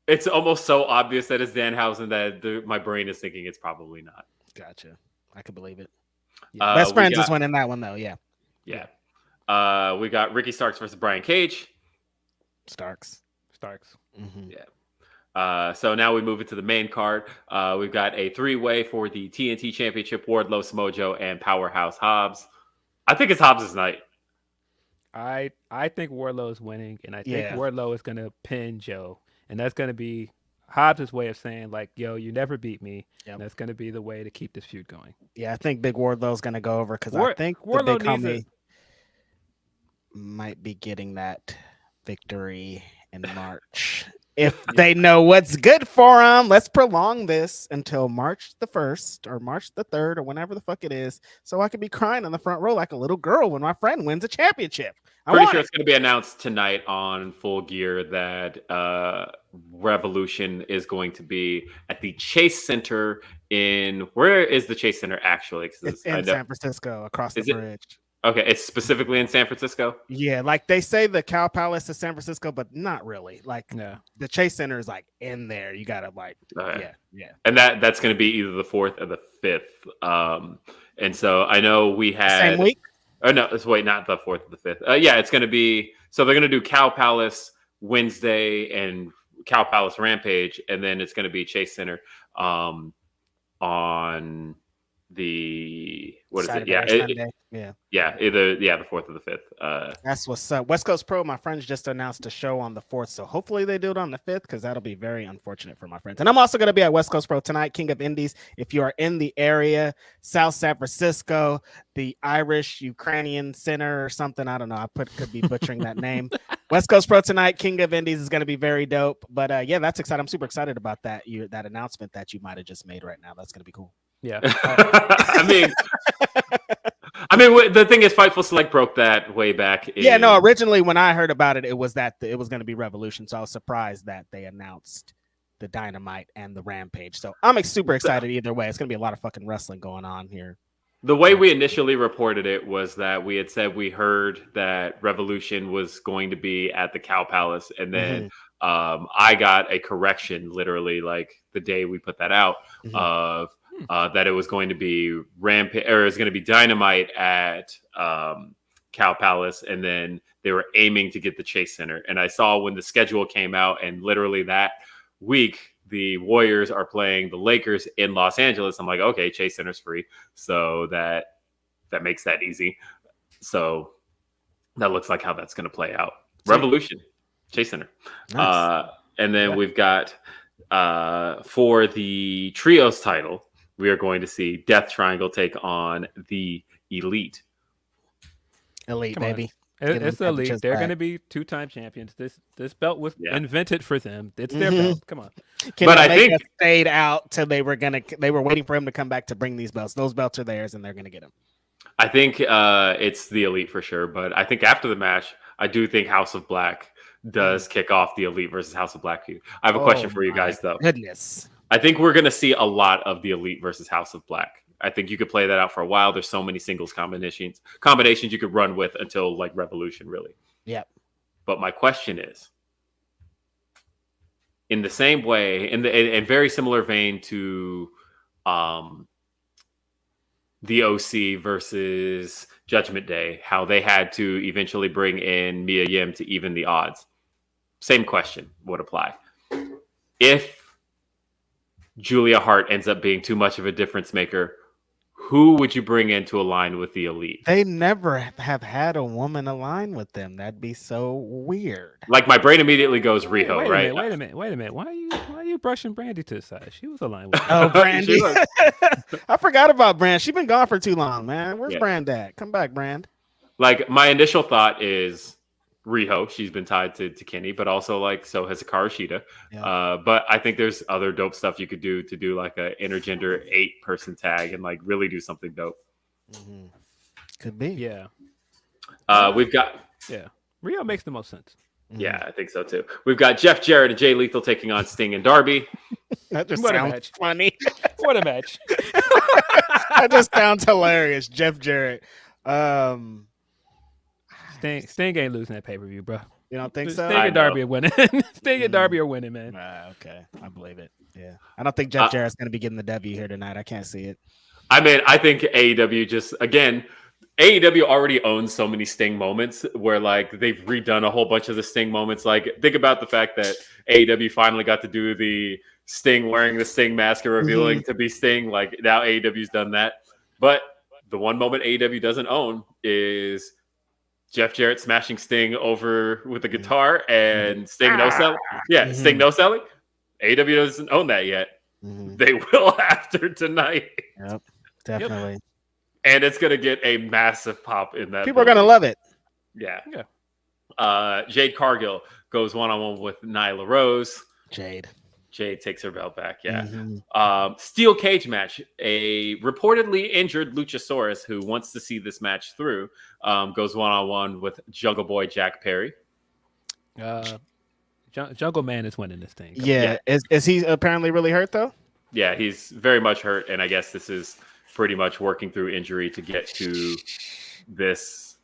it's almost so obvious that it's Danhausen that my brain is thinking it's probably not. Gotcha. I could believe it. Yeah. Best friends is winning that one though. Yeah, We got Ricky Starks versus Brian Cage. Starks. Mm-hmm. Yeah. So now we move into the main card. We've got a 3-way for the TNT Championship: Wardlow, Smojo, and Powerhouse Hobbs. I think it's Hobbs' night. I think Wardlow is winning, and I think Wardlow is going to pin Joe, and that's going to be Hobbs' way of saying like, "Yo, you never beat me." Yep. And that's going to be the way to keep this feud going. Yeah, I think Big Wardlow's going to go over because I think the Wardlow big needs homie might be getting that victory in March. If they know what's good for them, let's prolong this until March the 1st or March the 3rd or whenever the fuck it is, so I can be crying on the front row like a little girl when my friend wins a championship. Pretty sure it's going to be announced tonight on Full Gear that Revolution is going to be at the Chase Center where is the Chase Center actually? It's in San Francisco, across the bridge. Okay, it's specifically in San Francisco? Yeah, like they say the Cow Palace is San Francisco, but not really. Like the Chase Center is like in there. You gotta like, yeah. And that's going to be either the 4th or the 5th. And so I know we had same week. Oh no, wait, not the 4th or the 5th. Yeah, it's going to be so they're going to do Cow Palace Wednesday and Cow Palace Rampage, and then it's going to be Chase Center on the Saturday either the 4th or the 5th. That's what's up. West Coast Pro, my friends just announced a show on the 4th, so hopefully they do it on the 5th because that'll be very unfortunate for my friends. And I'm also going to be at West Coast Pro tonight, King of Indies. If you are in the area, South San Francisco, the Irish Ukrainian Center or something, I don't know. Could be butchering that name. West Coast Pro tonight, King of Indies is going to be very dope. But yeah, that's exciting. I'm super excited about that. That announcement that you might have just made right now. That's going to be cool. Yeah. I mean, the thing is, Fightful Select broke that way back. Originally when I heard about it, it was that it was going to be Revolution. So I was surprised that they announced the Dynamite and the Rampage. So I'm super excited either way. It's going to be a lot of fucking wrestling going on here. The way we initially reported it was that we had said we heard that Revolution was going to be at the Cow Palace, and then I got a correction literally like the day we put that out of that it was going to be Rampage or it was going to be Dynamite at Cow Palace, and then they were aiming to get the Chase Center. And I saw when the schedule came out, and literally that week, the Warriors are playing the Lakers in Los Angeles. I'm like, okay, Chase Center's free, so that makes that easy. So that looks like how that's going to play out. Revolution, Chase Center. Nice. And then we've got for the trios title, we are going to see Death Triangle take on the Elite. Elite, Come on. baby. It's them elite. temperatures They're back. going to be 2-time champions. This belt was Yeah. invented for them. It's their Mhm. belt. Come on. But I think- stayed out till they were waiting for him to come back to bring these belts. Those belts are theirs, and they're gonna get them. I think it's the Elite for sure. But I think after the match, I do think House of Black does kick off the Elite versus House of Black feud. I have a question for you guys, though. Goodness. I think we're going to see a lot of the Elite versus House of Black. I think you could play that out for a while. There's so many singles combinations you could run with until like Revolution, really. Yep. But my question is, in the same way, in very similar vein to the OC versus Judgment Day, how they had to eventually bring in Mia Yim to even the odds. Same question would apply. If Julia Hart ends up being too much of a difference maker, who would you bring in to align with the Elite? They never have had a woman align with them. That'd be so weird. Like my brain immediately goes Riho, Wait a right? minute. Wait a minute. Why are you brushing Brandy to the side? She was aligned with Oh, Brandy. She was. I forgot about Brand. She's been gone for too long, man. Where's Yeah. Brand at? Come back, Brand. Like my initial thought is Riho. She's been tied to Kenny, but also like so has Hikaru Shida. Yeah. But I think there's other dope stuff you could do to do like a intergender 8-person tag and like really do something dope. Mhm. Could be. Yeah. We've got Rio makes the most sense. I think so too. We've got Jeff Jarrett and Jay Lethal taking on Sting and Darby. That just What a sounds match. funny. What a match. That just sounds hilarious. Jeff Jarrett. Sting ain't losing that pay-per-view, bro. You don't think so? Sting I and Darby know. are winning. Sting and Darby are winning, man. Okay, I believe it. Yeah, I don't think Jeff Jarrett's going to be getting the W here tonight. I can't see it. I mean, I think AEW just again, AEW already owns so many Sting moments where like they've redone a whole bunch of the Sting moments. Like think about the fact that AEW finally got to do the Sting wearing the Sting mask and revealing to be Sting. Like now AEW's done that. But the one moment AEW doesn't own is Jeff Jarrett smashing Sting over with a guitar and Sting no selling. Yeah, Sting no selling. AEW doesn't own that yet. They will after tonight. Yep, definitely. And it's going to get a massive pop in that. People are going to love it. Yeah. Jade Cargill goes one-on-one with Nyla Rose. Jade takes her belt back. Yeah. Steel cage match. A reportedly injured Luchasaurus who wants to see this match through goes one-on-one with Jungle Boy Jack Perry. Jungle Man is winning this thing. Yeah. Is he apparently really hurt though? Yeah, he's very much hurt, and I guess this is pretty much working through injury to get through this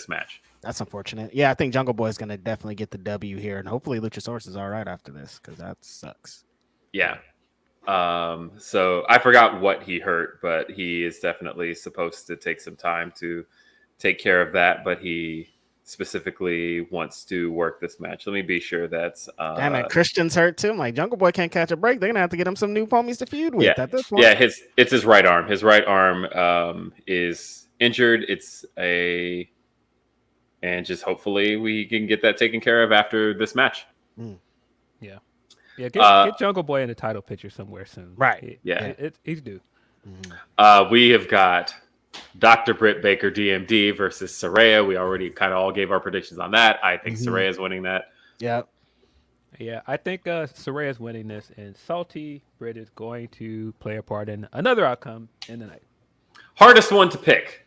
match. That's unfortunate. Yeah, I think Jungle Boy is going to definitely get the W here, and hopefully Luchasaurus is all right after this because that sucks. Yeah. So I forgot what he hurt, but he is definitely supposed to take some time to take care of that. But he specifically wants to work this match. Let me be sure that's. Damn it, Christian's hurt too. I'm like, Jungle Boy can't catch a break. They're gonna have to get him some new homies to feud with at this point. Yeah, it's his right arm. His right arm is injured. And just hopefully we can get that taken care of after this match. Yeah, get Jungle Boy in the title picture somewhere soon. Right. He's due. We have got Dr. Britt Baker DMD versus Saraya. We already kind of all gave our predictions on that. I think Saraya's winning that. Yeah. Yeah, I think Saraya's winning this, and Salty Britt is going to play a part in another outcome in the night. Hardest one to pick.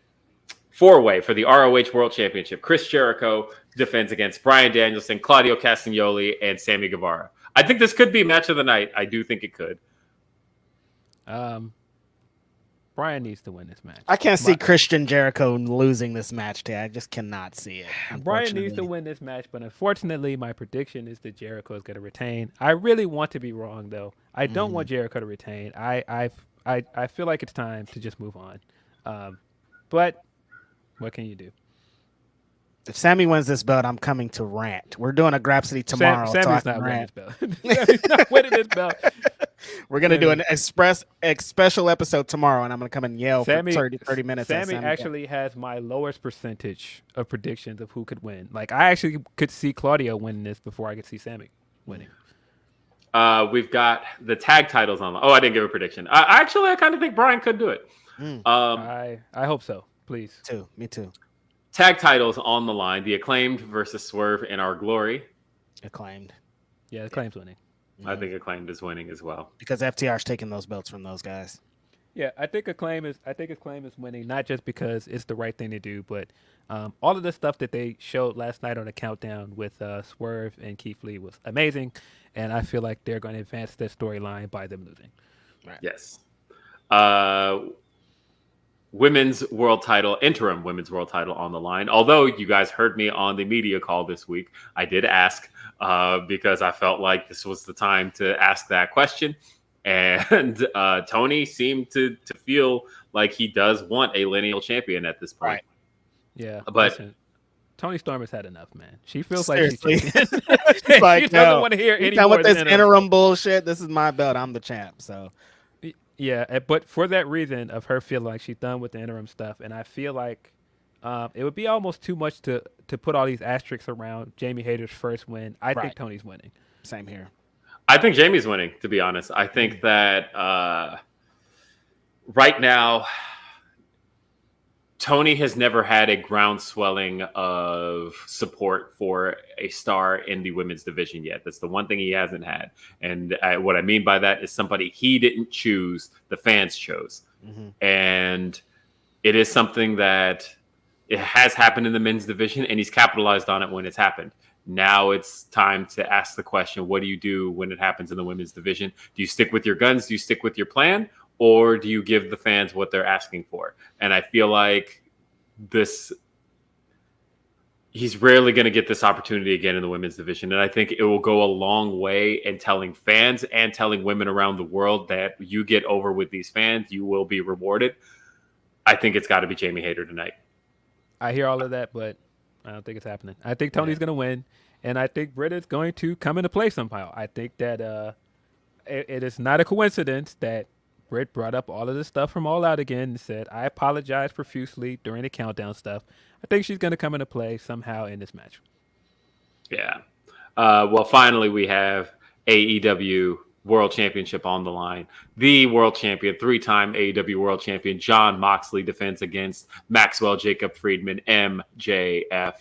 4-way for the ROH World Championship. Chris Jericho defends against Bryan Danielson, Claudio Castagnoli, and Sammy Guevara. I think this could be match of the night. I do think it could. Brian needs to win this match. I can't see Christian Jericho losing this match today. I just cannot see it. Brian needs to win this match, but unfortunately, my prediction is that Jericho is going to retain. I really want to be wrong, though. I don't want Jericho to retain. I feel like it's time to just move on. But what can you do? If Sammy wins this belt, I'm coming to rant. We're doing a Grapsody tomorrow. Sammy's so not winning this belt. Sammy's not winning this belt. We're gonna do an special episode tomorrow, and I'm gonna come and yell for 30 minutes. Sammy actually has my lowest percentage of predictions of who could win. Like I actually could see Claudio winning this before I could see Sammy winning. We've got the tag titles on. Oh, I didn't give a prediction. I kind of think Brian could do it. I hope so. Please. Me too. Tag titles on the line. The Acclaimed versus Swerve in Our Glory. Acclaimed. Yeah, Acclaimed's winning. I think Acclaimed is winning as well. Because FTR's taking those belts from those guys. Yeah, I think Acclaim is winning, not just because it's the right thing to do, but all of the stuff that they showed last night on the countdown with Swerve and Keith Lee was amazing, and I feel like they're going to advance their storyline by them losing. Right. Yes. Women's world title, interim women's world title on the line. Although you guys heard me on the media call this week, I did ask because I felt like this was the time to ask that question. And Tony seemed to feel like he does want a lineal champion at this point. Right. Yeah, but listen, Tony Storm has had enough, man. She feels Seriously. like She's like, she doesn't want to hear any more with this interim interim bullshit. This is my belt. I'm the champ. So. Yeah, but for that reason of her feeling like she's done with the interim stuff, and I feel like it would be almost too much to put all these asterisks around Jamie Hayter's first win. I think Tony's winning. Same here. I think Jamie's winning, to be honest. I think that right now, Tony has never had a groundswelling of support for a star in the women's division yet. That's the one thing he hasn't had. And what I mean by that is somebody he didn't choose, the fans chose. Mm-hmm. And it is something that it has happened in the men's division, and he's capitalized on it when it's happened. Now it's time to ask the question, what do you do when it happens in the women's division? Do you stick with your guns? Do you stick with your plan? Or do you give the fans what they're asking for? And I feel like he's rarely going to get this opportunity again in the women's division. And I think it will go a long way in telling fans and telling women around the world that you get over with these fans, you will be rewarded. I think it's got to be Jamie Hayter tonight. I hear all of that, but I don't think it's happening. I think Tony's going to win, and I think Britt is going to come into play somehow. I think that it is not a coincidence that Britt brought up all of this stuff from All Out again and said, I apologize profusely during the countdown stuff. I think she's going to come into play somehow in this match. Yeah. Well, finally, we have AEW World Championship on the line. The world champion, 3-time AEW World Champion, Jon Moxley defends against Maxwell Jacob Friedman, MJF.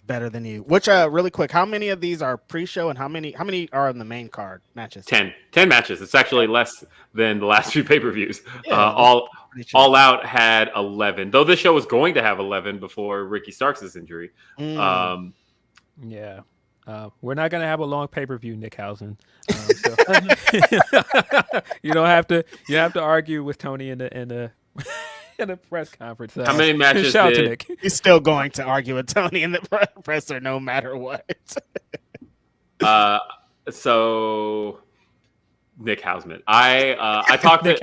Better than you. Which really quick, how many of these are pre-show and how many are in the main card matches? 10 matches. It's actually less than the last few pay-per-views. Yeah, All Out had 11, though this show was going to have 11 before Ricky Starks' injury. Yeah. We're not going to have a long pay-per-view, Nick Housen. You don't have to argue with Tony in the in the press conference. How many matches shout out to Nick. He's still going to argue with Tony in the presser no matter what. So Nick Hausman. I talked to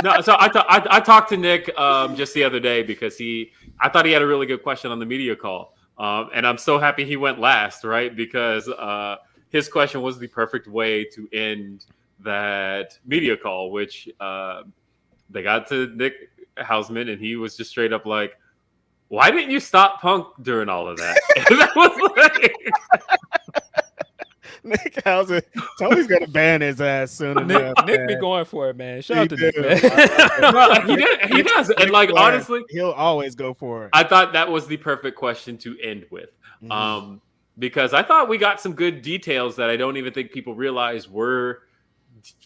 I talked to Nick just the other day because I thought he had a really good question on the media call. And I'm so happy he went last, right? Because his question was the perfect way to end that media call, which they got to Nick Hausman, and he was just straight up like, why didn't you stop Punk during all of that? And that was like... Nick Housen, Tony's gonna ban his ass soon enough. Nick be going for it, man. Shout out to Nick, man. He does. And like, honestly, he'll always go for it. I thought that was the perfect question to end with. Mm-hmm. Because I thought we got some good details that I don't even think people realize were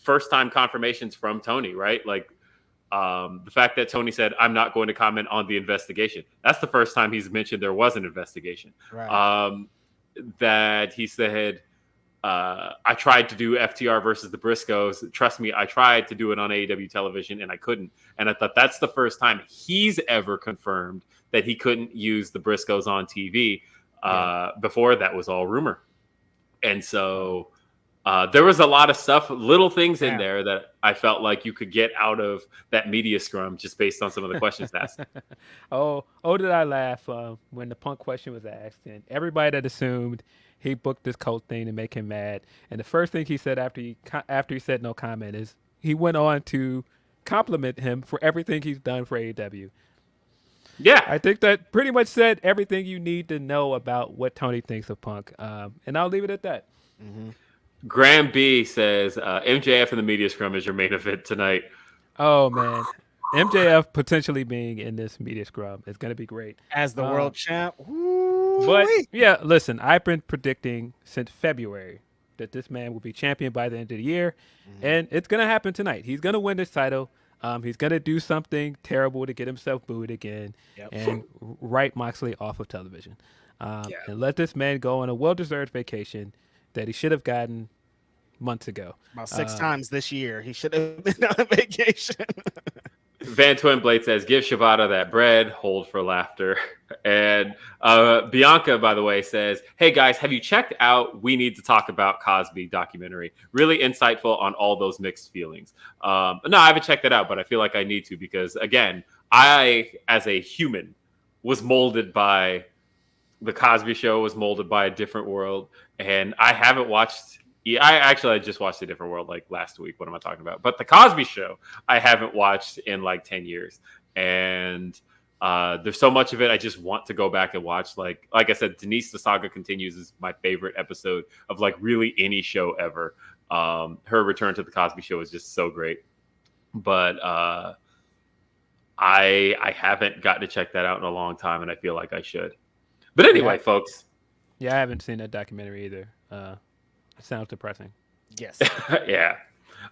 first-time confirmations from Tony, right? Like the fact that Tony said, I'm not going to comment on the investigation. That's the first time he's mentioned there was an investigation. Right. That he said, I tried to do FTR versus the Briscoes. Trust me, I tried to do it on AEW television and I couldn't. And I thought that's the first time he's ever confirmed that he couldn't use the Briscoes on TV. Before that was all rumor. And so There was a lot of stuff, little things in there that I felt like you could get out of that media scrum just based on some of the questions asked. Did I laugh when the Punk question was asked, and everybody that assumed he booked this cult thing to make him mad, and the first thing he said after he said no comment is he went on to compliment him for everything he's done for AEW. Yeah, I think that pretty much said everything you need to know about what Tony thinks of Punk, and I'll leave it at that. Mm-hmm. Graham B says MJF in the media scrum is your main event tonight. Oh man, MJF potentially being in this media scrum is going to be great as the world champ. But yeah, listen, I've been predicting since February that this man will be champion by the end of the year, and it's going to happen tonight. He's going to win this title. He's going to do something terrible to get himself booed again and write Moxley off of television, and let this man go on a well-deserved vacation that he should have gotten months ago. About 6 times this year. He should have been on vacation. Van Twin Blade says, give Shibata that bread, hold for laughter. And Bianca, by the way, says, hey guys, have you checked out We Need to Talk About Cosby documentary? Really insightful on all those mixed feelings. No, I haven't checked it out, but I feel like I need to because, again, I, as a human, was molded by the Cosby Show, was molded by a different world. And I haven't watched... I just watched A Different World like last week. What am I talking about? But the Cosby Show, I haven't watched in like 10 years. And there's so much of it I just want to go back and watch. Like I said, Denise the Saga Continues is my favorite episode of like really any show ever. Her return to the Cosby Show is just so great. But I haven't gotten to check that out in a long time, and I feel like I should. But anyway, folks. Yeah, I haven't seen that documentary either. It sounds depressing. Yes. Yeah.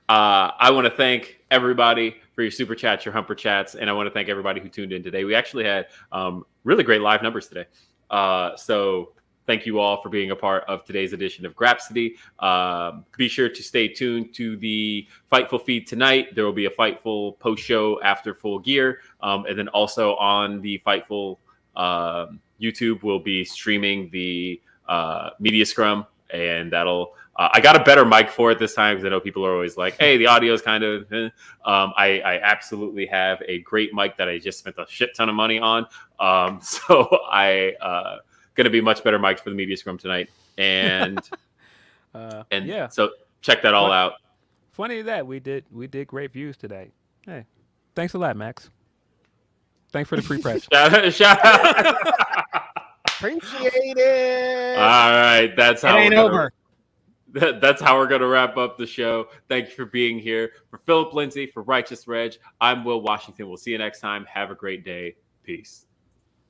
I want to thank everybody for your super chats, your humper chats, and I want to thank everybody who tuned in today. We actually had really great live numbers today. So thank you all for being a part of today's edition of Grapsody. Be sure to stay tuned to the Fightful feed tonight. There will be a Fightful post-show after Full Gear. And then also on the Fightful YouTube, we'll be streaming the Media Scrum. And that'll I got a better mic for it this time because I know people are always like, hey, the audio is kind of I absolutely have a great mic that I just spent a shit ton of money on. So I gonna be much better mics for the Media Scrum tonight. And yeah, so check that all out. Funny that we did great views today. Hey, thanks a lot, Max. Thanks for the free press. Shout out. Appreciate it. All right, that's how it ain't over. That's how we're gonna wrap up the show. Thank you for being here. For Philip Lindsey, for Righteous Reg, I'm Will Washington. We'll see you next time. Have a great day. Peace.